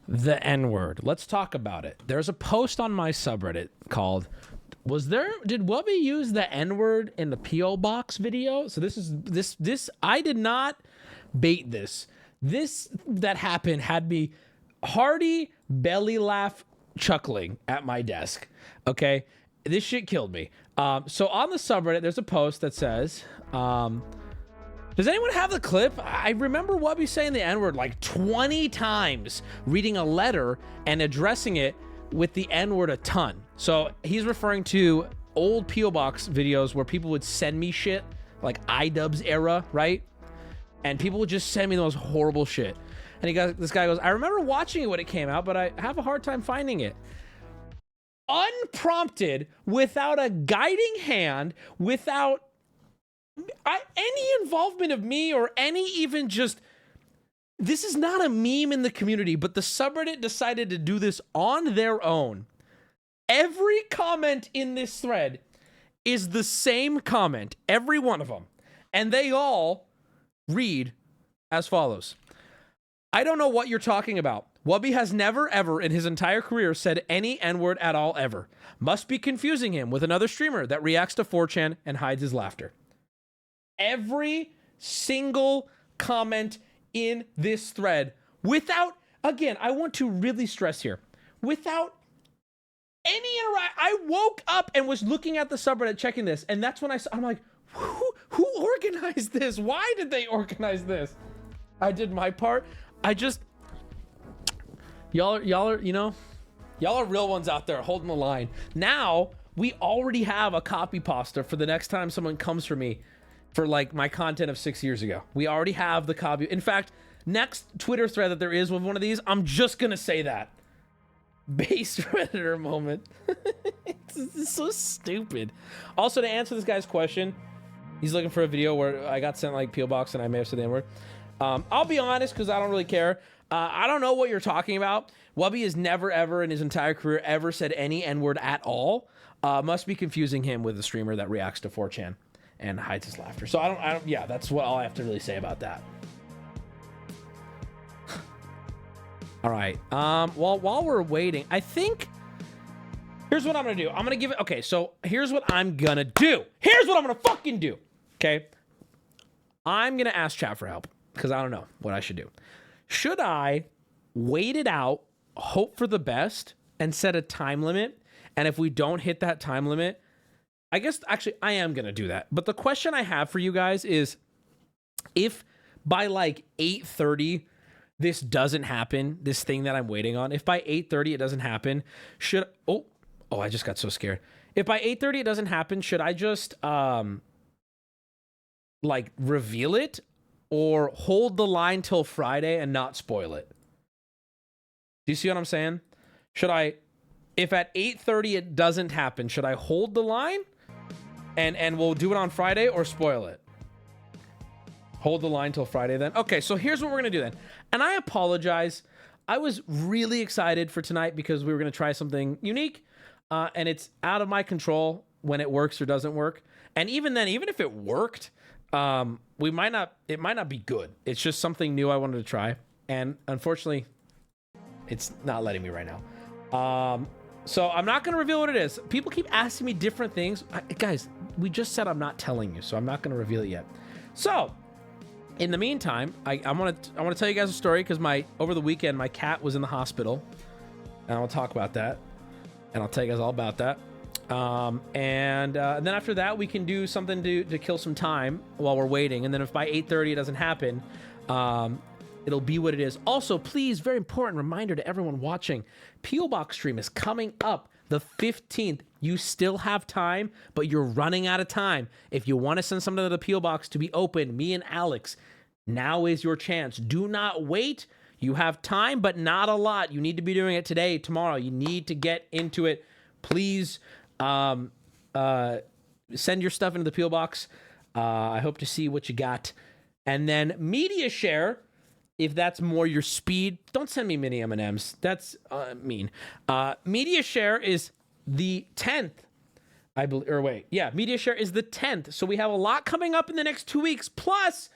The N-word. Let's talk about it. There's a post on my subreddit called, did Wubby use the N-word in the P.O. Box video? So this I did not bait this. This that happened had me hearty belly laugh chuckling at my desk. Okay? This shit killed me. So on the subreddit, there's a post that says, does anyone have the clip? I remember Wubby saying the N-word like 20 times, reading a letter and addressing it with the N-word a ton. So he's referring to old P.O. Box videos where people would send me shit, like iDubbbz era, right? And people would just send me the most horrible shit. And this guy goes, I remember watching it when it came out, but I have a hard time finding it. Unprompted, without a guiding hand, without any involvement of me or any even just, this is not a meme in the community, but the subreddit decided to do this on their own. Every comment in this thread is the same comment, every one of them. And they all read as follows. I don't know what you're talking about. Wubby has never, ever in his entire career said any N-word at all, ever. Must be confusing him with another streamer that reacts to 4chan and hides his laughter. Every single comment in this thread, without, again, I want to really stress here, without any I woke up and was looking at the subreddit checking this, and that's when I'm like, who organized this? Why did they organize this? I did my part. Y'all are, you know, y'all are real ones out there holding the line. Now, we already have a copy pasta for the next time someone comes for me for like my content of 6 years ago. We already have the copy. In fact, next Twitter thread that there is with one of these, I'm just gonna say that. Base Redditor moment. It's so stupid. Also, to answer this guy's question, he's looking for a video where I got sent like P.O. Box and I may have said the N-word. I'll be honest, because I don't really care. I don't know what you're talking about. Wubby has never, ever in his entire career ever said any N-word at all. Must be confusing him with a streamer that reacts to 4chan and hides his laughter. So I don't, yeah, that's what all I have to really say about that. All right. Well, while we're waiting, I think here's what I'm going to do. I'm going to give it. Okay. So here's what I'm going to do. Here's what I'm going to fucking do. Okay. I'm going to ask chat for help because I don't know what I should do. Should I wait it out, hope for the best, and set a time limit? And if we don't hit that time limit, I guess actually I am going to do that. But the question I have for you guys is if by like 8:30 this doesn't happen, this thing that I'm waiting on, if by 8:30 it doesn't happen, should... Oh, I just got so scared. If by 8:30 it doesn't happen, should I just like reveal it or hold the line till Friday and not spoil it? Do you see what I'm saying? Should I, if at 8:30 it doesn't happen, should I hold the line and we'll do it on Friday or spoil it? Hold the line till Friday then. Okay, so here's what we're gonna do then. And I apologize. I was really excited for tonight because we were gonna try something unique, and it's out of my control when it works or doesn't work. And even then, even if it worked, it might not be good. It's just something new I wanted to try, and unfortunately, it's not letting me right now. So I'm not gonna reveal what it is. People keep asking me different things. Guys, we just said I'm not telling you, so I'm not gonna reveal it yet. So in the meantime, I want to tell you guys a story because over the weekend my cat was in the hospital, and I'll talk about that, and I'll tell you guys all about that. And then after that we can do something to kill some time while we're waiting, and then if by 8:30 it doesn't happen, it'll be what it is. Also, please, very important reminder to everyone watching, P.O. Box stream is coming up the 15th. You still have time, but you're running out of time. If you want to send something to the P.O. Box to be open, me and Alex, now is your chance. Do not wait. You have time, but not a lot. You need to be doing it today, tomorrow. You need to get into it. Please send your stuff into the P.O. Box. I hope to see what you got. And then media share, if that's more your speed. Don't send me mini M&Ms. That's mean. Media share is the 10th, I believe. Or wait, yeah, media share is the 10th. So we have a lot coming up in the next 2 weeks. Plus,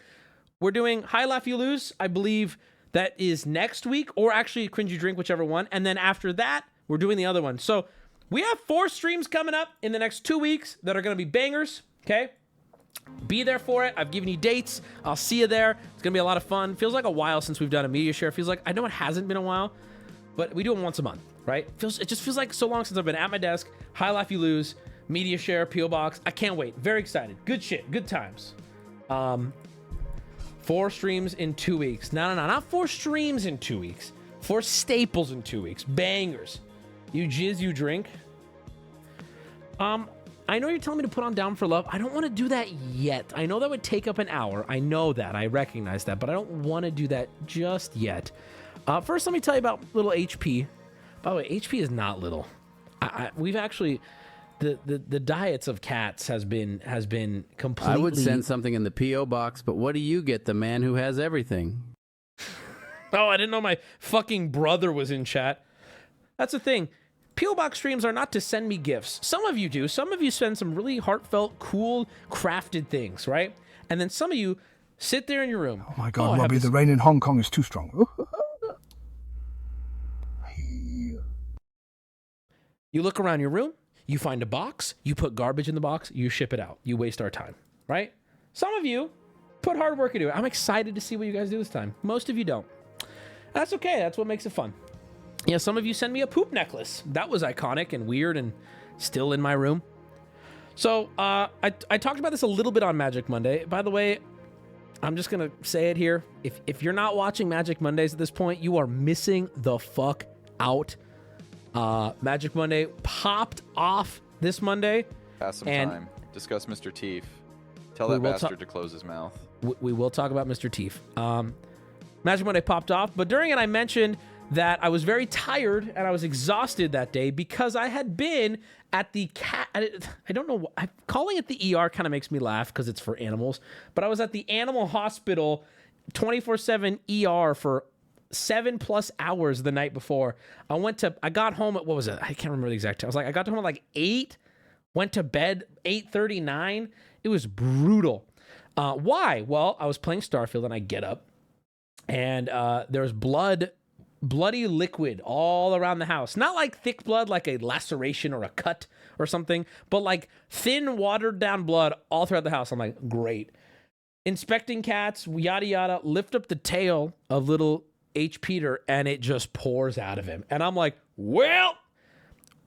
we're doing High Laugh You Lose. I believe that is next week, or actually Cringe You Drink, whichever one. And then after that, we're doing the other one. So we have 4 streams coming up in the next 2 weeks that are going to be bangers. Okay. Be there for it. I've given you dates. I'll see you there. It's gonna be a lot of fun. Feels like a while since we've done a media share. Feels like, I know it hasn't been a while, but we do them once a month, right? It just feels like so long since I've been at my desk. High Laugh You Lose, media share, P.O. Box. I can't wait. Very excited. Good shit. Good times. 4 streams in 2 weeks. No, not 4 streams in 2 weeks. 4 staples in 2 weeks. Bangers. You jizz, you drink. I know you're telling me to put on Down for Love. I don't want to do that yet. I know that would take up an hour. I know that. I recognize that. But I don't want to do that just yet. First, let me tell you about little HP. By the way, HP is not little. We've actually... The diets of cats has been completely... I would send something in the P.O. Box, but what do you get, the man who has everything? Oh, I didn't know my fucking brother was in chat. That's the thing. P.O. Box streams are not to send me gifts. Some of you do. Some of you send some really heartfelt, cool, crafted things, right? And then some of you sit there in your room. Oh my God, Wubby, the rain in Hong Kong is too strong. You look around your room, you find a box, you put garbage in the box, you ship it out. You waste our time, right? Some of you put hard work into it. I'm excited to see what you guys do this time. Most of you don't. That's okay. That's what makes it fun. Yeah, some of you send me a poop necklace. That was iconic and weird and still in my room. So I talked about this a little bit on Magic Monday. By the way, I'm just going to say it here. If you're not watching Magic Mondays at this point, you are missing the fuck out. Magic Monday popped off this Monday. Pass some time. Discuss Mr. Teef. Tell that bastard to close his mouth. We will talk about Mr. Teef. Magic Monday popped off, but during it I mentioned that I was very tired and I was exhausted that day because I had been at the I don't know, calling it the ER kind of makes me laugh because it's for animals, but I was at the animal hospital 24/7 ER for 7+ hours the night before. I got home at, what was it? I can't remember the exact time. I got home at like 8, went to bed 8:39. It was brutal. Why? Well, I was playing Starfield and I get up and there was bloody liquid all around the house. Not like thick blood, like a laceration or a cut or something, but like thin, watered down blood all throughout the house. I'm like, great. Inspecting cats, yada yada, lift up the tail of little H. Peter and it just pours out of him. And I'm like, well,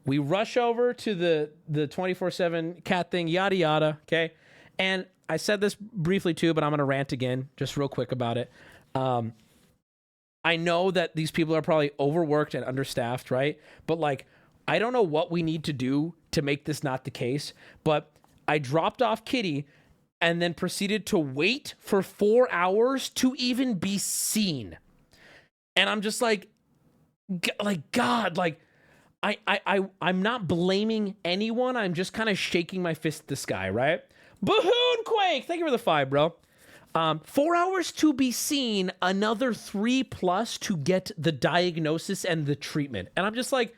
we rush over to the 24/7 cat thing, yada yada, okay? And I said this briefly too, but I'm going to rant again, just real quick about it. I know that these people are probably overworked and understaffed, right? But like, I don't know what we need to do to make this not the case, but I dropped off Kitty and then proceeded to wait for 4 hours to even be seen. And I'm just like God, like, I'm not blaming anyone. I'm just kind of shaking my fist at the sky, right? Bahoon Quake, thank you for the 5, bro. 4 hours to be seen, another 3+ to get the diagnosis and the treatment. And I'm just like,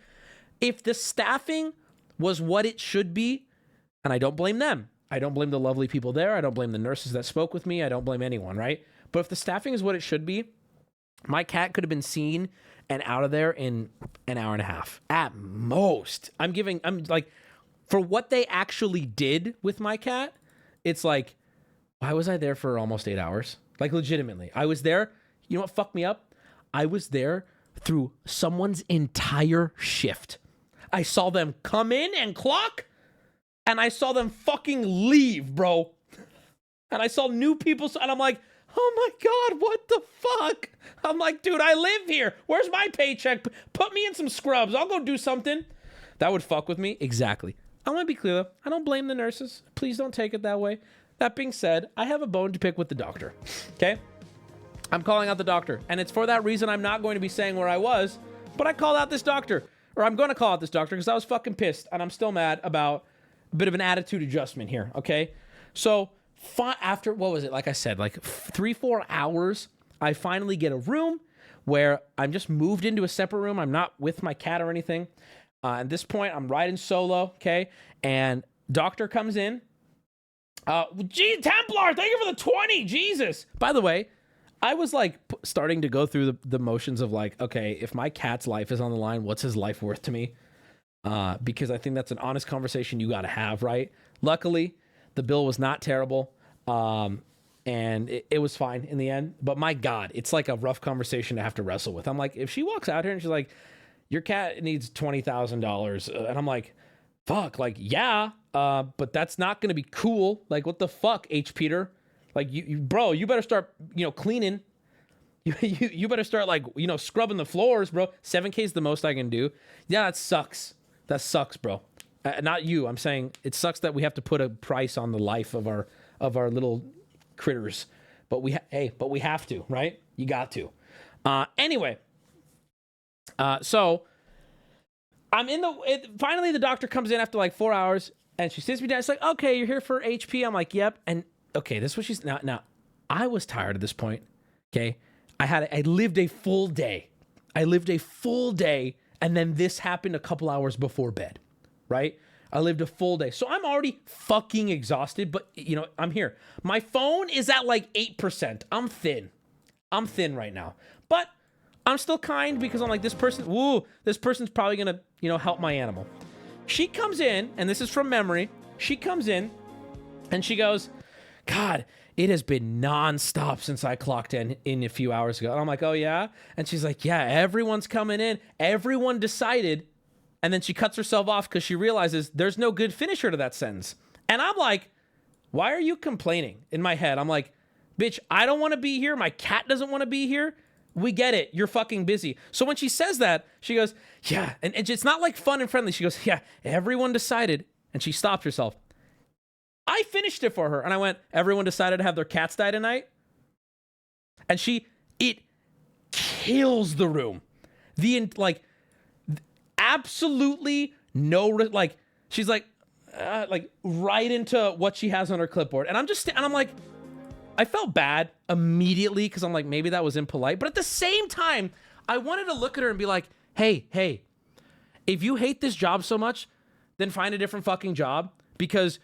if the staffing was what it should be, and I don't blame them. I don't blame the lovely people there. I don't blame the nurses that spoke with me. I don't blame anyone, right? But if the staffing is what it should be, my cat could have been seen and out of there in an hour and a half at most. I'm like, for what they actually did with my cat, it's like, why was I there for almost 8 hours? Like, legitimately. I was there. You know what fucked me up? I was there through someone's entire shift. I saw them come in and clock, and I saw them fucking leave, bro. And I saw new people, and I'm like, oh my God, what the fuck? I'm like, dude, I live here. Where's my paycheck? Put me in some scrubs. I'll go do something. That would fuck with me. Exactly. I want to be clear, though. I don't blame the nurses. Please don't take it that way. That being said, I have a bone to pick with the doctor, okay? I'm calling out the doctor, and it's for that reason I'm not going to be saying where I was, but I called out this doctor, or I'm going to call out this doctor because I was fucking pissed, and I'm still mad about a bit of an attitude adjustment here, okay? So after, what was it? Like I said, like 3-4 hours, I finally get a room where I'm just moved into a separate room. I'm not with my cat or anything. At this point, I'm riding solo, okay? And doctor comes in. Gee, Templar, thank you for the 20. Jesus. By the way, I was like starting to go through the motions of like, okay, if my cat's life is on the line, what's his life worth to me? Because I think that's an honest conversation you got to have, right? Luckily, the bill was not terrible. And it was fine in the end. But my God, it's like a rough conversation to have to wrestle with. I'm like, if she walks out here and she's like, your cat needs $20,000. And I'm like, fuck, like, yeah. But that's not going to be cool. Like, what the fuck, H. Peter? Like, bro, you better start, cleaning. You better start, like, scrubbing the floors, bro. 7K is the most I can do. Yeah, that sucks. That sucks, bro. Not you. I'm saying it sucks that we have to put a price on the life of our little critters. But we have to, right? You got to. Anyway, so I'm finally the doctor comes in after like 4 hours. And she sits me down. It's like, okay, you're here for HP. I'm like, yep. And okay, this is what she's now. I was tired at this point. Okay, I lived a full day. And then this happened a couple hours before bed, right? I lived a full day. So I'm already fucking exhausted, but I'm here. My phone is at like 8%. I'm thin right now, but I'm still kind because I'm like, this person's probably gonna, help my animal. She comes in, and this is from memory. She comes in, and she goes, God, it has been nonstop since I clocked in a few hours ago. And I'm like, oh, yeah? And she's like, yeah, everyone's coming in. Everyone decided. And then she cuts herself off because she realizes there's no good finisher to that sentence. And I'm like, why are you complaining? In my head, I'm like, bitch, I don't want to be here. My cat doesn't want to be here. We get it. You're fucking busy. So when she says that, she goes, yeah. And it's not like fun and friendly. She goes, yeah, everyone decided. And she stopped herself. I finished it for her. And I went, everyone decided to have their cats die tonight. And it kills the room. Absolutely no, like, she's like right into what she has on her clipboard. And I'm like, I felt bad immediately because I'm like, maybe that was impolite. But at the same time, I wanted to look at her and be like, hey, if you hate this job so much, then find a different fucking job, because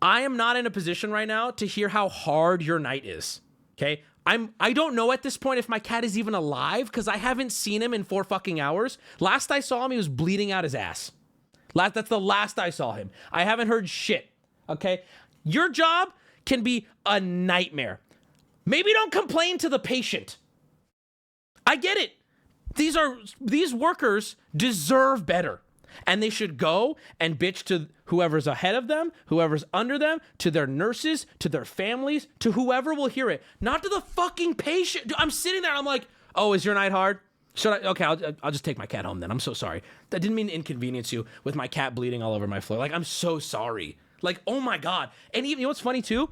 I am not in a position right now to hear how hard your night is. Okay? I don't know at this point if my cat is even alive because I haven't seen him in 4 fucking hours. Last I saw him, he was bleeding out his ass. That's the last I saw him. I haven't heard shit. Okay? Your job can be a nightmare. Maybe don't complain to the patient. I get it. These workers deserve better. And they should go and bitch to whoever's ahead of them, whoever's under them, to their nurses, to their families, to whoever will hear it. Not to the fucking patient. I'm sitting there, I'm like, oh, is your night hard? Okay, I'll just take my cat home then. I'm so sorry. I didn't mean to inconvenience you with my cat bleeding all over my floor. Like, I'm so sorry. Like, oh my God. And even, you know what's funny too?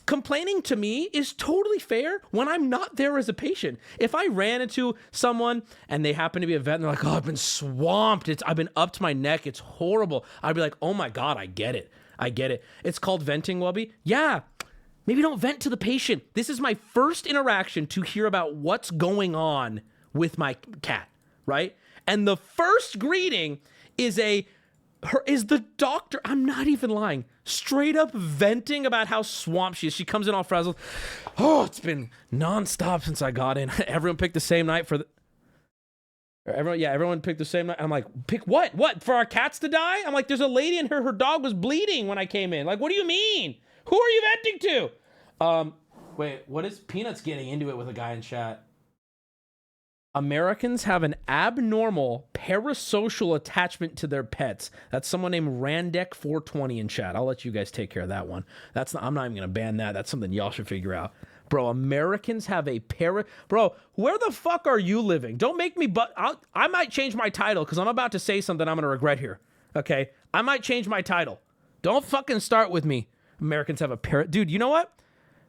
Complaining to me is totally fair when I'm not there as a patient. If I ran into someone and they happen to be a vet and they're like, oh, I've been swamped. I've been up to my neck. It's horrible. I'd be like, oh my God, I get it. It's called venting, Wubby. Yeah, maybe don't vent to the patient. This is my first interaction to hear about what's going on with my cat, right? And the first greeting is the doctor. I'm not even lying. Straight up venting about how swamped she is. She comes in all frazzled. Oh, it's been nonstop since I got in. Everyone picked the same night for everyone picked the same night. I'm like, pick what? What? For our cats to die? I'm like, there's a lady in her dog was bleeding when I came in. Like, what do you mean? Who are you venting to? Wait, what is Peanuts getting into it with a guy in chat? Americans have an abnormal parasocial attachment to their pets. That's someone named Randek420 in chat. I'll let you guys take care of that one. I'm not even gonna ban that. That's something y'all should figure out. Bro, Americans have a Bro, where the fuck are you living? Don't make me I might change my title because I'm about to say something I'm gonna regret here. Okay? I might change my title. Don't fucking start with me. Americans have a Dude, you know what?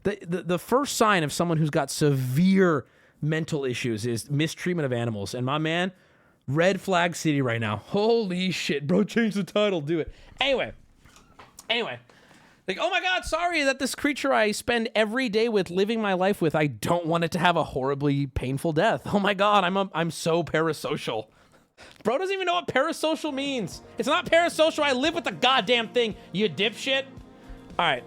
The first sign of someone who's got severe mental issues is mistreatment of animals. And my man, red flag city right now. Holy shit, bro, change the title, do it. Anyway, like, oh my God, sorry that this creature I spend every day with, living my life with, I don't want it to have a horribly painful death. Oh my God, I'm so parasocial. Bro doesn't even know what parasocial means. It's not parasocial. I live with the goddamn thing, you dipshit. All right.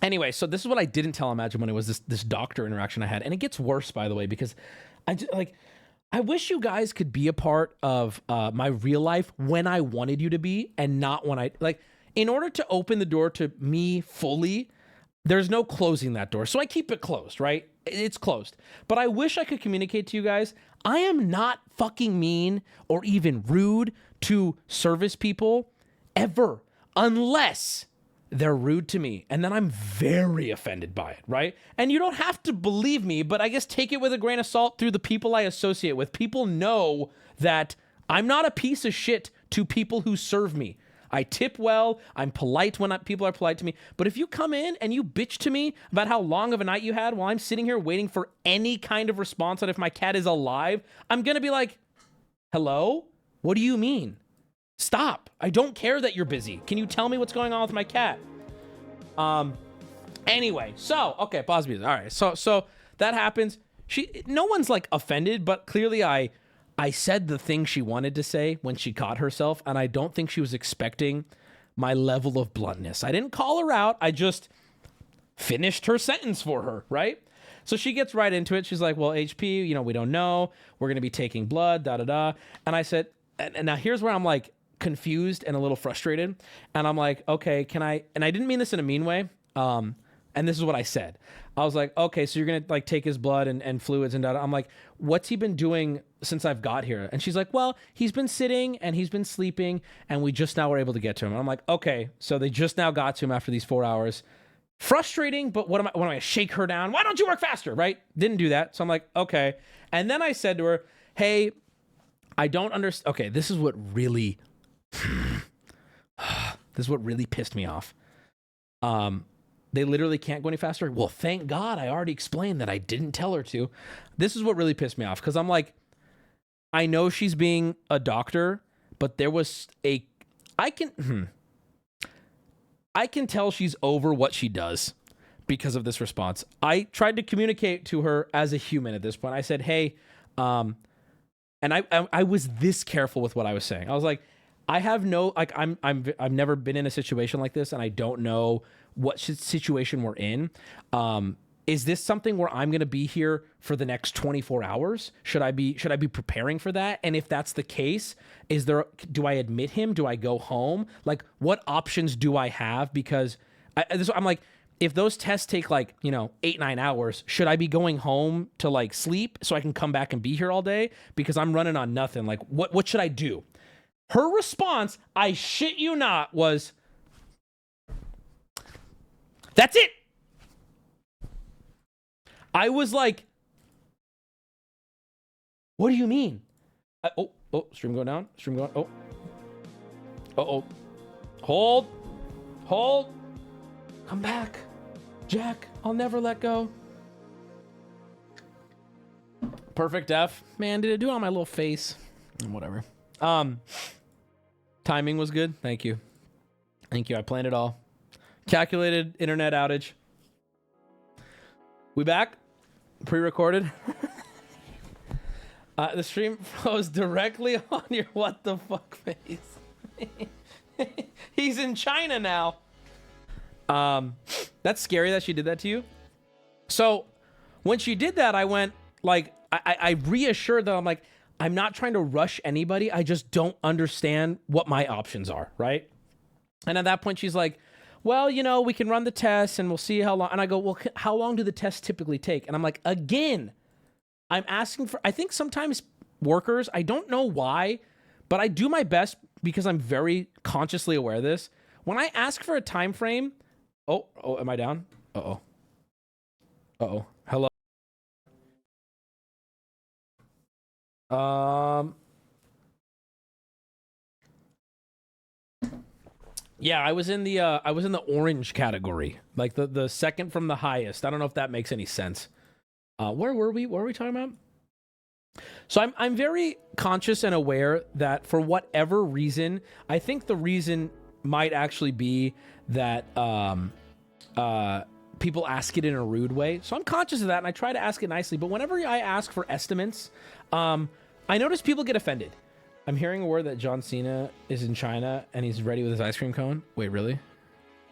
Anyway, so this is what I didn't tell Imagine when it was this doctor interaction I had. And it gets worse, by the way, because I wish you guys could be a part of my real life when I wanted you to be and not when in order to open the door to me fully, there's no closing that door. So I keep it closed, right? It's closed. But I wish I could communicate to you guys. I am not fucking mean or even rude to service people ever, unless they're rude to me, and then I'm very offended by it, right? And you don't have to believe me, but I guess take it with a grain of salt through the people I associate with. People know that I'm not a piece of shit to people who serve me. I tip well, I'm polite when people are polite to me, but if you come in and you bitch to me about how long of a night you had while I'm sitting here waiting for any kind of response on if my cat is alive, I'm gonna be like, hello? What do you mean? Stop. I don't care that you're busy. Can you tell me what's going on with my cat? Anyway, so, okay, pause music. All right, so that happens. No one's like offended, but clearly I said the thing she wanted to say when she caught herself, and I don't think she was expecting my level of bluntness. I didn't call her out. I just finished her sentence for her, right? So she gets right into it. She's like, well, HP, we don't know. We're going to be taking blood, da-da-da. And I said, and now here's where I'm like, confused and a little frustrated. And I'm like, okay, can I, and I didn't mean this in a mean way. And this is what I said. I was like, okay, so you're going to like take his blood and fluids and I'm like, what's he been doing since I've got here? And she's like, well, he's been sitting and he's been sleeping and we just now were able to get to him. And I'm like, okay, so they just now got to him after these 4 hours. Frustrating, but what am I shake her down? Why don't you work faster, right? Didn't do that. So I'm like, okay. And then I said to her, hey, I don't understand. Okay, this is what really, pissed me off. They literally can't go any faster. Well, thank God I already explained that I didn't tell her to. This is what really pissed me off because I'm like, I know she's being a doctor, but there was I can tell she's over what she does because of this response. I tried to communicate to her as a human at this point. I said, hey, and I was this careful with what I was saying. I was like, I have no, like, I've never been in a situation like this and I don't know what situation we're in. Is this something where I'm going to be here for the next 24 hours? Should I be preparing for that? And if that's the case, do I admit him? Do I go home? Like, what options do I have? Because I'm like, if those tests take like, 8-9 hours, should I be going home to like sleep so I can come back and be here all day? Because I'm running on nothing. Like, what should I do? Her response, I shit you not, was, that's it. I was like, what do you mean? Stream going down. Stream going. Hold. Come back. Jack, I'll never let go. Perfect F. Man, did it do it on my little face? Whatever. Timing was good. Thank you. I planned it all. Calculated internet outage. We back? Pre-recorded. The stream froze directly on your what the fuck face. He's in China now. That's scary that she did that to you. So when she did that, I went like, I reassured that I'm like, I'm not trying to rush anybody. I just don't understand what my options are, right? And at that point, she's like, well, we can run the tests and we'll see how long. And I go, well, how long do the tests typically take? And I'm like, again, I'm asking for, I think sometimes workers, I don't know why, but I do my best because I'm very consciously aware of this. When I ask for a time frame, am I down? Hello. Yeah, I was in the orange category, like the second from the highest. I don't know if that makes any sense. Where were we? What were we talking about? So I'm very conscious and aware that for whatever reason, I think the reason might actually be that people ask it in a rude way. So I'm conscious of that and I try to ask it nicely. But whenever I ask for estimates, I notice people get offended. I'm hearing a word that John Cena is in China and he's ready with his ice cream cone. Wait, really?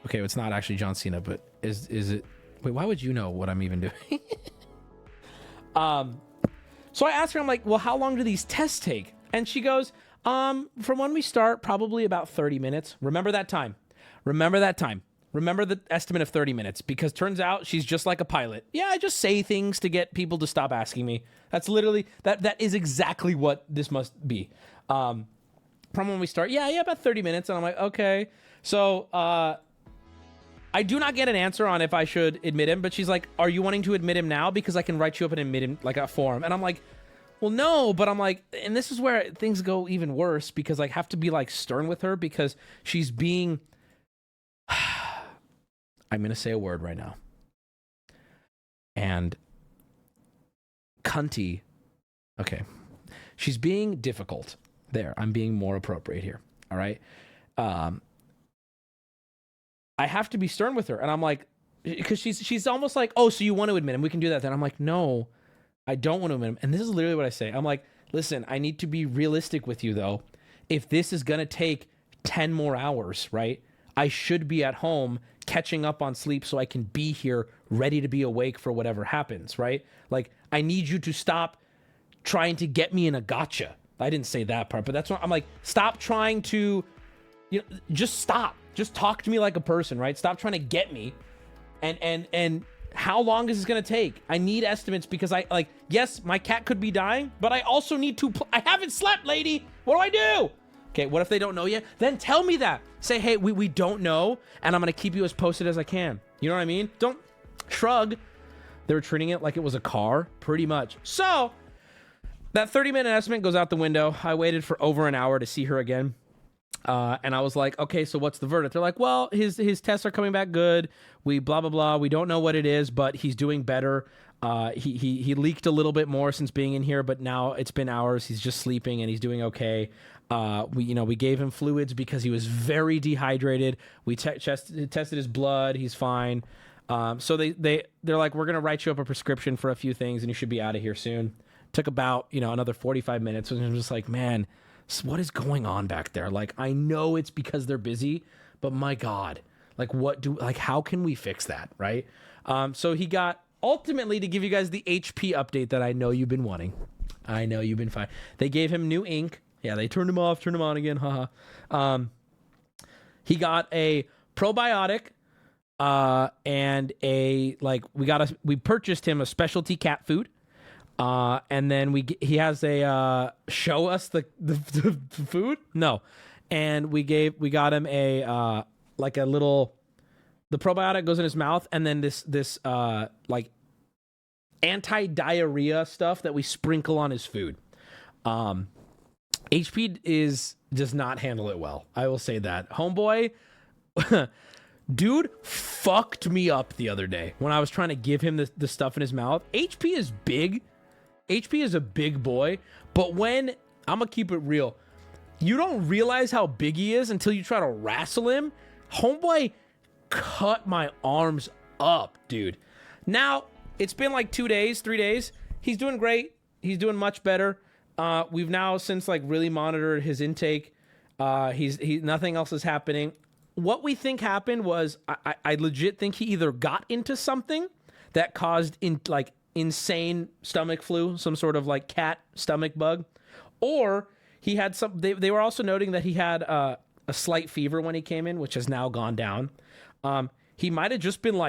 Okay, well, it's not actually John Cena, but is it? Wait, why would you know what I'm even doing? So I asked her, I'm like, well, how long do these tests take? And she goes, from when we start, probably about 30 minutes. Remember that time. Remember the estimate of 30 minutes, because turns out she's just like a pilot. Yeah, I just say things to get people to stop asking me. That's literally, that is exactly what this must be. From when we start, yeah, about 30 minutes. And I'm like, okay. So, I do not get an answer on if I should admit him, but she's like, are you wanting to admit him now? Because I can write you up and admit him like a form. And I'm like, well, no, but I'm like, and this is where things go even worse because I have to be like stern with her because she's being, I'm going to say a word right now. And cunty. Okay. She's being difficult. There. I'm being more appropriate here. All right. I have to be stern with her. And I'm like, because she's almost like, oh, so you want to admit him? We can do that then. I'm like, no, I don't want to admit him. And this is literally what I say. I'm like, listen, I need to be realistic with you though. If this is going to take 10 more hours, right? I should be at home catching up on sleep so I can be here ready to be awake for whatever happens, right? Like, I need you to stop trying to get me in a gotcha, I didn't say that part, but that's what I'm like, stop trying to, just stop. Just talk to me like a person, right? Stop trying to get me. And how long is this going to take? I need estimates because yes, my cat could be dying, but I also need to, I haven't slept, lady. What do I do? Okay, what if they don't know yet? Then tell me that. Say, hey, we don't know, and I'm going to keep you as posted as I can. You know what I mean? Don't shrug. They were treating it like it was a car, pretty much. So, that 30-minute estimate goes out the window. I waited for over an hour to see her again. And I was like, okay, so what's the verdict? They're like, well, his tests are coming back good. We blah, blah, blah. We don't know what it is, but he's doing better. He leaked a little bit more since being in here, but now it's been hours. He's just sleeping and he's doing okay. We gave him fluids because he was very dehydrated. We tested his blood. He's fine. So they're like, we're going to write you up a prescription for a few things and you should be out of here soon. Took about, another 45 minutes. And I'm just like, man, what is going on back there? Like, I know it's because they're busy, but my God, how can we fix that? Right. So he got, ultimately, to give you guys the HP update that I know you've been wanting. I know you've been fine. They gave him new ink. Yeah, they turned him off, turned him on again. Haha. He got a probiotic, and we purchased him a specialty cat food. And then he has a, show us the food? No. And we got him the probiotic goes in his mouth, and then this anti-diarrhea stuff that we sprinkle on his food. HP does not handle it well. I will say that. Homeboy, dude fucked me up the other day when I was trying to give him the stuff in his mouth. HP is big. HP is a big boy, but when, I'm gonna keep it real, you don't realize how big he is until you try to wrestle him. Homeboy cut my arms up, dude. Now, it's been like 3 days. He's doing great. He's doing much better. We've now since really monitored his intake. Nothing else is happening. What we think happened was I legit think he either got into something that caused insane stomach flu, some sort of cat stomach bug, or he had some. They were also noting that he had a slight fever when he came in, which has now gone down. He might have just been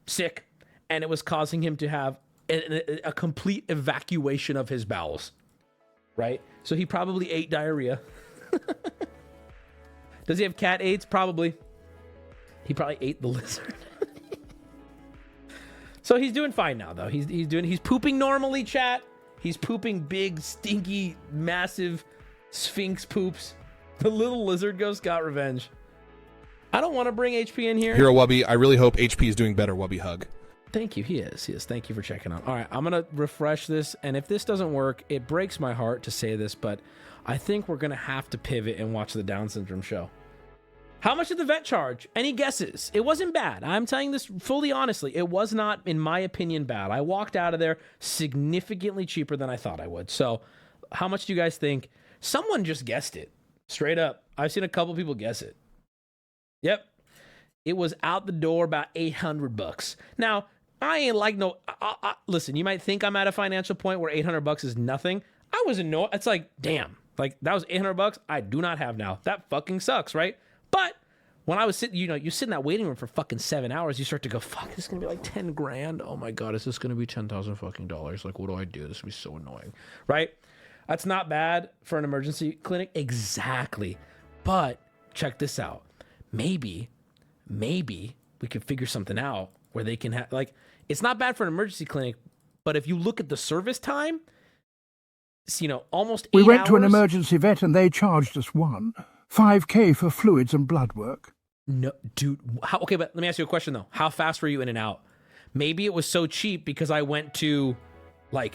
sick, and it was causing him to have a complete evacuation of his bowels. Right? So he probably ate diarrhea. Does he have cat AIDS? Probably. He probably ate the lizard. So he's doing fine now, though. He's pooping normally, chat. He's pooping big, stinky, massive sphinx poops. The little lizard ghost got revenge. I don't want to bring HP in here. Hero Wubby, I really hope HP is doing better. Wubby hug. Thank you. He is. Thank you for checking on. All right, I'm going to refresh this. And if this doesn't work, it breaks my heart to say this, but I think we're going to have to pivot and watch the Down syndrome show. How much did the vet charge? Any guesses? It wasn't bad. I'm telling this fully honestly. It was not, in my opinion, bad. I walked out of there significantly cheaper than I thought I would. So how much do you guys think? Someone just guessed it. Straight up. I've seen a couple people guess it. Yep. It was out the door about $800. Now, I ain't listen, you might think I'm at a financial point where $800 is nothing. I was annoyed. It's damn. That was $800 I do not have now. That fucking sucks, right? But when I was sitting, you sit in that waiting room for fucking 7 hours, you start to go, fuck, this is going to be 10 grand. Oh my God, is this going to be $10,000 fucking dollars? What do I do? This would be so annoying, right? That's not bad for an emergency clinic. Exactly. But check this out. Maybe we could figure something out where they can have, it's not bad for an emergency clinic, but if you look at the service time, it's, almost 8 hours. We went to an emergency vet and they charged us $5,000 for fluids and blood work. No, dude. Okay, but let me ask you a question, though. How fast were you in and out? Maybe it was so cheap because I went to, the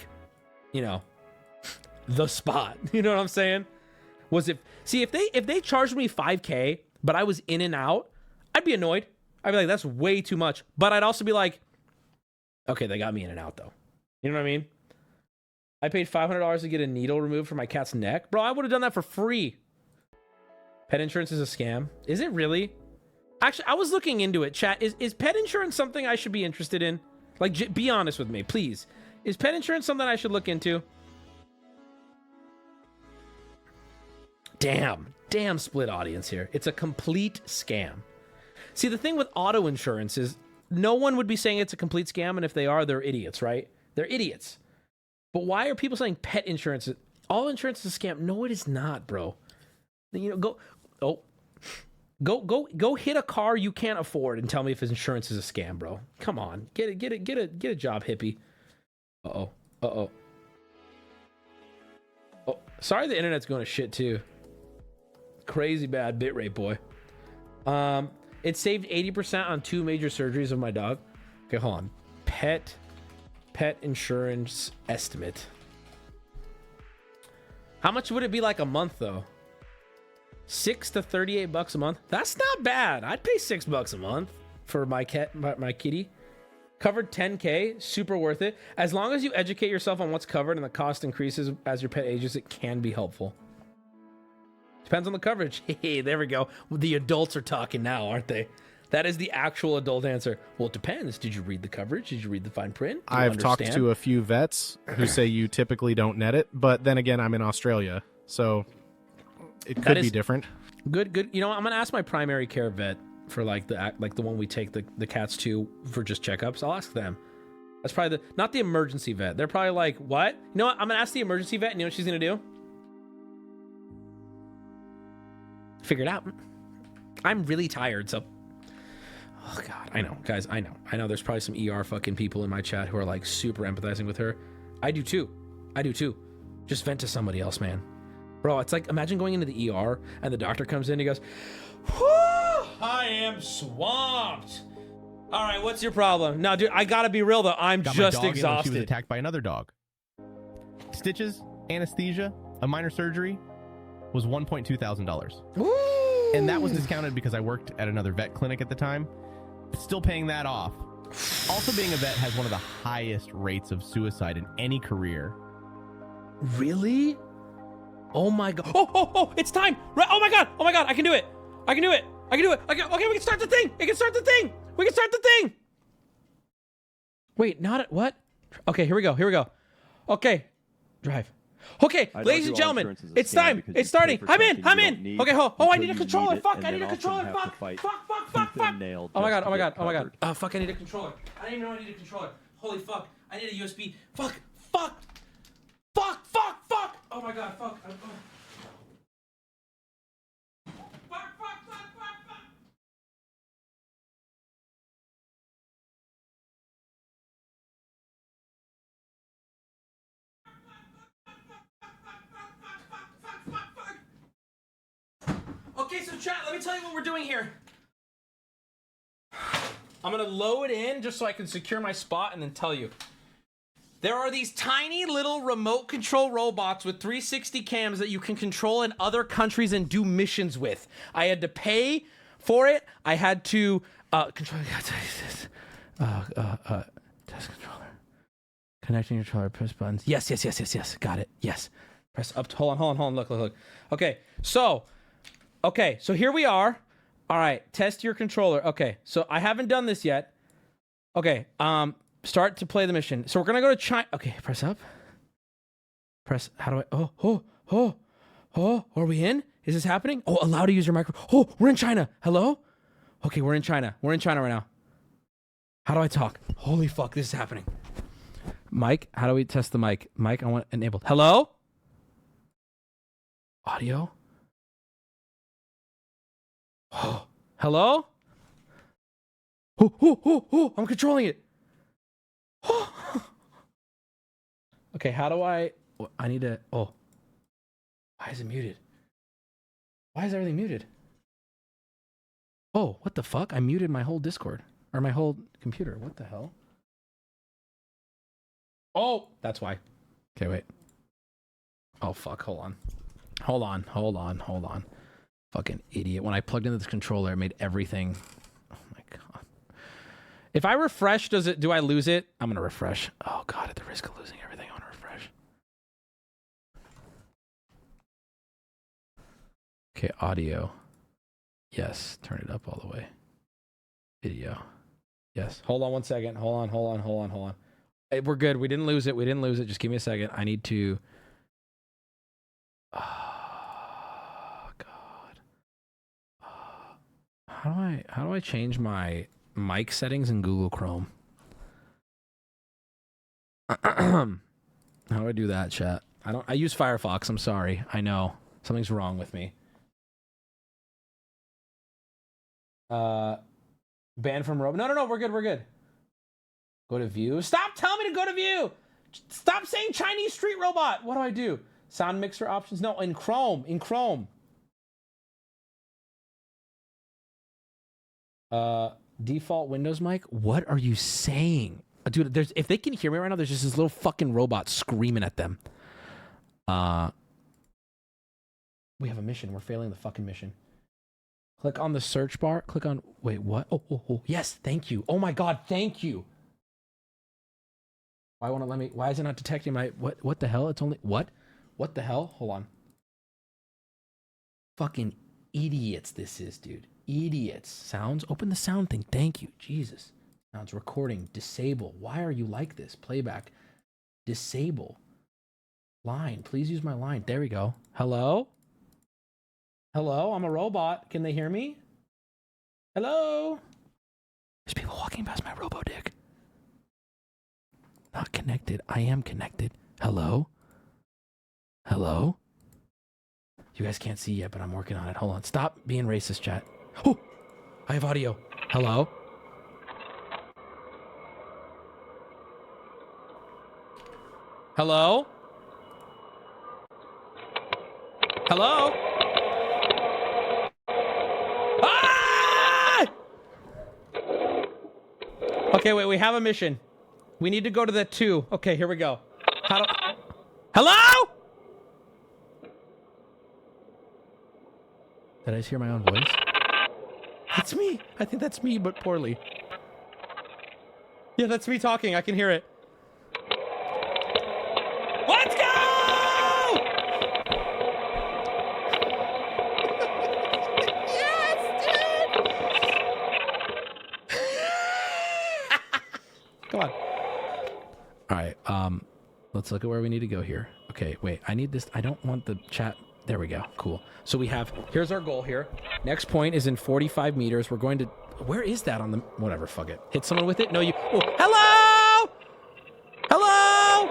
spot. You know what I'm saying? If they charged me $5,000, but I was in and out, I'd be annoyed. I'd be like, that's way too much. But I'd also be like, okay, they got me in and out, though. You know what I mean? I paid $500 to get a needle removed from my cat's neck. Bro, I would have done that for free. Pet insurance is a scam. Is it really? Actually, I was looking into it. Chat, is pet insurance something I should be interested in? Be honest with me, please. Is pet insurance something I should look into? Damn split audience here. It's a complete scam. See, the thing with auto insurance is no one would be saying it's a complete scam, and if they are, they're idiots, right? They're idiots. But why are people saying pet insurance? All insurance is a scam. No, it is not, bro. You know, go hit a car you can't afford and tell me if insurance is a scam, bro. Come on. Get a job, hippie. Uh-oh. Oh, sorry the internet's going to shit too. Crazy bad bitrate, boy. It saved 80% on 2 major surgeries of my dog. Okay, hold on. Pet insurance estimate. How much would it be like a month though? $6 to $38 a month. That's not bad. I'd pay $6 a month for my kitty. Covered $10K, super worth it. As long as you educate yourself on what's covered and the cost increases as your pet ages, it can be helpful. Depends on the coverage. Hey, there we go. The adults are talking now, aren't they? That is the actual adult answer. Well, it depends. Did you read the coverage? Did you read the fine print? I've talked to a few vets who say you typically don't net it, but then again, I'm in Australia, so it could be different. Good. You know, I'm gonna ask my primary care vet for like the one we take the cats to for just checkups. I'll ask them. That's probably not the emergency vet. They're probably like, what? You know what? I'm gonna ask the emergency vet, and you know what she's gonna do? Figure it out. I'm really tired, so. Oh God, I know, guys. I know. There's probably some ER fucking people in my chat who are like super empathizing with her. I do too. Just vent to somebody else, man. Bro, it's like imagine going into the ER and the doctor comes in and he goes, whew, I am swamped. All right, what's your problem? No, dude, I gotta be real though. I'm just exhausted. She was attacked by another dog. Stitches, anesthesia, a minor surgery was $1.2 thousand. And that was discounted because I worked at another vet clinic at the time. Still paying that off. Also, being a vet has one of the highest rates of suicide in any career. Really? Oh my God. Oh, it's time. Oh my God. I can do it. Okay, we can start the thing. We can start the thing. Wait, what? Okay, here we go. Okay, drive. Okay, ladies and gentlemen, it's time. It's starting. I'm in. Okay, I need a controller. Fuck, I need a controller. Fuck. Oh my god. Fuck, I need a controller. I didn't even know I need a controller. Holy fuck, I need a USB. Fuck. Oh my god, fuck. Okay, so chat, let me tell you what we're doing here. I'm gonna load in just so I can secure my spot and then tell you. There are these tiny little remote control robots with 360 cams that you can control in other countries and do missions with. I had to pay for it. I had to control. Test controller. Connecting your controller. Press buttons. Yes. Got it. Yes. Press up. Hold on. Look. Okay. So here we are. All right, test your controller. Okay, so I haven't done this yet. Okay, start to play the mission. So we're gonna go to China. Okay, press up. How do I, are we in? Is this happening? Oh, allow to use your micro. Oh, we're in China. Hello? Okay, we're in China. We're in China right now. How do I talk? Holy fuck, this is happening. Mic, how do we test the mic? Mic, I want enabled. Hello? Audio? Oh, hello? I'm controlling it. Okay, how do I need to, why is it muted? Why is everything muted? Oh, what the fuck? I muted my whole Discord, or my whole computer. What the hell? Oh, that's why. Okay, wait. Oh, fuck, hold on. Fucking idiot. When I plugged into this controller, it made everything. Oh my god. If I refresh, do I lose it? I'm gonna refresh. Oh god, at the risk of losing everything, I'm gonna refresh. Okay, audio. Yes, turn it up all the way. Video. Yes. Hold on one second. Hold on. Hey, we're good. We didn't lose it. Just give me a second. I need to How do I change my mic settings in Google Chrome? How do I do that, chat? I use Firefox. I'm sorry. I know something's wrong with me. Banned from Robo. No. We're good. Go to view. Stop telling me to go to view. Stop saying Chinese street robot. What do I do? Sound mixer options. No, in Chrome. Default Windows mic. What are you saying? Dude, if they can hear me right now, there's just this little fucking robot screaming at them. We have a mission. We're failing the fucking mission. Click on the search bar. Click on... Wait, what? Oh. Yes, thank you. Oh my God, thank you. Why won't it let me... Why is it not detecting my... What the hell? It's only... What? What the hell? Hold on. Fucking idiots this is, dude. Idiots. Sounds. Open the sound thing. Thank you. Jesus. Sounds recording. Disable. Why are you like this? Playback. Disable. Line. Please use my line. There we go. Hello? Hello? I'm a robot. Can they hear me? Hello? There's people walking past my robo-dick. Not connected. I am connected. Hello? Hello? You guys can't see yet, but I'm working on it. Hold on. Stop being racist, chat. Oh! I have audio. Hello? Hello? Hello? Ah! Okay, wait, we have a mission. We need to go to the 2. Okay, here we go. Hello? Did I just hear my own voice? That's me. I think that's me, but poorly. Yeah, that's me talking. I can hear it. Let's go! Yes, dude! Come on. All right, let's look at where we need to go here. Okay, wait, I need this. I don't want the chat. There we go. Cool. So we have, here's our goal here. Next point is in 45 meters. We're going to, where is that on the, whatever, fuck it. Hit someone with it? No, you, oh, hello! Hello!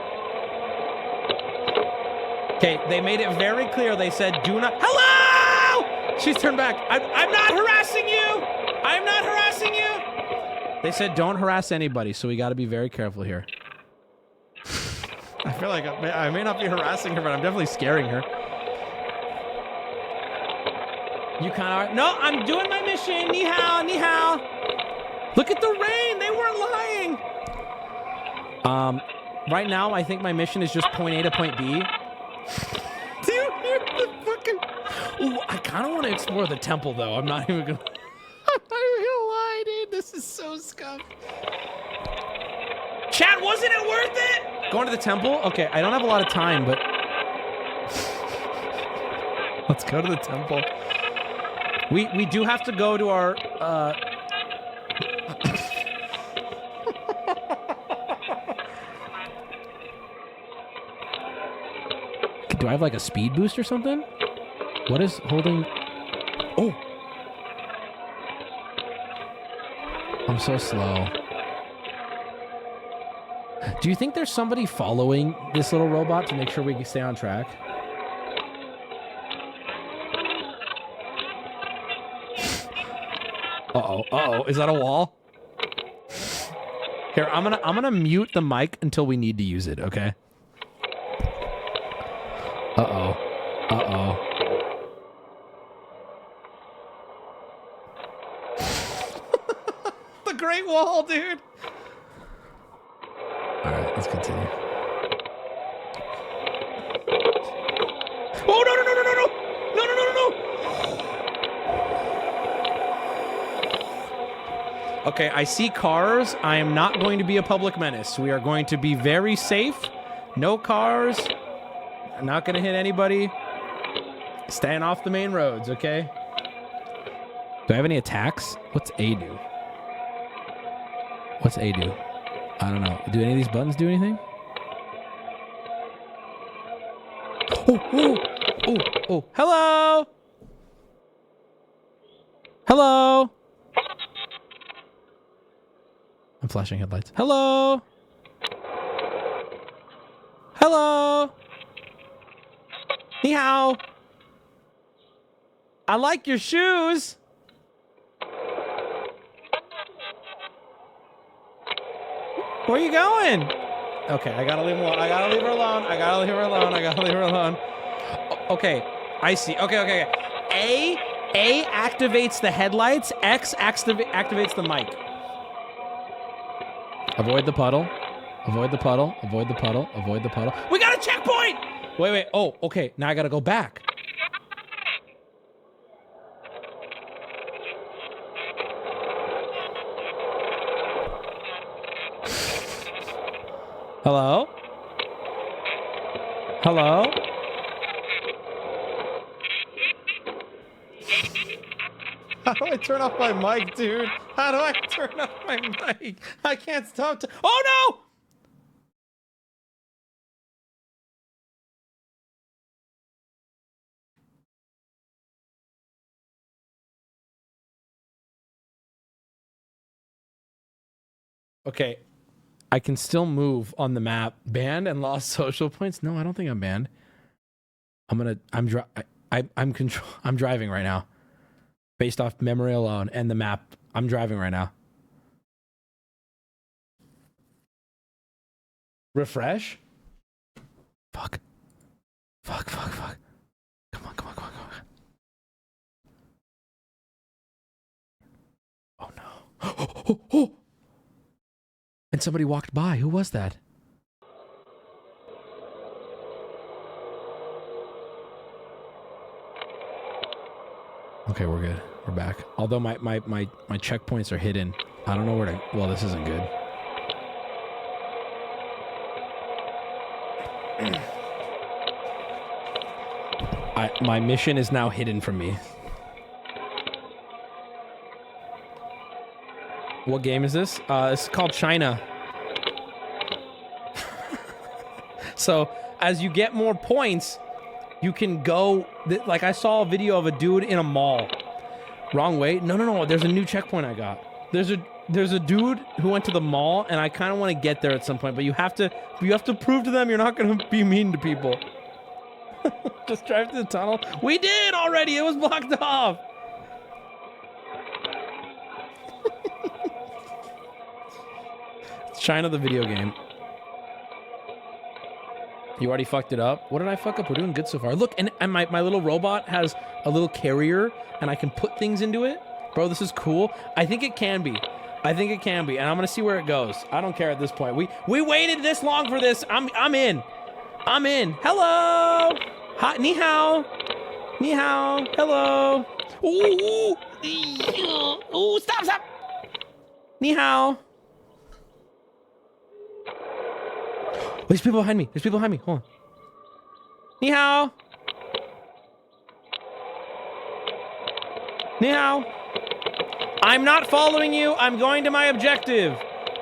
Okay, they made it very clear. They said, do not, hello! She's turned back. I'm not harassing you! I'm not harassing you! They said, don't harass anybody, so we got to be very careful here. I feel like I may not be harassing her, but I'm definitely scaring her. You kind of are. No, I'm doing my mission. Ni hao, ni hao. Look at the rain. They weren't lying. Right now, I think my mission is just point A to point B. Do you hear the fucking... Ooh, I kind of want to explore the temple, though. I'm not even going to... I'm not even going to lie, dude. This is so scuffed. Chat, wasn't it worth it? Going to the temple? Okay, I don't have a lot of time, but... Let's go to the temple. We do have to go to our, Do I have like a speed boost or something? What is holding? Oh! I'm so slow. Do you think there's somebody following this little robot to make sure we can stay on track? Uh-oh, is that a wall? Here, I'm gonna mute the mic until we need to use it, okay? Uh-oh. The Great Wall, dude! Alright, let's continue. Oh, no! Okay, I see cars. I am not going to be a public menace. We are going to be very safe. No cars. I'm not going to hit anybody. Staying off the main roads, okay? Do I have any attacks? What's A do? What's A do? I don't know. Do any of these buttons do anything? Oh. Hello? Hello? I'm flashing headlights. Hello? Hello? Ni hao. I like your shoes. Where are you going? Okay, I gotta leave her alone. I gotta leave her alone. I gotta leave her alone. I gotta leave her alone. Okay, I see. Okay. A activates the headlights. X activates the mic. Avoid the puddle. Avoid the puddle. Avoid the puddle. Avoid the puddle. We got a checkpoint! Wait. Oh, okay. Now I gotta go back. Hello? Hello? How do I turn off my mic, dude? How do I turn off my mic? I can't stop. Oh no! Okay. I can still move on the map. Banned and lost social points? No, I don't think I'm banned. I'm driving right now. Based off memory alone and the map. I'm driving right now. Refresh? Fuck. Come on. Oh no. Oh. And somebody walked by. Who was that? Okay, we're good. We're back. Although my checkpoints are hidden. I don't know where to... Well, this isn't good. My mission is now hidden from me. What game is this? This is called China. So, as you get more points, you can go... Like, I saw a video of a dude in a mall. Wrong way? No. There's a new checkpoint I got. There's a dude who went to the mall, and I kind of want to get there at some point, but you have to prove to them you're not going to be mean to people. Just drive through the tunnel. We did already! It was blocked off! China the video game. You already fucked it up? What did I fuck up? We're doing good so far. Look, and my little robot has a little carrier, and I can put things into it. Bro, this is cool. I think it can be. And I'm gonna see where it goes. I don't care at this point. We waited this long for this. I'm in. Hello. Hi, ni hao. Hello. Ooh, stop. Ni hao. Oh, there's people behind me. Hold on. Ni hao. I'm not following you. I'm going to my objective.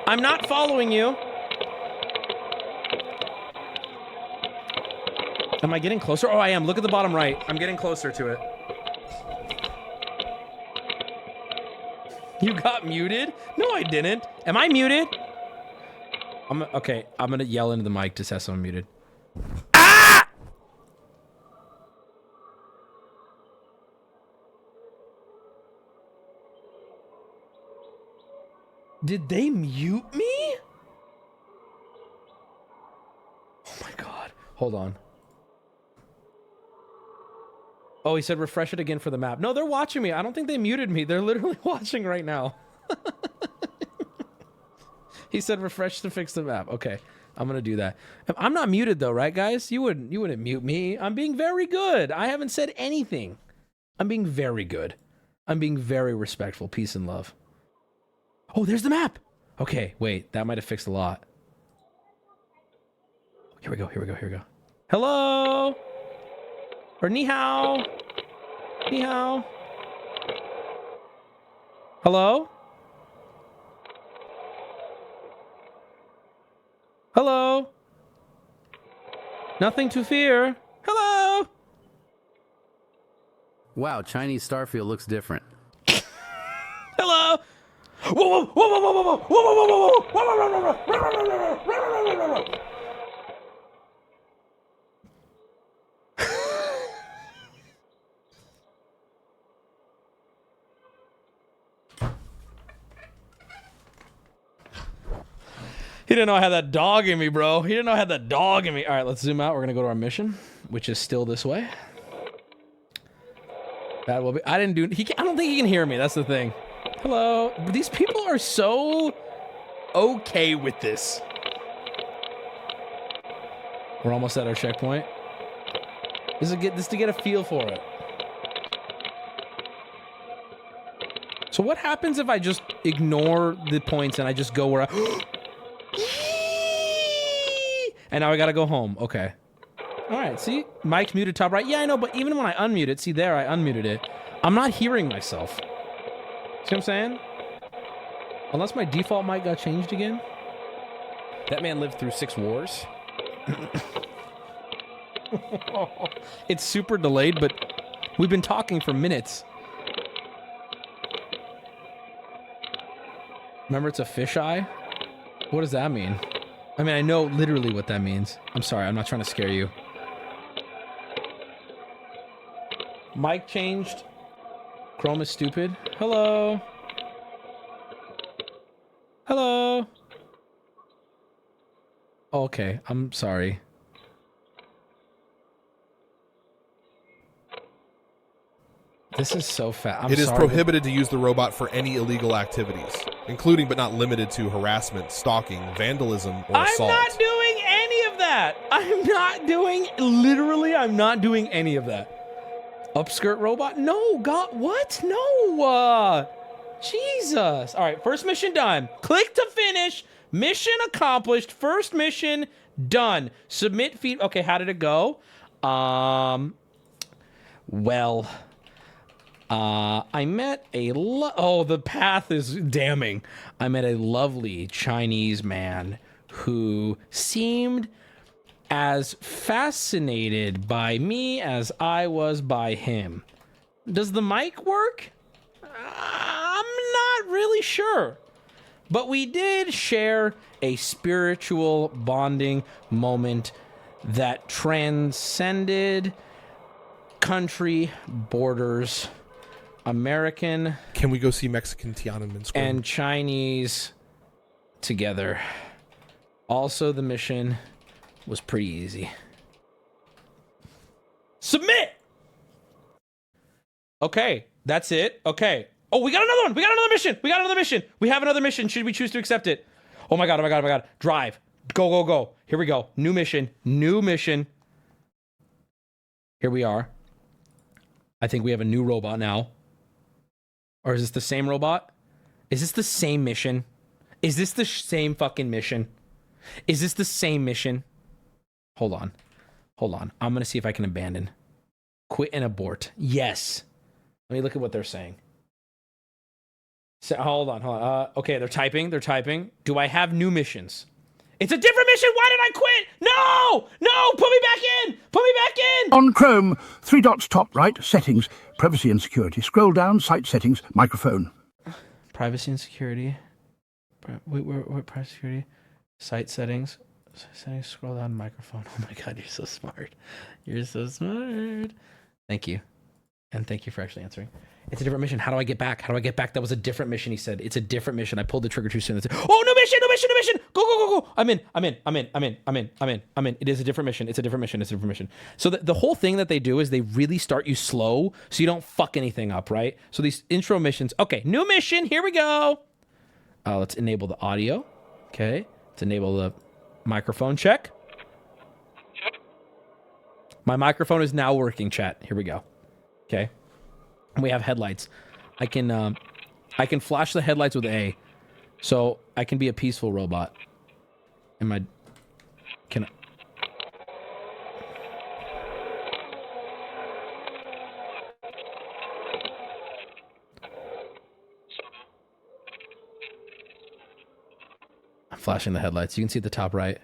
I'm not following you. Am I getting closer? Oh, I am. Look at the bottom right. I'm getting closer to it. You got muted? No, I didn't. Am I muted? Okay, I'm gonna yell into the mic to say someone muted. Ah! Did they mute me? Oh my god. Hold on. Oh, he said refresh it again for the map. No, they're watching me. I don't think they muted me. They're literally watching right now. He said refresh to fix the map. Okay, I'm gonna do that. I'm not muted though, right, guys? You wouldn't mute me. I'm being very good. I haven't said anything. I'm being very good. I'm being very respectful. Peace and love. Oh, there's the map. Okay, wait. That might have fixed a lot. Here we go. Hello? Or ni hao? Hello? Hello? Nothing to fear. Hello? Wow, Chinese Starfield looks different. Hello? whoa, whoa, whoa, whoa, whoa, whoa, whoa, whoa, whoa, whoa, whoa. He didn't know I had that dog in me, bro. He didn't know I had that dog in me. All right, let's zoom out. We're gonna go to our mission, which is still this way. That will be. I didn't do. I don't think he can hear me. That's the thing. Hello. These people are so okay with this. We're almost at our checkpoint. This is to get a feel for it. So what happens if I just ignore the points and I just go where I... And now I gotta go home. Okay. All right, see? Mike's muted top right. Yeah, I know, but even when I unmute it, see there, I unmuted it. I'm not hearing myself. See what I'm saying? Unless my default mic got changed again. That man lived through 6 wars. It's super delayed, but we've been talking for minutes. Remember, it's a fisheye? What does that mean? I mean, I know literally what that means. I'm sorry, I'm not trying to scare you. Mic changed. Chrome is stupid. Hello. Hello. Okay, I'm sorry. This is so fast. It is prohibited to use the robot for any illegal activities, including but not limited to harassment, stalking, vandalism, or assault. I'm not doing any of that. I'm not doing any of that. Upskirt robot? No, God, what? No. Jesus. All right, first mission done. Click to finish. Mission accomplished. First mission done. Submit feed. Okay, how did it go? Well... I met a the path is damning. I met a lovely Chinese man who seemed as fascinated by me as I was by him. Does the mic work? I'm not really sure. But we did share a spiritual bonding moment that transcended country borders. American. Can we go see Mexican Tiananmen Square? And Chinese together. Also, the mission was pretty easy. Submit! Okay, that's it. Okay. Oh, we got another one. We got another mission. We got another mission. We have another mission. Should we choose to accept it? Oh my God, oh my God, oh my God. Drive. Go, go, go. Here we go. New mission. New mission. Here we are. I think we have a new robot now. Or is this the same robot? Is this the same mission? Is this the same fucking mission? Is this the same mission? Hold on. Hold on. I'm going to see if I can abandon. Quit and abort. Yes. Let me look at what they're saying. So, hold on. Okay, they're typing. They're typing. Do I have new missions? It's a different mission. Why did I quit? No! No! Put me back in! Put me back in! On Chrome, 3 dots top right, settings, privacy and security. Scroll down, site settings, microphone. Privacy and security. Wait, what privacy and security? Site settings. Settings, scroll down, microphone. Oh my God, you're so smart. You're so smart. Thank you. And thank you for actually answering. It's a different mission. How do I get back? How do I get back? That was a different mission, he said. It's a different mission. I pulled the trigger too soon. Oh, new mission, new mission, new mission. Go, go, go, go. I'm in. It is a different mission. It's a different mission. It's a different mission. So the whole thing that they do is they really start you slow so you don't fuck anything up, right? So these intro missions. Okay, new mission. Here we go. Let's enable the audio. Okay. Let's enable the microphone check. My microphone is now working, chat. Here we go. Okay. We have headlights. I can flash the headlights with A, so I can be a peaceful robot. I'm flashing the headlights. You can see at the top right.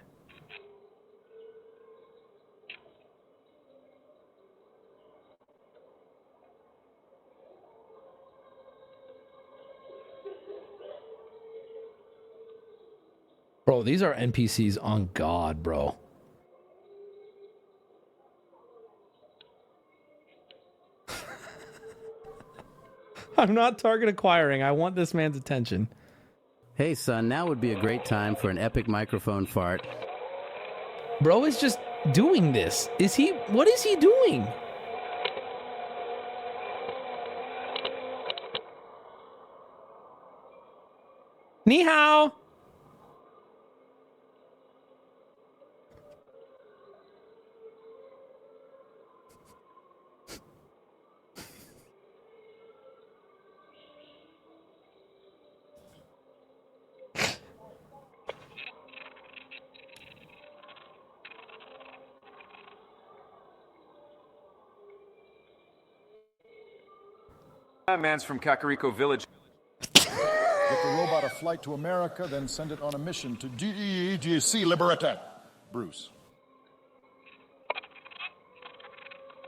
Bro, these are NPCs on God, bro. I'm not target acquiring. I want this man's attention. Hey, son, now would be a great time for an epic microphone fart. Bro is just doing this. What is he doing? Ni hao. That man's from Kakariko Village. Get the robot a flight to America, then send it on a mission to DEEGC Liberata. Bruce.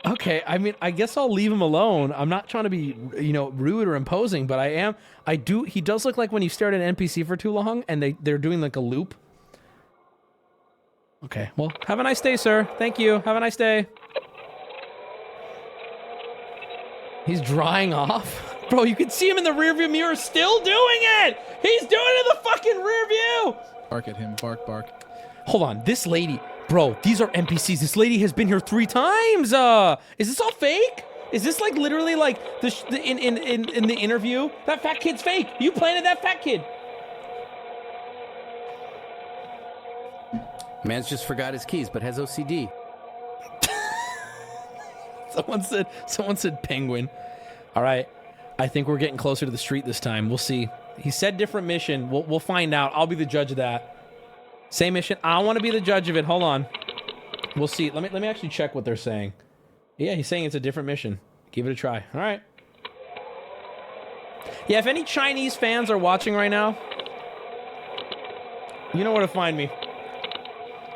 Okay, I mean, I guess I'll leave him alone. I'm not trying to be, rude or imposing, but he does look like when you stare at an NPC for too long and they're doing like a loop. Okay, well, have a nice day, sir. Thank you. Have a nice day. He's drying off. Bro, you can see him in the rearview mirror still doing it. He's doing it in the fucking rear view. Bark at him. Bark, bark. Hold on. This lady, bro, these are NPCs. This lady has been here 3 times. Is this all fake? Is this like literally like in the interview? That fat kid's fake. You planted that fat kid. Man's just forgot his keys, but has OCD. Someone said penguin. All right. I think we're getting closer to the street this time. We'll see. He said different mission. We'll find out. I'll be the judge of that. Same mission. I want to be the judge of it. Hold on. We'll see. Let me actually check what they're saying. Yeah, he's saying it's a different mission. Give it a try. All right. Yeah, if any Chinese fans are watching right now, you know where to find me.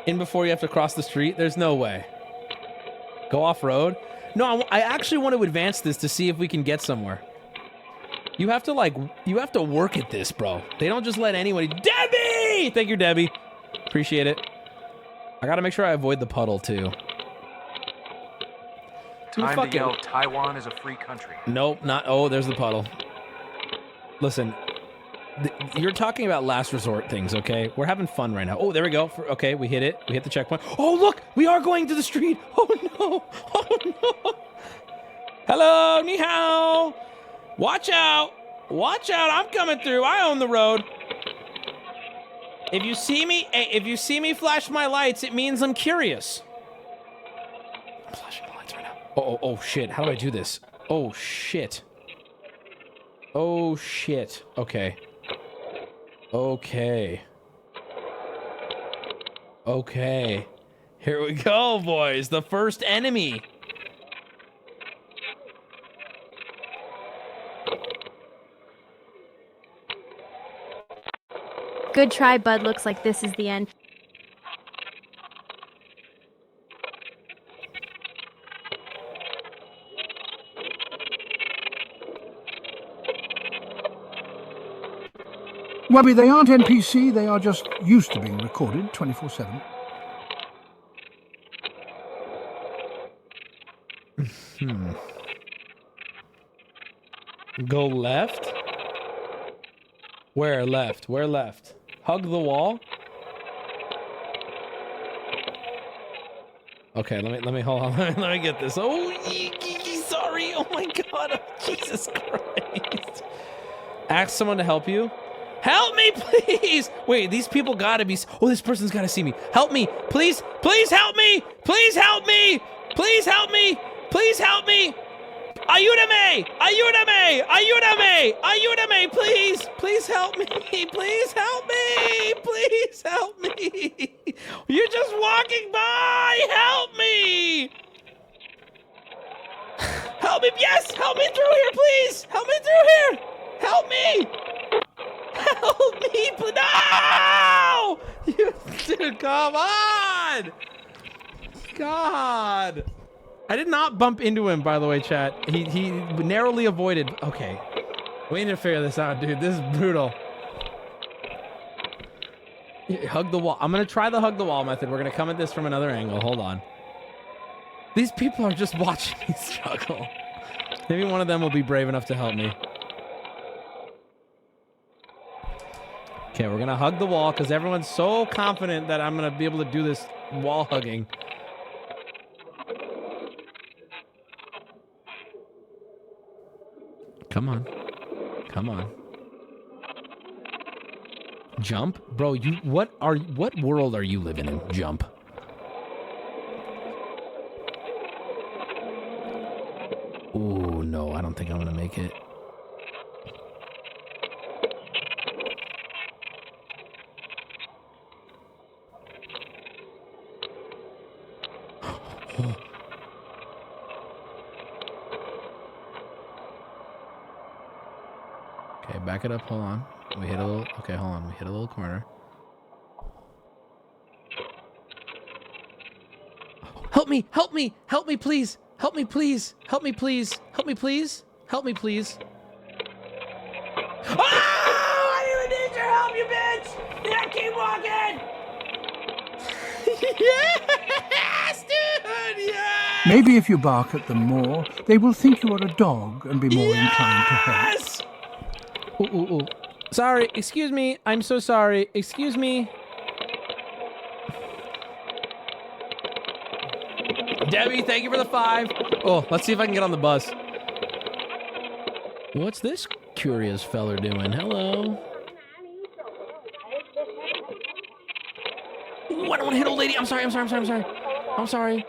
In before you have to cross the street. There's no way. Go off-road? No, I actually want to advance this to see if we can get somewhere. You have to work at this, bro. They don't just let anybody. Debbie! Thank you, Debbie. Appreciate it. I gotta make sure I avoid the puddle, too. Time to yell, Taiwan is a free country. Nope, not. Oh, there's the puddle. Listen, you're talking about last resort things, okay? We're having fun right now. Oh, there we go. Okay, we hit it. We hit the checkpoint. Oh, look! We are going to the street! Oh, no! Oh, no! Hello, ni hao! Watch out! Watch out! I'm coming through. I own the road. If you see me flash my lights, it means I'm curious. I'm flashing the lights right now. Oh, shit. How do I do this? Oh, shit. Oh, shit. Okay. Okay. Okay. Here we go, boys. The first enemy. Good try, bud. Looks like this is the end. Wubby, they aren't NPC, they are just used to being recorded 24/7. Go left? Where left? Where left? Hug the wall? Okay, let me hold on. Let me get this. Oh, sorry. Oh my God. Oh, Jesus Christ. Ask someone to help you. Help me, please! Wait, these people gotta be... Oh, this person's gotta see me. Help me! Please! Please help me! Please help me! Please help me! Please help me! Ayúdame! Ayúdame! Ayúdame! Ayúdame! Please! Please help me! Please help me! Please help me! You're just walking by! Help me! Help me! Yes! Help me through here, please! Help me through here! Help me! Help me, please! No! Dude, come on! God! I did not bump into him, by the way, chat. He narrowly avoided. Okay. We need to figure this out, dude. This is brutal. Hug the wall. I'm going to try the hug the wall method. We're going to come at this from another angle. Hold on. These people are just watching me struggle. Maybe one of them will be brave enough to help me. Okay, we're going to hug the wall because everyone's so confident that I'm going to be able to do this wall hugging. Come on. Come on. Jump? Bro, what world are you living in? Jump. Ooh, no, I don't think I'm gonna make it. Okay, back it up, hold on. We hit a little, okay, hold on. We hit a little corner. Help me, help me, help me, please. Help me, please. Help me, please. Help me, please. Help me, please. Oh, I didn't even need your help, you bitch. Yeah, keep walking. Yes, dude, yes. Maybe if you bark at them more, they will think you are a dog and be more inclined to help. Ooh, ooh, ooh. Sorry, excuse me. I'm so sorry. Excuse me. Debbie, thank you for the 5. Oh, let's see if I can get on the bus. What's this curious feller doing? Hello. Ooh, I don't want to hit old lady. I'm sorry. I'm sorry.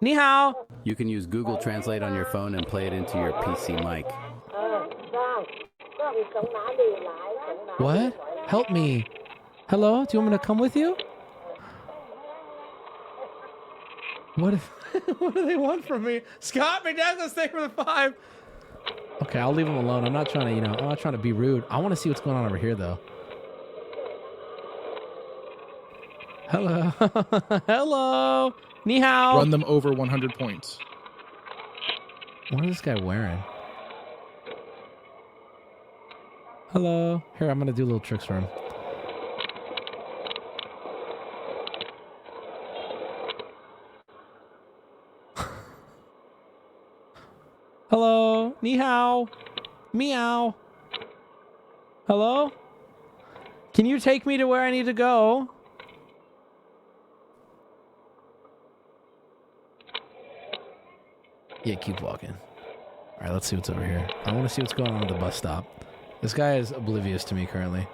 Ni hao. You can use Google Translate on your phone and play it into your PC mic. What? Help me. Hello? Do you want me to come with you? What do they want from me? Scott, my dad's gonna stay for the 5. Okay, I'll leave him alone. I'm not trying to, I'm not trying to be rude. I want to see what's going on over here, though. Hello. Hello. Ni hao. Run them over 100 points. What is this guy wearing? Hello. Here, I'm gonna do little tricks for him. Hello. Ni hao. Meow. Hello? Can you take me to where I need to go? Yeah, keep walking. All right, let's see what's over here. I want to see what's going on at the bus stop. This guy is oblivious to me currently.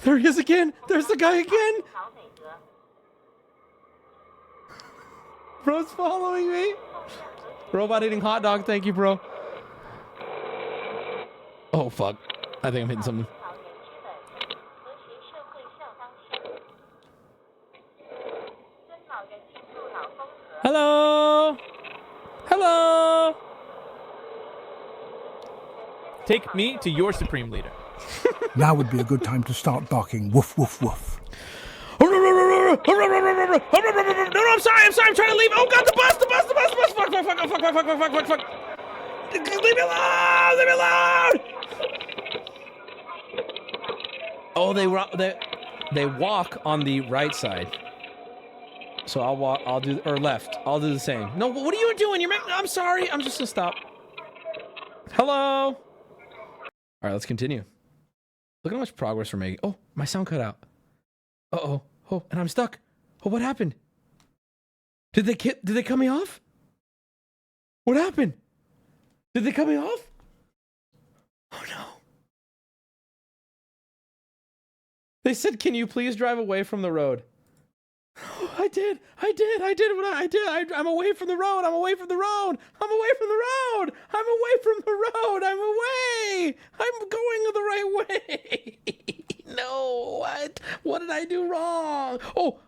There he is again. There's the guy again. Bro's following me. Robot eating hot dog. Thank you, bro. Oh, fuck. I think I'm hitting something. Hello. Hello. Take me to your supreme leader. Now would be a good time to start barking woof, woof, woof. No, I'm sorry. I'm trying to leave. Oh, God, the bus. Fuck. Leave me alone. Oh, they walk on the right side. So I'll do, or left. I'll do the same. No, what are you doing? I'm sorry. I'm just gonna stop. Hello. All right, let's continue. Look at how much progress we're making. Oh, my sound cut out. Uh-oh. Oh, and I'm stuck. Oh, what happened? Did they cut me off? What happened? Did they cut me off? Oh, no. They said, can you please drive away from the road? Oh, I did what I did. I'm away from the road. I'm away from the road. I'm going the right way. No, what? What did I do wrong? Oh.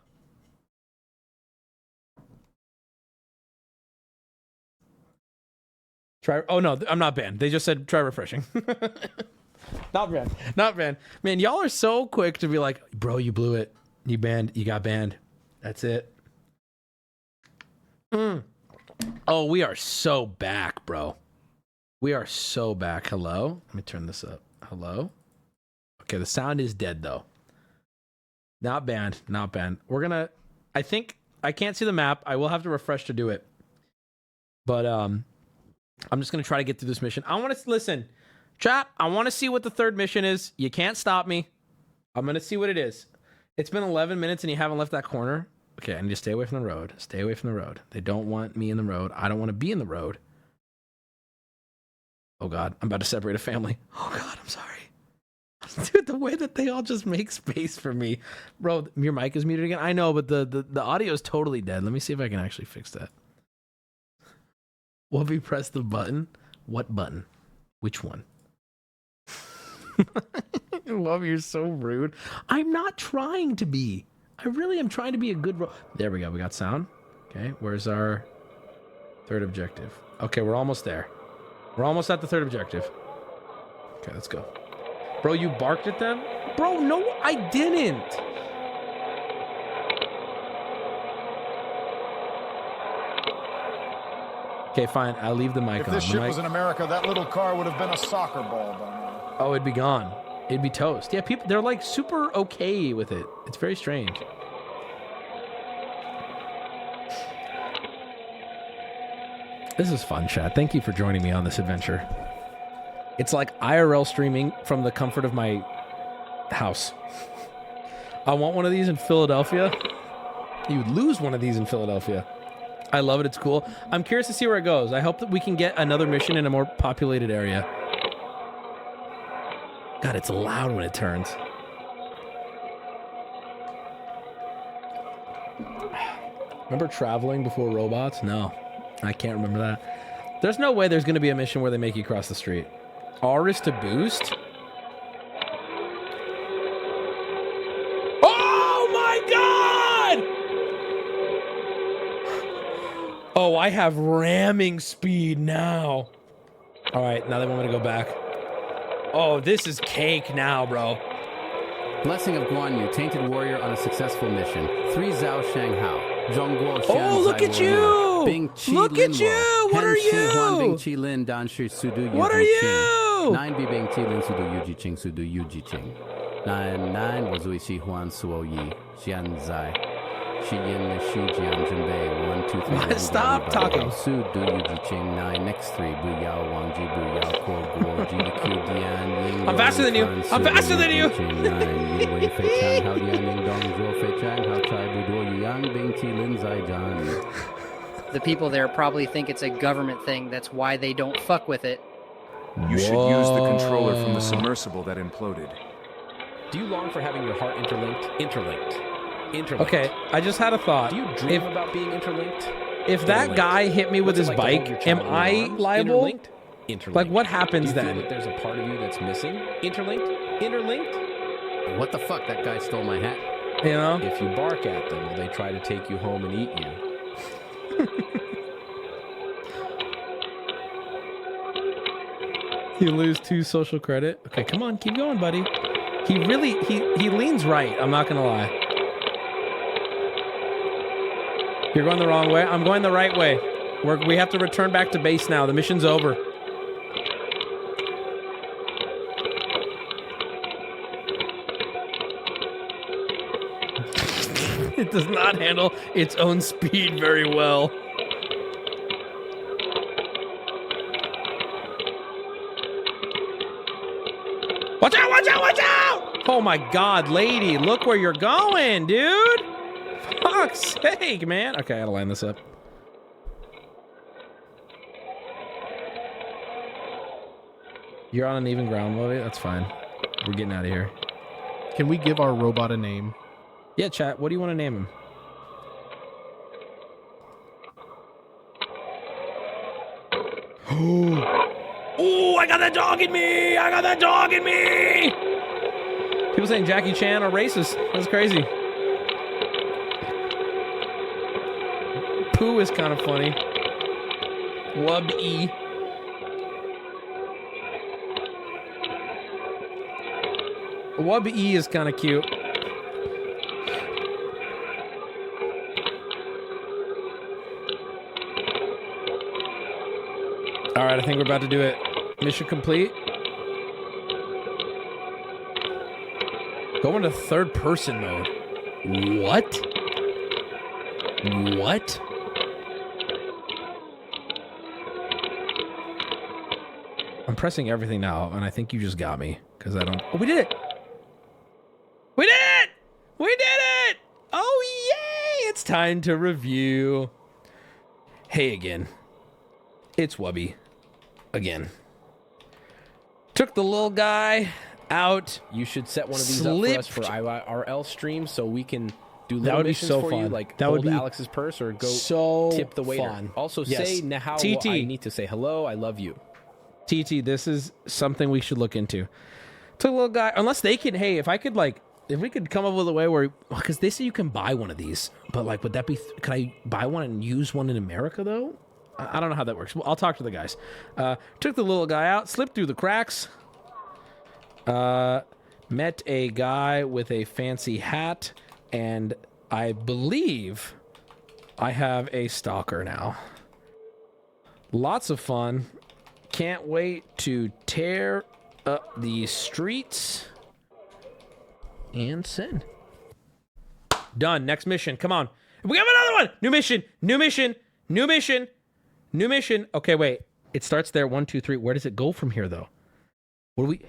Try. Oh, no, I'm not banned. They just said try refreshing. Not banned. Man, y'all are so quick to be like, bro, you blew it. You got banned. That's it. Oh, we are so back, bro. We are so back. Hello? Let me turn this up. Hello? Okay, the sound is dead, though. Not banned. Not banned. We're gonna... I think... I can't see the map. I will have to refresh to do it. But, I'm just gonna try to get through this mission. I want to... Listen, chat, I want to see what the third mission is. You can't stop me. I'm gonna see what it is. It's been 11 minutes and you haven't left that corner. Okay, I need to stay away from the road. Stay away from the road. They don't want me in the road. I don't want to be in the road. Oh, God. I'm about to separate a family. Oh, God. I'm sorry. Dude, the way that they all just make space for me. Bro, your mic is muted again? I know, but the audio is totally dead. Let me see if I can actually fix that. Wubby, press the button. What button? Which one? Wubby, you're so rude. I'm not trying to be. I really am trying to be a good... There we go. We got sound. Okay, where's our third objective? Okay, we're almost there. We're almost at the third objective. Okay, let's go. Bro, you barked at them? Bro, no, I didn't. Okay, fine. I'll leave the mic on. If this ship was in America, that little car would have been a soccer ball by now. Oh, it'd be gone. It'd be toast. Yeah, people, they're like super okay with it. It's very strange. This is fun, chat. Thank you for joining me on this adventure. It's like IRL streaming from the comfort of my house. I want one of these in Philadelphia. You would lose one of these in Philadelphia. I love it. It's cool. I'm curious to see where it goes. I hope that we can get another mission in a more populated area. God, it's loud when it turns. Remember traveling before robots? No, I can't remember that. There's no way there's going to be a mission where they make you cross the street. R is to boost? Oh my God! Oh, I have ramming speed now. All right, now they want me to go back. Oh, this is cake now, bro. Blessing of Guan Yu, Tainted Warrior on a successful mission. 3 Zhao Shang Hao. Zhongguo Xian Oh, look at you! Bing Qi Look at you! What are you? Huan Bing Qi Lin Dan Shi Sudu Yu What are you? 9 Bi Bing Qi Lin Sudu Yu Ji Qing Sudu Yu Ji Qing. 9 Wazui Xi Huan Suo Yi Xian Zai. Shi Yin Shi Jian Junbei 1 2 3 1. Stop talking. Su Du Yu Ji Qing 9 next 3 Bu Yao Wang Ji Bu Yao Ko Guo Ji Q Dian Ying. I'm faster than you. I'm faster than you. 9 Yu Wei Fei Chang Hao Dian Ying Dong Zhuo Fei Chang Hao Chai Bu Duo Yu Yang Bing Qi Lin Zai Zhan. The people there probably think it's a government thing. That's why they don't fuck with it. You should use the controller from the submersible that imploded. Do you long for having your heart interlinked? Interlinked. Okay, I just had a thought. Do you dream about being interlinked? If that guy hit me with his bike, am I liable? Interlinked? Interlinked. Like, what happens Do you then? feel that there's a part of you that's missing? Interlinked? Interlinked? What the fuck? That guy stole my hat. You know? If you bark at them, will they try to take you home and eat you? You lose 2 social credit. Okay, come on, keep going, buddy. He really, he leans right. I'm not gonna lie. You're going the wrong way. I'm going the right way. We have to return back to base now. The mission's over. It does not handle its own speed very well. Watch out, watch out, watch out! Oh my God, lady, look where you're going, dude. Fuck's sake, man. Okay, I gotta line this up. You're on uneven ground, Wubby. That's fine. We're getting out of here. Can we give our robot a name? Yeah, chat. What do you want to name him? Oh, I got that dog in me! I got that dog in me! People saying Jackie Chan are racist. That's crazy. Pooh is kind of funny. Wubby. Wubby is kind of cute. All right, I think we're about to do it. Mission complete. Go into third person mode. What? What? I'm pressing everything now, and I think you just got me because I don't. Oh, we did it! We did it! We did it! Oh, yay! It's time to review. Hey again. It's Wubby. Again. Took the little guy out. You should set one of these up for us for IRL stream so we can do little That would be missions so for you, fun. like That would hold be Alex's purse or go so tip the waiter. fun. Also, Yes. say Nahao, TT. I need to say hello, I love you. TT, this is something we should look into. Took a little guy, unless they can, hey, if we could come up with a way where, because they say you can buy one of these, but like, would that be, could I buy one and use one in America though? I don't know how that works. Well, I'll talk to the guys. Took the little guy out, slipped through the cracks. Met a guy with a fancy hat, and I believe I have a stalker now. Lots of fun. Can't wait to tear up the streets and send. Done. Next mission. Come on. We have another one. New mission. New mission. New mission. New mission. Okay, wait. It starts there. 1, 2, 3. Where does it go from here, though? What do we...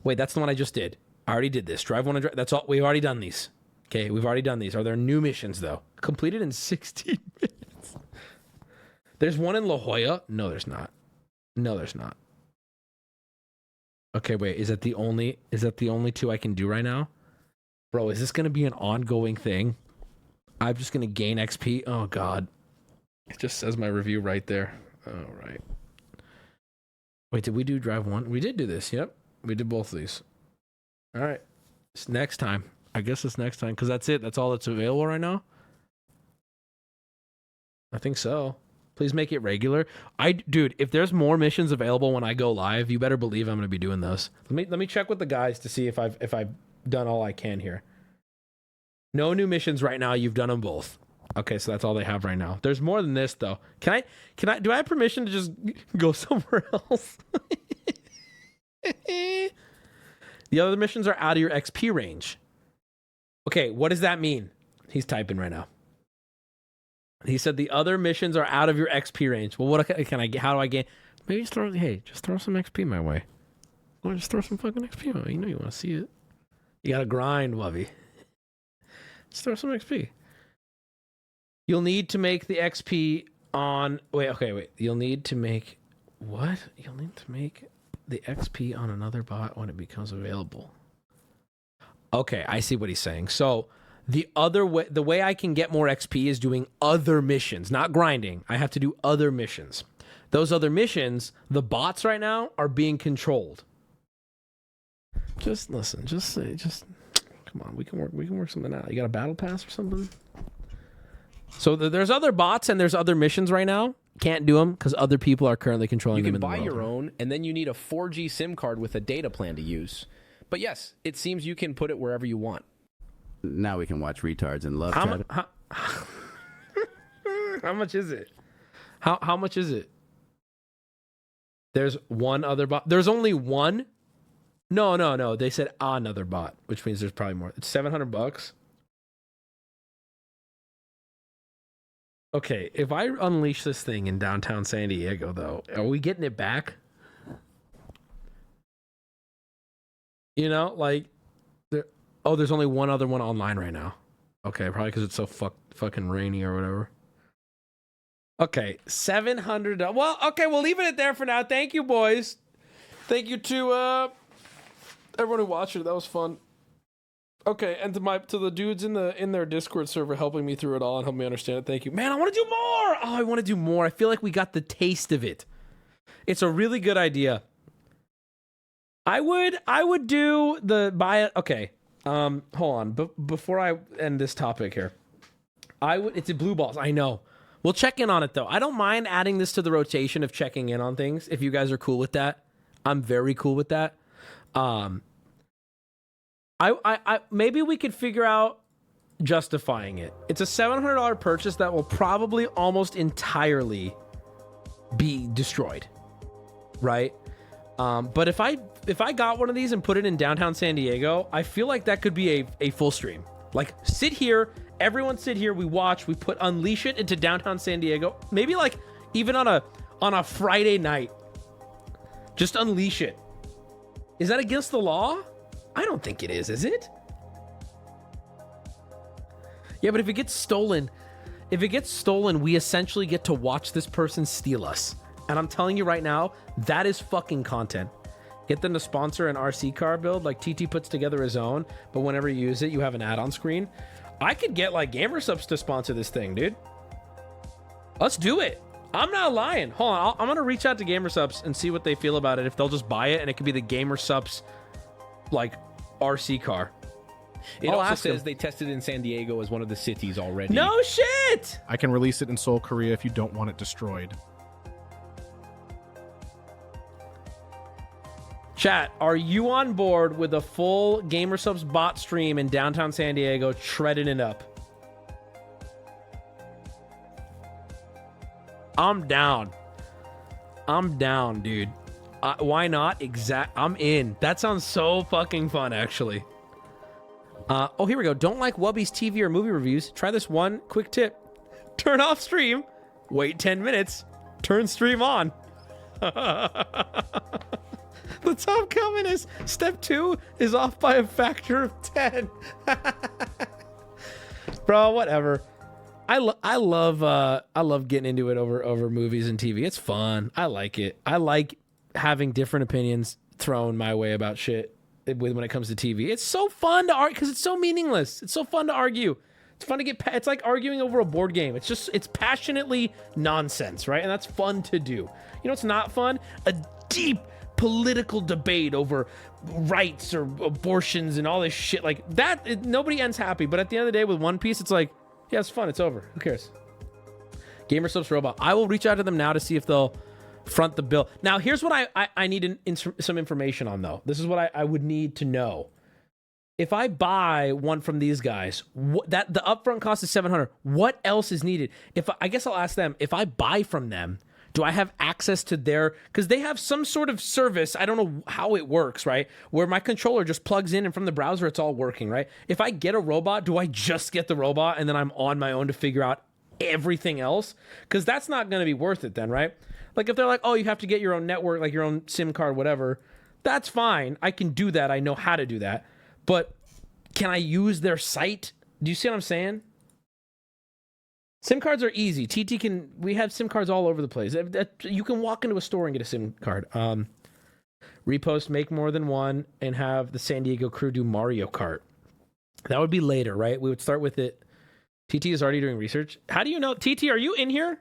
Wait, that's the one I just did. I already did this. Drive one and drive... That's all. We've already done these. Okay, we've already done these. Are there new missions, though? Completed in 16 minutes. There's one in La Jolla. No, there's not. No, there's not. Okay, wait. Is that the only two I can do right now? Bro, is this going to be an ongoing thing? I'm just going to gain XP? Oh, God. It just says my review right there. All right. Wait, did we do drive one? We did do this. Yep. We did both of these. All right. It's next time. I guess it's next time because that's it. That's all that's available right now. I think so. Please make it regular. Dude, if there's more missions available when I go live, you better believe I'm going to be doing those. Let me check with the guys to see if I've done all I can here. No new missions right now. You've done them both. Okay, so that's all they have right now. There's more than this though. Do I have permission to just go somewhere else? The other missions are out of your XP range. Okay, what does that mean? He's typing right now. He said the other missions are out of your XP range. Well, what can I get? How do I gain? Maybe just throw some XP my way. Or just throw some fucking XP my way. You know you want to see it. You gotta grind, Wubby. Just throw some XP. You'll need to make the XP on... Wait. You'll need to make... What? You'll need to make the XP on another bot when it becomes available. Okay, I see what he's saying. So... The way I can get more XP is doing other missions, not grinding. I have to do other missions. Those other missions, the bots right now are being controlled. Just listen, just come on, we can work something out. You got a battle pass or something? So there's other bots and there's other missions right now. Can't do them because other people are currently controlling them. You can buy your own, and then you need a 4G SIM card with a data plan to use. But yes, it seems you can put it wherever you want. Now we can watch retards and love. How much is it? How much is it? There's one other bot. There's only one? No. They said another bot, which means there's probably more. It's $700. Okay, if I unleash this thing in downtown San Diego, though, are we getting it back? You know, like... Oh, there's only one other one online right now. Okay, probably because it's so fucking rainy or whatever. Okay, $700. Well, okay, we'll leave it at there for now. Thank you, boys. Thank you to everyone who watched it. That was fun. Okay, and to the dudes in their Discord server helping me through it all and helping me understand it. Thank you, man. I want to do more. Oh, I want to do more. I feel like we got the taste of it. It's a really good idea. I would do the buy it. Okay. Hold on. Before I end this topic here, it's a blue balls. I know. We'll check in on it though. I don't mind adding this to the rotation of checking in on things. If you guys are cool with that, I'm very cool with that. I maybe we could figure out justifying it. It's a $700 purchase that will probably almost entirely be destroyed. right? But if I got one of these and put it in downtown San Diego, I feel like that could be a full stream. Like, sit here, everyone sit here, we watch, we unleash it into downtown San Diego. Maybe like even on a Friday night. Just unleash it. Is that against the law? I don't think it is it? Yeah, but if it gets stolen, we essentially get to watch this person steal us. And I'm telling you right now, that is fucking content. Get them to sponsor an RC car build, like TT puts together his own, but whenever you use it, you have an ad on screen. I could get like Gamersubs to sponsor this thing, dude. Let's do it. I'm not lying. Hold on, I'm gonna reach out to Gamersubs and see what they feel about it. If they'll just buy it, and it could be the Gamersubs like RC car. It also says they tested in San Diego as one of the cities already. No shit! I can release it in Seoul, Korea if you don't want it destroyed. Chat, are you on board with a full Gamersubs bot stream in downtown San Diego, shredding it up? I'm down. Dude. Why not? I'm in. That sounds so fucking fun, actually. Oh, here we go. Don't like Wubby's TV or movie reviews? Try this one quick tip. Turn off stream. Wait 10 minutes. Turn stream on. The top comment is step 2 is off by a factor of 10. Bro, whatever. I love getting into it over movies and TV. It's fun. I like it. I like having different opinions thrown my way about shit when it comes to TV. It's so fun to argue because it's so meaningless. It's so fun to argue. It's fun to get. It's like arguing over a board game. It's passionately nonsense, right? And that's fun to do. You know, it's not fun. A deep political debate over rights or abortions and all this shit like that. Nobody ends happy. But at the end of the day, with One Piece, it's like, yeah, it's fun. It's over. Who cares? Gamersubs Robot. I will reach out to them now to see if they'll front the bill. Now, here's what I need some information on, though. This is what I would need to know. If I buy one from these guys, that the upfront cost is $700. What else is needed? I guess I'll ask them. If I buy from them, do I have access to their... Because they have some sort of service. I don't know how it works, right? Where my controller just plugs in and from the browser, it's all working, right? If I get a robot, do I just get the robot and then I'm on my own to figure out everything else? Because that's not going to be worth it then, right? Like if they're like, oh, you have to get your own network, like your own SIM card, whatever. That's fine. I can do that. I know how to do that. But can I use their site? Do you see what I'm saying? SIM cards are easy. We have SIM cards all over the place. You can walk into a store and get a SIM card. Repost, make more than one, and have the San Diego crew do Mario Kart. That would be later, right? We would start with it. TT is already doing research. How do you know? TT, are you in here?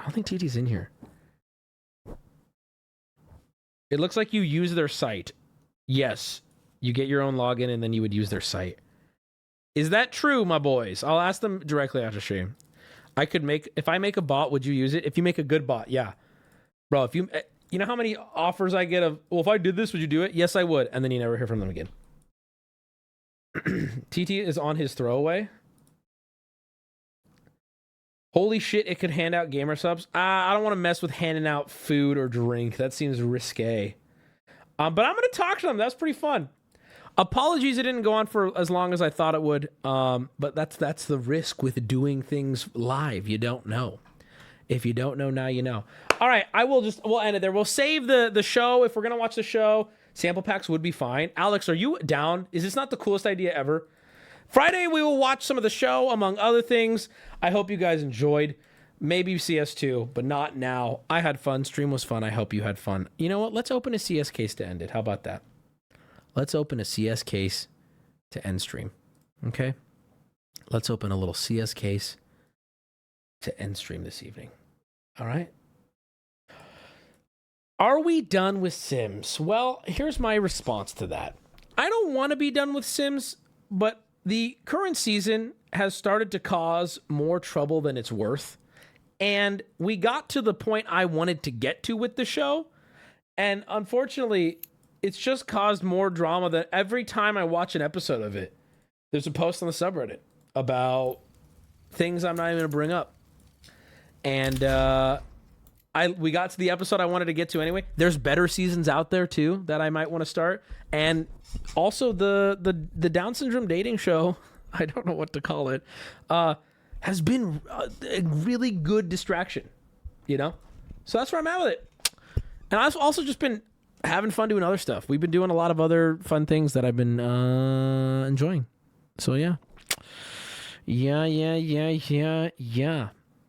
I don't think TT's in here. It looks like you use their site. Yes. You get your own login and then you would use their site. Is that true, my boys? I'll ask them directly after stream. If I make a bot, would you use it? If you make a good bot, yeah. Bro, if you know how many offers I get of, well, if I did this, would you do it? Yes, I would. And then you never hear from them again. TT is on his throwaway. Holy shit, it could hand out Gamersubs. I don't want to mess with handing out food or drink. That seems risque. But I'm going to talk to them. That's pretty fun. Apologies, it didn't go on for as long as I thought it would. But that's the risk with doing things live. You don't know. If you don't know, now you know. All right, we'll end it there. We'll save the show. If we're going to watch the show, sample packs would be fine. Alex, are you down? Is this not the coolest idea ever? Friday, we will watch some of the show, among other things. I hope you guys enjoyed. Maybe CS2, but not now. I had fun. Stream was fun. I hope you had fun. You know what? Let's open a CS case to end it. How about that? Let's open a CS case to end stream. Okay? Let's open a little CS case to end stream this evening. All right? Are we done with Sims? Well, here's my response to that. I don't want to be done with Sims, but the current season has started to cause more trouble than it's worth. And we got to the point I wanted to get to with the show. And unfortunately, it's just caused more drama than every time I watch an episode of it. There's a post on the subreddit about things I'm not even going to bring up. And we got to the episode I wanted to get to anyway. There's better seasons out there too that I might want to start, and also the Down syndrome dating show. I don't know what to call it. Has been a really good distraction, you know. So that's where I'm at with it. And I've also just been having fun doing other stuff. We've been doing a lot of other fun things that I've been enjoying. So yeah.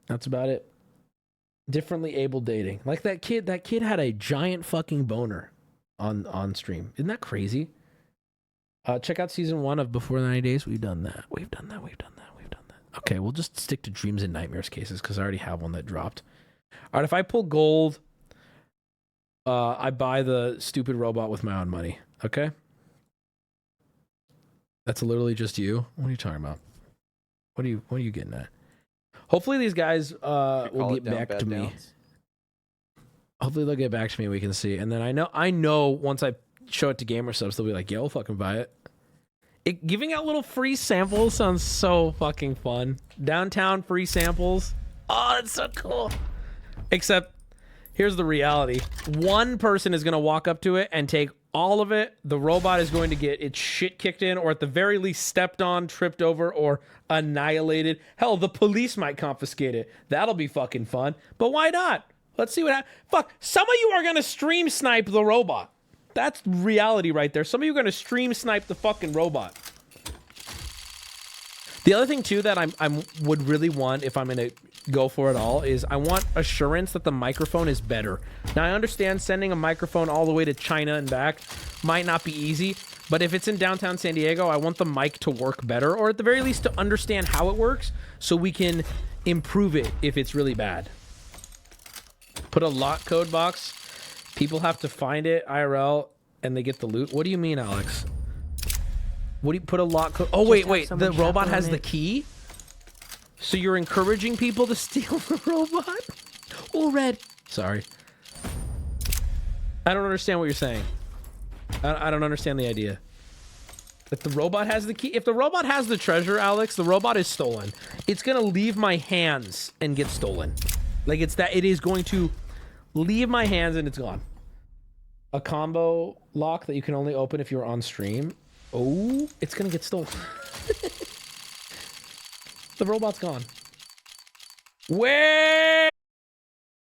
That's about it. Differently able dating. Like that kid had a giant fucking boner on stream. Isn't that crazy? Check out season 1 of Before the 90 Days. We've done that. Okay, we'll just stick to dreams and nightmares cases because I already have one that dropped. All right, if I pull gold, I buy the stupid robot with my own money. Okay? That's literally just you? What are you talking about? What are you getting at? Hopefully these guys will get back to me. Hopefully they'll get back to me and we can see. And then I know once I show it to Gamer Subs, they'll be like, yeah, we'll fucking buy it. Giving out little free samples sounds so fucking fun. Downtown free samples. Oh, that's so cool. Except, here's the reality. One person is going to walk up to it and take all of it. The robot is going to get its shit kicked in, or at the very least stepped on, tripped over, or annihilated. Hell, the police might confiscate it. That'll be fucking fun. But why not? Let's see what happens. Fuck, some of you are going to stream snipe the robot. That's reality right there. Some of you are going to stream snipe the fucking robot. The other thing, too, that I would really want if I'm going to go for it all is I want assurance that the microphone is better. Now, I understand sending a microphone all the way to China and back might not be easy, but if it's in downtown San Diego, I want the mic to work better, or at the very least to understand how it works so we can improve it if it's really bad. Put a lock code box. People have to find it IRL and they get the loot. What do you mean, Alex? What do you put a lock code? Oh, wait. The robot has the key? So you're encouraging people to steal the robot? Oh, red. Sorry. I don't understand what you're saying. I don't understand the idea. That the robot has the key? If the robot has the treasure, Alex, the robot is stolen. It's going to leave my hands and get stolen. Like, it is going to leave my hands and it's gone. A combo lock that you can only open if you're on stream. Oh, it's going to get stolen. The robot's gone. Wait!